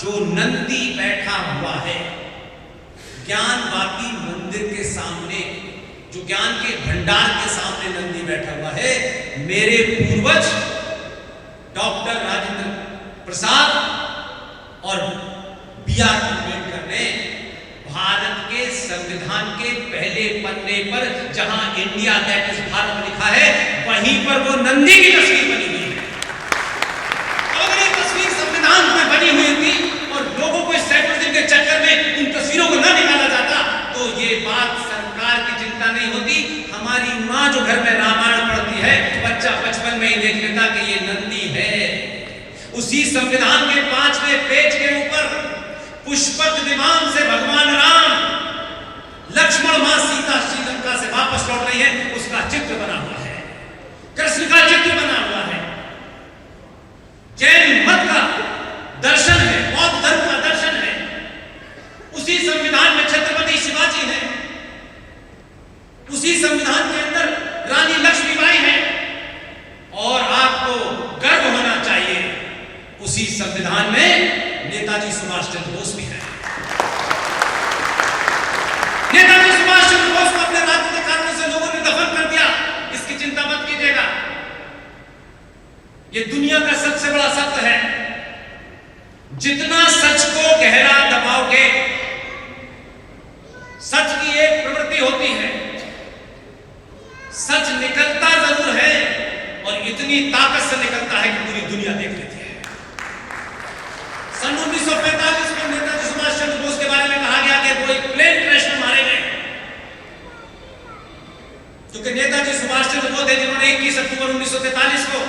जो नंदी बैठा हुआ है, ज्ञान वापी मंदिर के सामने, जो ज्ञान के भंडार के सामने नंदी बैठा हुआ है, मेरे पूर्वज डॉक्टर राजेंद्र प्रसाद और B.R. अम्बेडकर ने भारत के संविधान के पहले पन्ने पर जहां इंडिया दैट इज भारत लिखा है, वहीं पर वो नंदी की तस्वीर बनी हुई है। अगर ये तस्वीर संविधान में बनी हुई थी और लोगों को इस सेक्युलरिज्म के चक्कर में उन तस्वीरों को न निकाला जाता, तो ये बात सरकार की चिंता नहीं होती। हमारी मां जो घर में रामायण पढ़ती है, बच्चा बचपन में ही देख लेता कि ये नंदी है। उसी संविधान के 5वें पेज के ऊपर पुष्पक विमान से भगवान राम, लक्ष्मण मां सीता श्रीलंका से वापस लौट रही है, उसका चित्र बना हुआ है, कृष्ण का चित्र बना हुआ है। जैन मत का दर्शन है, बौद्ध धर्म का दर्शन है। उसी संविधान में छत्रपति शिवाजी है, उसी संविधान के अंदर रानी लक्ष्मीबाई है, और आपको गर्व होना चाहिए उसी संविधान में नेताजी सुभाष चंद्र बोस भी है। ये दुनिया का सबसे बड़ा सत्य है, जितना सच को गहरा दबाओगे, सच की एक प्रवृत्ति होती है, सच निकलता जरूर है और इतनी ताकत से निकलता है कि पूरी दुनिया देख लेती है। सन 1945 में नेताजी सुभाष चंद्र बोस के बारे में कहा गया कि वो एक प्लेन क्रैश में मारे गए, क्योंकि नेताजी सुभाष चंद्र बोस थे जिन्होंने 21 अक्टूबर 1943 को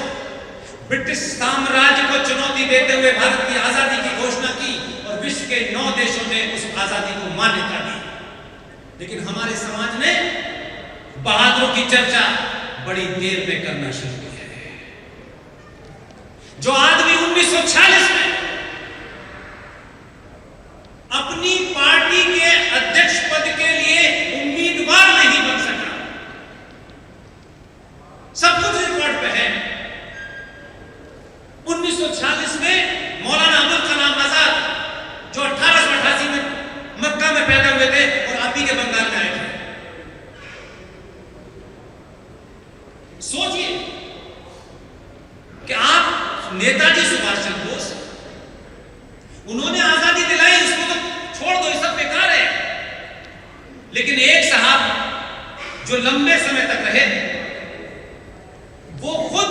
ब्रिटिश साम्राज्य को चुनौती देते हुए भारत की आजादी की घोषणा की और विश्व के 9 देशों ने उस आजादी को मान्यता दी। लेकिन हमारे समाज ने बहादुरों की चर्चा बड़ी देर में करना शुरू किया है। जो आदमी 1946 में अपनी पार्टी के अध्यक्ष पद के लिए उम्मीदवार नहीं बन सका, सब कुछ रिकॉर्ड पे है। 1946 में मौलाना अबुल कलाम आजाद, जो 1888 में मक्का में पैदा हुए थे और आप ही के बंगाल में आए थे, सोचिए कि आप नेताजी सुभाष चंद्र बोस, उन्होंने आजादी दिलाई, उसको तो छोड़ दो, ये सब बेकार है। लेकिन एक साहब जो लंबे समय तक रहे, वो खुद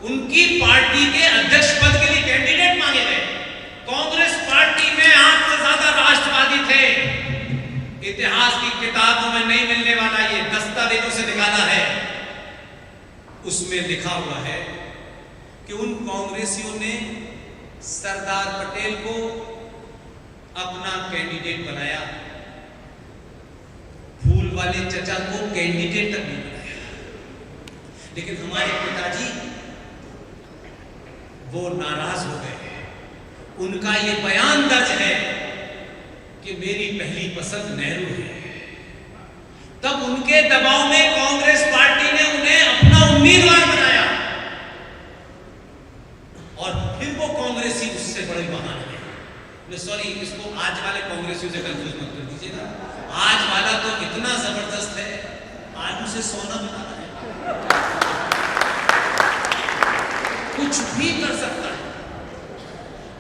उनकी पार्टी के अध्यक्ष पद के लिए कैंडिडेट मांगे गए। कांग्रेस पार्टी में आपसे ज्यादा राष्ट्रवादी थे। इतिहास की किताबों में नहीं मिलने वाला ये दस्तावेजों से निकाला है, उसमें लिखा हुआ है कि उन कांग्रेसियों ने सरदार पटेल को अपना कैंडिडेट बनाया, फूल वाले चचा को कैंडिडेट तक नहीं बनाया। लेकिन हमारे पिताजी वो नाराज हो गए। उनका ये बयान दर्ज है कि मेरी पहली पसंद नेहरू है। तब उनके दबाव में कांग्रेस पार्टी ने उन्हें अपना उम्मीदवार बनाया और फिर वो कांग्रेसी उससे बड़े महान है। सॉरी, इसको आज वाले कांग्रेसियों से कंफ्यूज मत कर दीजिएगा। आज वाला तो इतना जबरदस्त है, आलू से सोना बना रहा है, कुछ भी कर सकता है,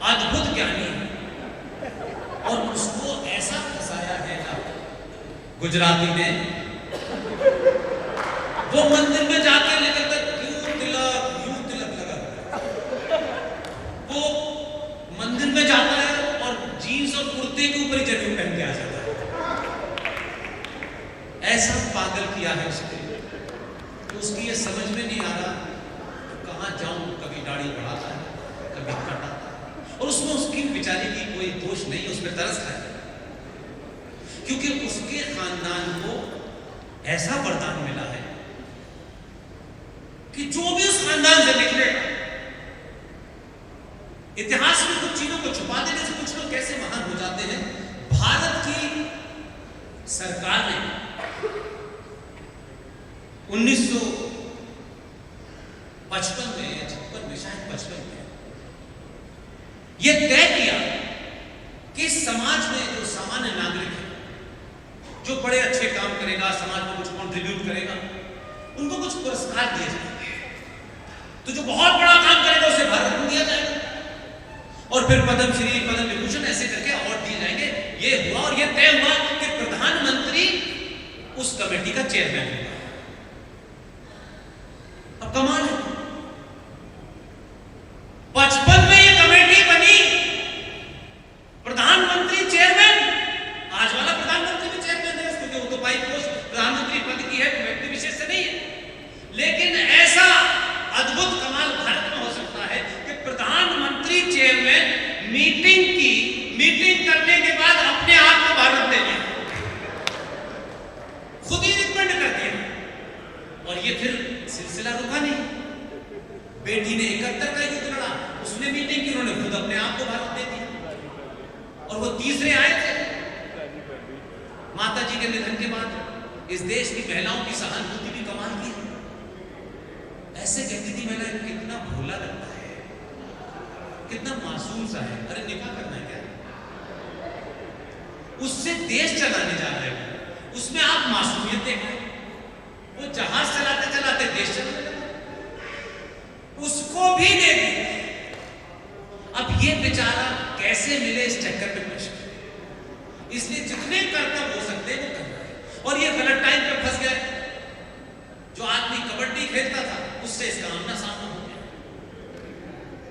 अद्भुत ज्ञानी है। और उसको ऐसा फंसाया है ना गुजराती ने, वो मंदिर में जाके लेकर यूं तिलक लगा, वो मंदिर में जाता है और जीन्स और कुर्ते के ऊपर ही जनेऊ पहन के आ जाता है। ऐसा पागल किया है उसने, तो उसकी ये समझ में नहीं आ रहा कहां जाऊं, कभी दाढ़ी बढ़ाता है, कभी कटाता है, और उसमें उसकी बेचारी की कोई दोष नहीं, उस पर तरस खाया, क्योंकि उसके खानदान को ऐसा वरदान मिला है कि जो भी उस खानदान से निकलेगा, इतिहास में कुछ चीजों को छुपा देने से कुछ लोग कैसे महान हो जाते हैं। भारत की सरकार ने 1955 में या 56 में, शायद 55 में यह तय किया कि समाज में जो सामान्य नागरिक है, जो बड़े अच्छे काम करेगा, समाज को कुछ कंट्रीब्यूट करेगा, उनको कुछ पुरस्कार दिए जाएंगे। तो जो बहुत बड़ा काम करेगा उसे भारत रत्न दिया जाएगा, और फिर पद्मश्री, पद्म विभूषण ऐसे करके अवार्ड दिए जाएंगे। ये हुआ और ये तय हुआ कि प्रधानमंत्री उस कमेटी का चेयरमैन होगा। अब कमाल है, 55 में ये कमेटी बनी, प्रधानमंत्री चेयरमैन, आज वाला प्रधानमंत्री भी चेयरमैन है, क्योंकि वो तो पाई पोस्ट प्रधानमंत्री पद की है, व्यक्ति विशेष से नहीं है। लेकिन ऐसा अद्भुत कमाल भारत में हो सकता है कि प्रधानमंत्री चेयरमैन मीटिंग करने के बाद अपने आप को भारत दे दिया, खुद ही रिकमेंड कर दिया, और ये फिर सिलसिला रुका नहीं। बेटी ने 71 का युद्ध लड़ा, उसने मीटिंग की, उन्होंने खुद अपने आप को भारत दे दिया, और वो तीसरे आए थे। माता जी के निधन के बाद इस देश की महिलाओं की सहानुभूति भी कमाल की है। ऐसे कहती थी महिला, कितना भोला लगता है, कितना मासूम सा है, अरे निकाह करना है क्या, उससे देश चलाने जा रहे हो, उसमें आप मासूमियत देख रहे हो। वो जहाज चलाते चलाते देश चलाने लगा, उसको भी दे दिया। अब ये बेचारा कैसे मिले इस चक्कर में फंस गया। इसलिए जितने कर्तव्य हो सकते वो कर रहा है, और ये गलत टाइम पे फंस गया। जो आदमी कबड्डी खेलता था उससे इसका आमना सामना हो गया,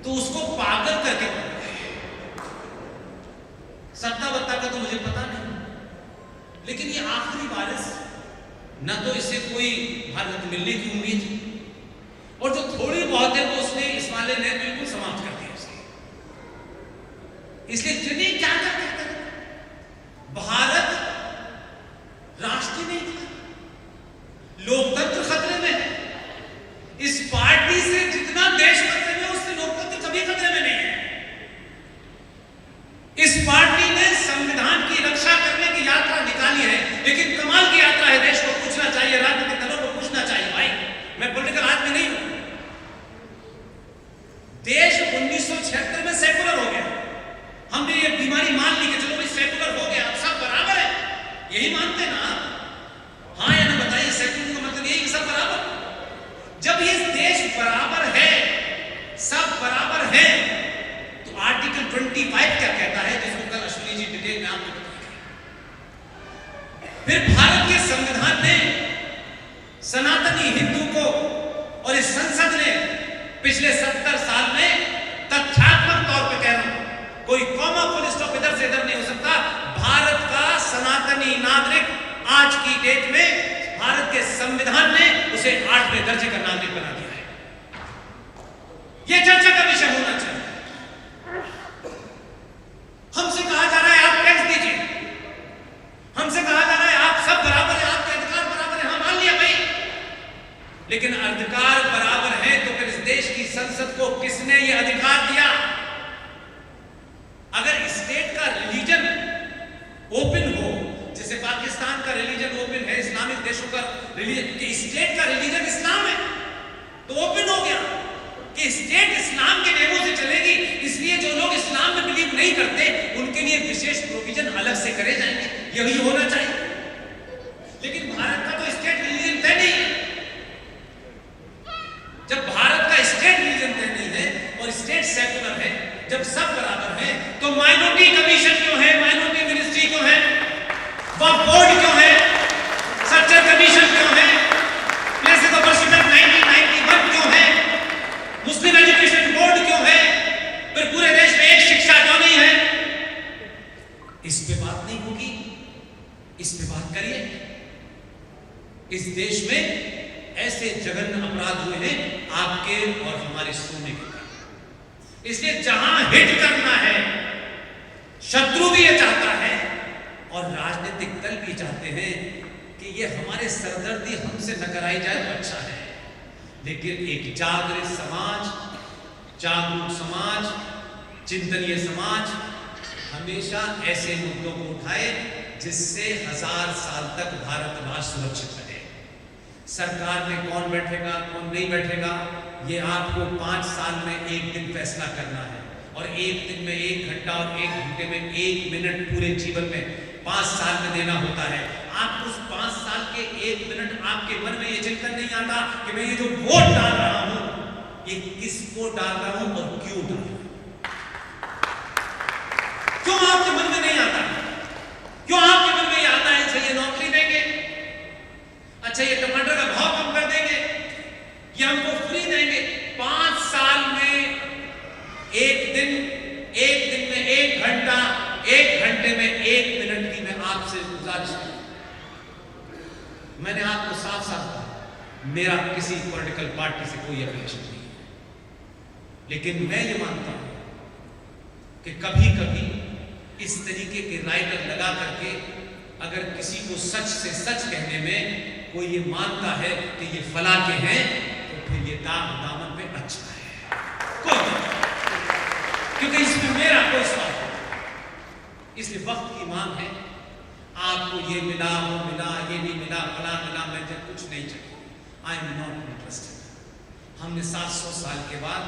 तो उसको पागल करके पड़ गया। सत्ता वत्ता का तो मुझे पता नहीं, लेकिन ये आखिरी बारिश, न तो इससे कोई भारत मिलने की उम्मीद थी, और जो थोड़ी बहुत है वो उसने इस वाले ने बिल्कुल समाप्त कर दिया उसे। इसलिए चलिए क्या कर सकते हैं, भारत राष्ट्र नहीं था, लोकतंत्र खतरे में है। इस पार्टी से जितना देश खतरे में, उससे लोकतंत्र कभी खतरे में नहीं है। इस पार्टी ने संविधान की रक्षा करने की यात्रा निकाली है, लेकिन कमाल की यात्रा है। देश को पूछना चाहिए, राजनीतिक दलों को पूछना चाहिए। भाई, मैं पॉलिटिकल आदमी नहीं हूं। देश 1976 में सेकुलर हो गया। हमने ये बीमारी मान ली कि चलो भाई सेकुलर हो गया, अब सब बराबर है। यही मानते ना? हाँ या ना बताइए। सेकुलर का मतलब यही कि सब बराबर। जब ये देश बराबर है, सब बराबर है, तो आर्टिकल 25 क्या कहता है, जिसको कल अश्विनी जी डिटेल में आपको बताएंगे। फिर भारत के संविधान ने सनातनी हिंदू को, और इस संसद ने पिछले 70 साल में, तथ्यात्मक तौर पे कह रहा हूं, कोई कॉमा फुल स्टॉप इधर से इधर नहीं हो सकता, भारत का सनातनी नागरिक आज की डेट में भारत के संविधान ने उसे 8वें दर्जे का नागरिक बना दिया है। यह चर्चा का विषय होना चाहिए। हमसे कहा जा रहा है आप टैक्स दीजिए, हमसे कहा जा रहा है आप सब बराबर है, आपके अधिकार बराबर है। हाँ, मान लिया भाई, लेकिन अधिकार बराबर है तो फिर इस देश की संसद को किसने यह अधिकार दिया? अगर स्टेट का रिलीजन ओपन हो, जैसे पाकिस्तान का रिलीजन ओपन है, इस्लामिक देशों का रिलीजन, कि स्टेट का रिलीजन इस्लाम है, तो ओपन हो गया कि स्टेट इस्लाम के नियमों से चलेगी। इसलिए जो लोग इस्लाम में बिलीव नहीं करते उनके लिए विशेष प्रोविजन अलग से करे जाएंगे। यही होना चाहिए। लेकिन भारत का तो स्टेट रिलीजन तय नहीं है। जब भारत का स्टेट रिलीजन तय नहीं है और स्टेट सेकुलर है, जब सब बराबर है, तो माइनॉरिटी कमीशन क्यों है, माइनॉरिटी मिनिस्ट्री क्यों है, वक्फ बोर्ड क्यों है, सर्चर कमीशन क्यों है, प्लेसेस ऑफ वर्शिप 1991 क्यों है, मुस्लिम एजुकेशन बोर्ड क्यों है, फिर पूरे देश में एक शिक्षा क्यों नहीं है? इस पे बात नहीं होगी, इस पे बात करिए। इस देश में ऐसे जघन्य अपराध हुए हैं आपके और हमारे सोने के कारण। इसलिए जहां हिट करना है, शत्रु भी ये चाहता है और राजनीतिक दल भी चाहते हैं कि ये हमारे सरदर्दी हमसे न कराई जाए तो अच्छा है। लेकिन एक जागृत समाज, जागरूक समाज, चिंतनीय समाज हमेशा ऐसे मुद्दों को उठाए जिससे 1000 साल तक भारत राष्ट्र सुरक्षित रहे। सरकार में कौन बैठेगा, कौन नहीं बैठेगा, ये आपको 5 साल में एक दिन फैसला करना है, और एक दिन में 1 घंटा और 1 घंटे में 1 मिनट पूरे जीवन में 5 साल में देना होता है। आप उस 5 साल के 1 मिनट आपके मन में ये चिंतन नहीं आता कि मैं ये जो वोट डाल रहा हूं, ये किसको डाल रहा हूं और क्यों डाल रहा हूं? क्यों आपके मन में नहीं आता? क्यों आपके मन में ये आता है, अच्छा ये नौकरी देंगे, अच्छा ये टमाटर का भाव कम कर देंगे, ये हमको फ्री देंगे। 5 साल में एक दिन में 1 घंटा, 1 घंटे में 1 मिनट की मैं आपसे गुजारिश करूं। मैंने आपको साफ साफ कहा, मेरा किसी पॉलिटिकल पार्टी से कोई अफिलिएशन नहीं है, लेकिन मैं ये मानता हूं कि कभी कभी इस तरीके के राइटर लगा करके अगर किसी को सच से सच कहने में कोई ये मानता है कि ये फला के हैं, तो फिर ये दामन पे अच्छा है, क्योंकि इसमें मेरा कोई स्वार्थ नहीं। इसलिए वक्त की मांग है, आपको ये मिला, वो मिला, ये नहीं मिला, फला मिला, मैं जब कुछ नहीं चाहिए। I am not interested. हमने 700 साल के बाद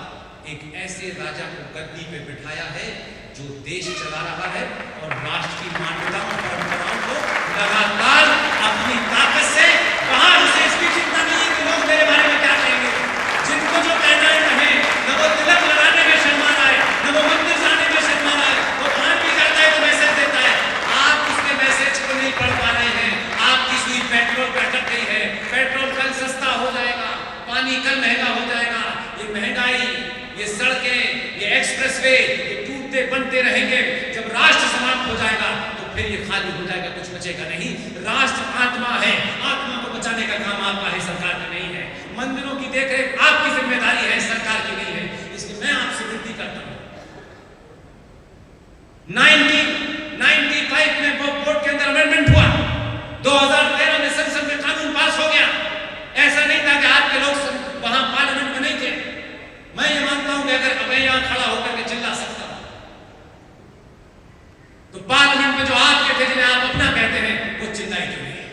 एक ऐसे राजा को गद्दी पे बिठाया है जो देश चला रहा है और राष्ट्र की मान्यताओं और परंपराओं को लगातार अपनी ताकत से, बाहर उसे इसकी चिंता नहीं है कि लोग मेरे बारे में क्या कहेंगे, जिनको जो कहना है कहें, फिर ये खाली हो जाएगा, कुछ बचेगा नहीं। राष्ट्र आत्मा है, आत्मा को बचाने का काम आपका है, सरकार का नहीं है। मंदिरों की देखरेख आपकी जिम्मेदारी है, सरकार की नहीं है। इसलिए मैं आपसे विनती करता हूं, 1995 में बोर्ड के अंदर अमेंडमेंट हुआ, 2013 में संसद में कानून पास हो गया। ऐसा नहीं था कि आपके लोग वहां पार्लियामेंट में नहीं थे। मैं ये मानता हूं कि अगर मैं यहां खड़ा होकर के चिल्ला सकता तो पार्लियामेंट में जो आपके थे, जिन्हें आप अपना कहते हैं, वो चिल्लाए क्यों नहीं?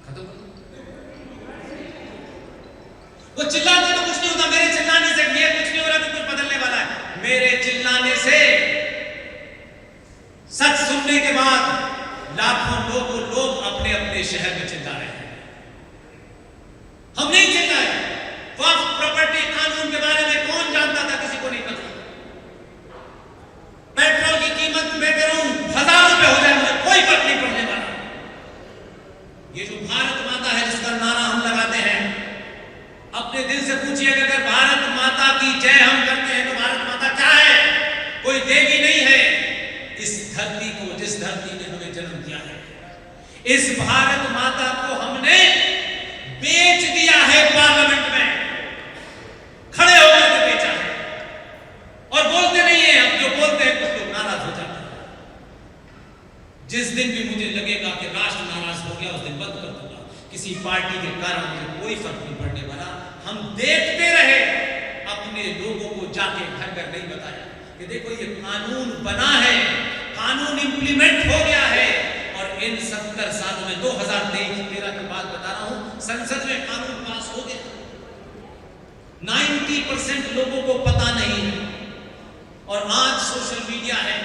खत्म। वो चिल्लाते तो कुछ नहीं होता, मेरे चिल्लाने से ये कुछ नहीं हो रहा कि कुछ बदलने वाला है। मेरे चिल्लाने से सच सुनने के बाद लाखों लोग अपने अपने शहर में चिल्ला रहे हैं। हम नहीं चिल्लाए। वक्फ प्रॉपर्टी कानून के बारे में कौन जानता था? किसी को नहीं पता। पेट्रोल की कीमत मैं कह रहा हूं 1000 रुपए हो जाए, मुझे कोई फर्क नहीं पड़ने वाला। ये जो भारत माता है जिसका नारा हम लगाते हैं, अपने दिल से पूछिए कि अगर भारत माता की जय हम करते हैं तो भारत माता क्या है? कोई देवी नहीं है। इस धरती को, जिस धरती ने हमें जन्म दिया है, इस भारत माता को हमने बेच दिया है। पार्लियामेंट में खड़े होकर के बेचा है और बोलते नहीं है। अब जो बोलते हैं कुछ लोग नाराज हो जाते हैं। जिस दिन भी मुझे लगेगा कि राष्ट्र नाराज हो गया, उस दिन बंद कर दूंगा। किसी पार्टी के कारण मुझे कोई फर्क नहीं पड़ने वाला। हम देखते रहे, अपने लोगों को जाके घर घर नहीं बताया कि देखो ये कानून बना है, कानून इंप्लीमेंट हो गया है। और इन 70 सालों में 2013 के बाद बता रहा हूं, संसद में कानून पास हो गया। 90% लोगों को पता नहीं है। और आज सोशल मीडिया है,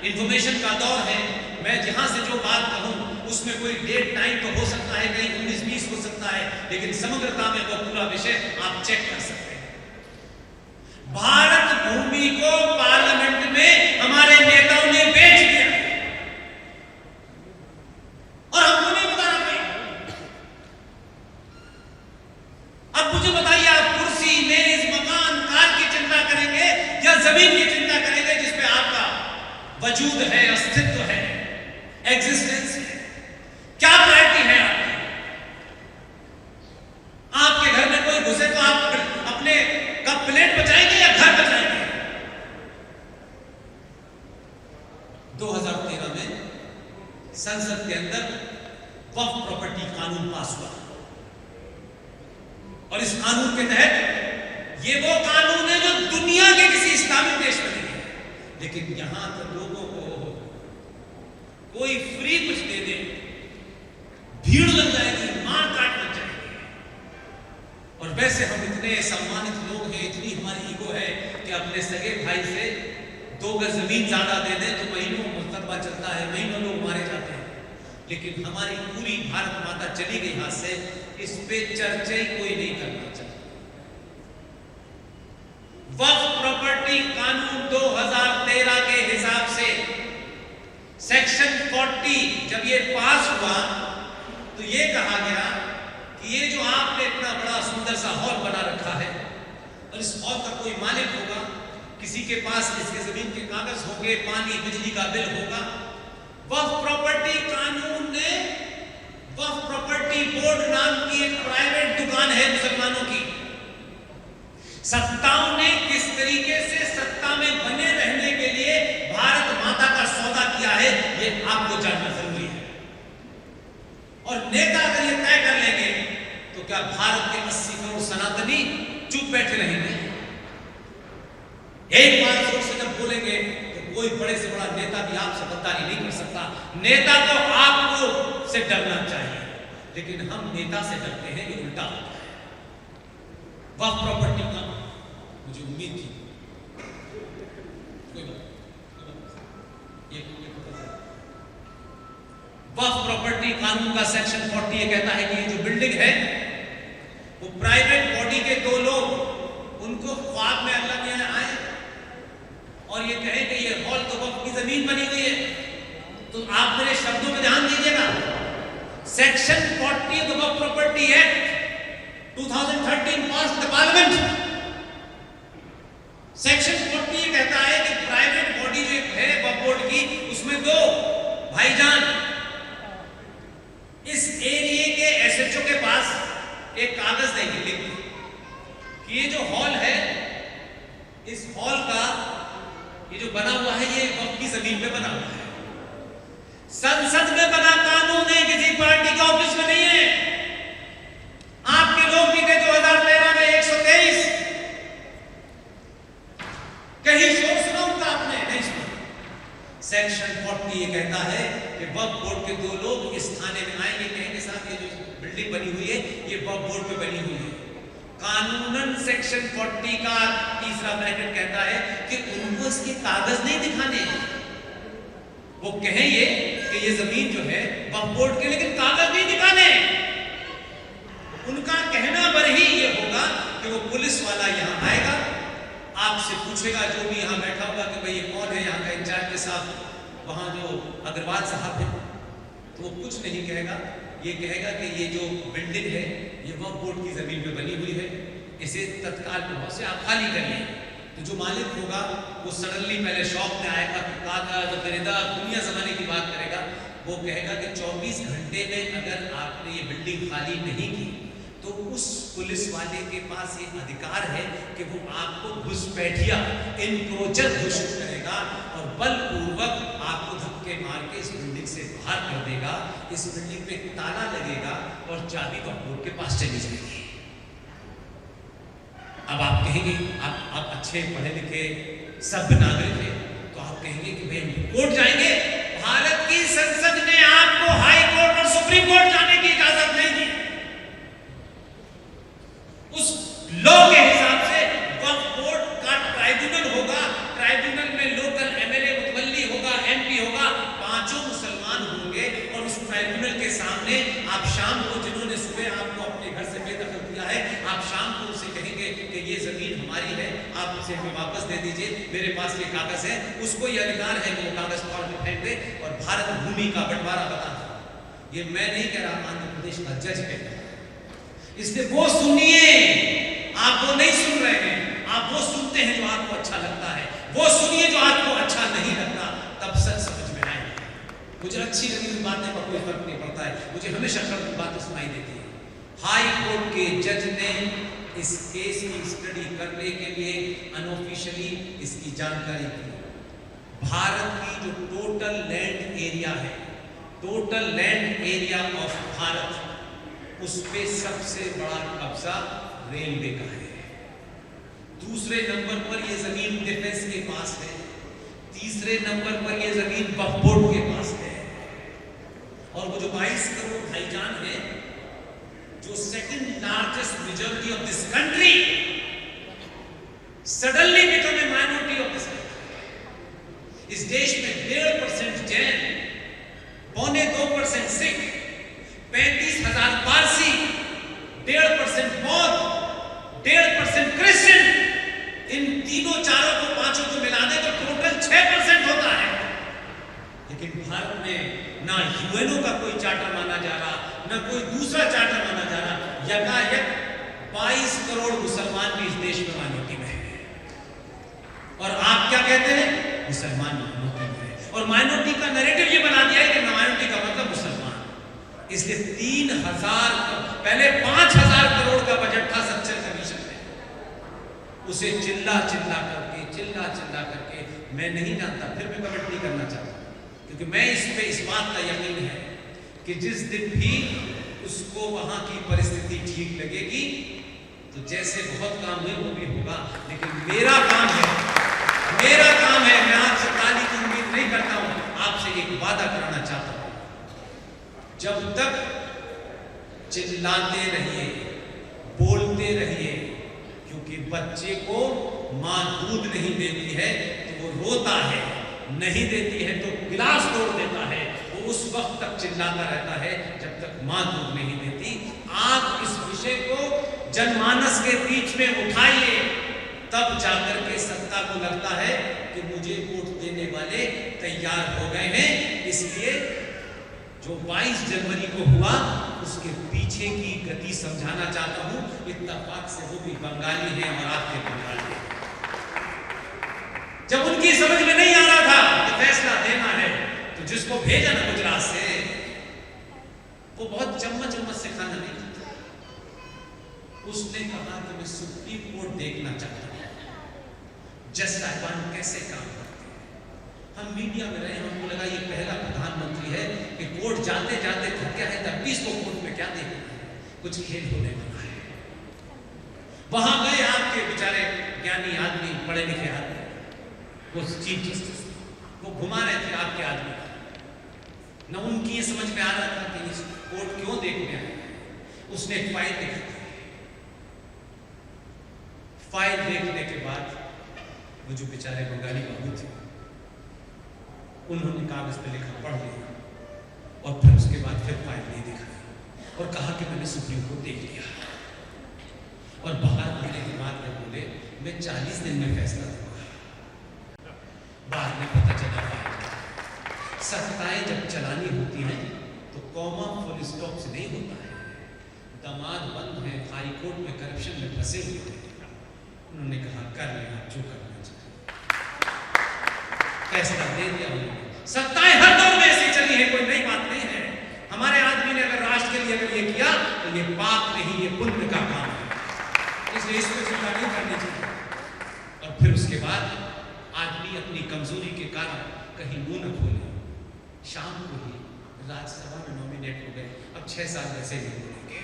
इंफॉर्मेशन का दौर है। मैं जहां से जो बात कहूं उसमें कोई डेट टाइम तो हो सकता है, कहीं 19-20 हो सकता है, लेकिन समग्रता में वो पूरा विषय आप चेक कर सकते हैं। भारत भूमि को पार्लियामेंट में हमारे नेताओं ने बेच दिया और हमको नहीं बता रहे। अब मुझे बताइए, आप कुर्सी, मेज, मकान, कार की चिंता करेंगे या जमीन की चिंता करेंगे जिसपे आपका वजूद है, अस्तित्व है, एग्जिस्टेंस है? क्या प्रायोरिटी है आपकी? आपके घर में कोई घुसे तो आप अपने कप प्लेट बचाएंगे या घर बचाएंगे? 2013 में संसद के अंदर वक्फ प्रॉपर्टी कानून पास हुआ और इस कानून के तहत ये वो कानून है जो दुनिया के किसी इस्लामिक देश में नहीं है। लेकिन यहां तो लोगों को कोई फ्री कुछ दे दे, भीड़ लग जाएगी, मार काट लग जाएगी। और वैसे हम इतने सम्मानित लोग हैं, इतनी हमारी ईगो है कि अपने सगे भाई से 2 गज जमीन ज्यादा दे दें तो महीनों मुकदमा चलता है, महीनों लोग मारे जाते हैं। लेकिन हमारी पूरी भारत माता चली गई हाथ से, इस पे चर्चा ही कोई नहीं करना चाहता। वक्फ प्रॉपर्टी कानून 2013 के हिसाब से सेक्शन 40 जब ये पास हुआ तो ये कहा गया कि ये जो आपने इतना बड़ा सुंदर सा हॉल बना रखा है और इस हॉल का कोई मालिक होगा, किसी के पास इसके जमीन के कागज होंगे, पानी बिजली का बिल होगा। वक्फ प्रॉपर्टी कानून ने, वक्फ प्रॉपर्टी बोर्ड नाम की एक प्राइवेट दुकान है मुसलमानों की, सत्ताओं ने किस तरीके से सत्ता में बने रहने के लिए भारत माता का सौदा किया है, ये आपको जानना जरूरी है। और नेता अगर ये तय कर लेंगे तो क्या भारत के 80 करोड़ सनातनी चुप बैठे रहेंगे? एक बार जोर से जब बोलेंगे तो कोई बड़े से बड़ा नेता भी आपसे गद्दारी नहीं कर सकता। नेता को आपको से डरना चाहिए, लेकिन हम नेता से डरते हैं, ये उल्टा होता है। वक्फ प्रॉपर्टी का मुझे उम्मीद थी, वक्फ प्रॉपर्टी कानून का सेक्शन 40 ये कहता है कि ये जो बिल्डिंग है वो प्राइवेट बॉडी के 2 लोग, उनको ख्वाब में अल्लाह मियां आए और ये कहे कि ये हॉल तो वक्फ की जमीन बनी हुई है, तो आप मेरे शब्दों में ध्यान दीजिएगा। Section 40 of the Waqf property act 2013 pass the parliament. Section 40 ये कहता है कि प्राइवेट बॉडी जो है वक्फ बोर्ड की, उसमें दो भाईजान इस एरिया के एसएचओ के पास एक कागज देंगे लिख कि ये जो हॉल है, इस हॉल का ये जो बना हुआ है, ये वक्त की जमीन पे बना हुआ है, संसद में बना कानून है, किसी पार्टी का ऑफिस में नहीं है। आपके लोग भी थे 2013 में 123, कहीं शोर सुना उनका आपने? नहीं सुना। सेक्शन 40 ये कहता है कि वक्फ बोर्ड के दो लोग इस थाने में आएंगे, कहेंगे साहब ये जो बिल्डिंग बनी हुई है ये वक्फ बोर्ड पे बनी हुई है। कानूनन सेक्शन 40 का तीसरा ब्रैकेट कहता है कि उनको इसके कागज नहीं दिखाने, वो कहें ये कि ये जमीन जो है वक्फ बोर्ड के, लेकिन कागज नहीं दिखाने। उनका कहना भर ही ये होगा कि वो पुलिस वाला यहाँ आएगा, आपसे पूछेगा, जो भी यहाँ बैठा होगा कि भाई ये कौन है यहाँ का इंचार्ज के साथ, वहाँ जो अग्रवाल साहब है, तो वो कुछ नहीं कहेगा। ये कहेगा कि ये जो बिल्डिंग है ये वक्फ बोर्ड की जमीन पे बनी हुई है, इसे तत्काल प्रभाव से आप खाली करिए। तो जो मालिक होगा वो सडनली पहले शॉक में आएगा कि कागज खरीदार दुनिया जमाने की बात करेगा। वो कहेगा कि 24 घंटे में अगर आपने ये बिल्डिंग खाली नहीं की तो उस पुलिस वाले के पास ये अधिकार है कि वो आपको घुसपैठिया इनक्रोचर घोषित करेगा और बलपूर्वक आपको धक्के मार के इस बिल्डिंग से बाहर कर देगा। इस बिल्डिंग पे ताला लगेगा और चाबी वक्फ बोर्ड के पास चली जाएगी। अब आप कहेंगे, आप अच्छे पढ़े लिखे सभ्य नागरिक हैं, तो आप कहेंगे कि भाई कोर्ट जाएंगे। भारत की संसद ने आपको हाई कोर्ट और सुप्रीम कोर्ट जाने की इजाजत नहीं दी। उस लॉ के हिसाब से वक्फ बोर्ड का ट्राइब्यूनल होगा, ट्राइब्यूनल में लोकल एमएलए मुतवल्ली होगा, एमपी होगा, पांचों मुसलमान होंगे और उस ट्राइब्यूनल के सामने आप शाम को, जिन्होंने सुबह आपको अपने घर से बेदखल किया है, आप शाम को उनसे कहेंगे कि ये जमीन हमारी है, आप उसे हमें वापस दे दीजिए, मेरे पास ये कागज है। उसको ये अधिकार है कि वो कागज फाड़ के फेंक दे और भारत भूमि का बंटवारा बता दे। ये मैं नहीं कह रहा, आंध्र प्रदेश का जज कहता है। इसलिए वो सुनिए, आप वो नहीं सुन रहे हैं, आप वो सुनते हैं जो आपको अच्छा लगता है, वो सुनिए जो आपको अच्छा नहीं लगता, तब सच समझ में आएगा। मुझे अच्छी लगी हुई बातें पर कोई फर्क नहीं पड़ता है, मुझे हमेशा कड़वी बातें सुनाई देती है। हाई कोर्ट के जज ने इस केस की स्टडी करने के लिए अनऑफिशियली इसकी जानकारी दी। भारत की जो टोटल लैंड एरिया है, total land area of Bharat, उस पे सबसे बड़ा कब्जा रेलवे का है। दूसरे नंबर पर यह जमीन डिफेंस के पास है। तीसरे नंबर पर यह जमीन वक्फ बोर्ड के पास है। और वो जो 22 करोड़ भाईजान है, जो second largest majority of this country, suddenly become a minority of this country. इस देश में 1.5% जैन, 2.25% सिख, 35,000 पारसी, 1.5% बौद्ध, 1.5% क्रिश्चियन, इन तीनों चारों को पांचों को मिला दे तो टोटल 6% होता है। लेकिन भारत में ना यूएनओ का कोई चार्टर माना जा रहा, ना कोई दूसरा चार्टर माना जा रहा, यकायक 22 करोड़ मुसलमान भी इस देश में माइनॉरिटी में है। और आप क्या कहते हैं? मुसलमान माइनॉरिटी में है। और माइनॉरिटी का नैरेटिव ये बना दिया है कि माइनॉरिटी का मतलब मुसलमान। इसलिए 3,000, पहले 5,000 करोड़ का बजट था स्ट्रक्चर कमीशन में, उसे चिल्ला चिल्ला करके मैं नहीं जानता, फिर मैं कमेंट नहीं करना चाहता, क्योंकि मैं इस पे इस बात का यकीन है कि जिस दिन भी उसको वहां की परिस्थिति ठीक लगेगी तो जैसे बहुत काम हुए वो भी होगा। लेकिन मेरा काम है, मैं आपसे ताली की उम्मीद नहीं करता हूं, आपसे एक वादा कराना चाहता हूं, जब तक चिल्लाते रहिए, बोलते रहिए, क्योंकि बच्चे को मां दूध नहीं देती है तो वो रोता है, नहीं देती है तो गिलास तोड़ देता है, वो उस वक्त तक चिल्लाता रहता है जब तक मां दूध नहीं देती। आप इस विषय को जनमानस के बीच में उठाइए, तब जाकर के सत्ता को लगता है कि मुझे वोट देने वाले तैयार हो गए हैं। इसलिए जो 22 जनवरी को हुआ उसके पीछे की गति समझाना चाहता हूं। इत्तेफाक से वो भी बंगाली है और आपके बंगाली है। जब उनकी समझ में नहीं आ रहा था कि फैसला देना है कोर्ट जाते जाते थक गया है, तब भी इसको कोर्ट में क्या देखना है, कुछ खेल होने वाला है। वहां गए आपके बेचारे ज्ञानी आदमी, पढ़े लिखे आदमी, वो चीफ जस्टिस, वो घुमा रहे थे आपके आदमी को। न उनकी ये समझ में आ रहा था कि इस कोर्ट क्यों देखने आए। उसने एक फाइल देखी। फाइल देखने के बाद वो जो बेचारे बंगाली बाबू थे, उन्होंने कागज पे लिखा, पढ़ लिया, और फिर उसके बाद फिर फाइल नहीं देखा और कहा कि मैंने सुप्रीम कोर्ट देख लिया। और बाहर आने के बाद में बोले मैं 40 दिन में फैसला दूंगा। बाद में पता चला सत्ताएं जब चलानी होती हैं तो कॉमा फुल स्टॉप से नहीं होता है। दामाद बंद है, हाई कोर्ट में करप्शन में फंसे हुए थे। उन्होंने कहा कर लेना जो करना चाहिए, फैसला दे दिया उन्होंने। सत्ताएं हर दौर में ऐसी चली है, कोई नई बात नहीं है। हमारे आदमी ने अगर राष्ट्र के लिए अगर ये किया तो ये पाप नहीं, ये पुण्य का काम है, इसलिए इसको चिंता नहीं करनी चाहिए। और फिर उसके बाद आदमी अपनी कमजोरी के कारण कहीं मुंह न खोले, शाम को ही राज्यसभा में नॉमिनेट हो गए। अब 6 साल वैसे नहीं बोलेंगे।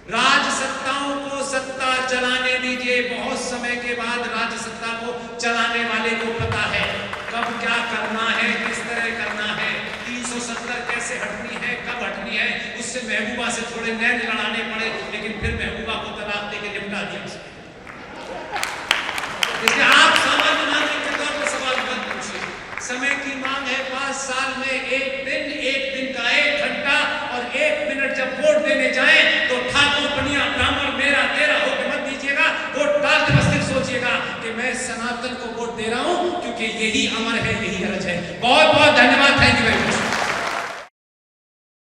राजसत्ताओं को सत्ता चलाने दीजिए। बहुत समय के बाद राजसत्ता को चलाने वाले को पता है कब क्या करना है, किस तरह करना है, 370 कैसे हटनी है, कब हटनी है। उससे महबूबा से थोड़े नैन लड़ाने पड़े, लेकिन फिर महबूबा को तलाक दे के निपटा दिया उसने। इसलिए आप सामान्य नागरिक के तौर पर सवाल मत पूछिए। समय की मांग है 5 साल में एक दिन का 1 घंटा और 1 मिनट जब वोट देने जाए तो ठाकुर बनिया ब्राह्मण मेरा तेरा होकर मत दीजिएगा। वोट डालते बस सिर्फ सोचिएगा कि मैं सनातन को वोट दे रहा हूं क्योंकि यही अमर है, यही अरज है। बहुत बहुत धन्यवाद। Thank you very much.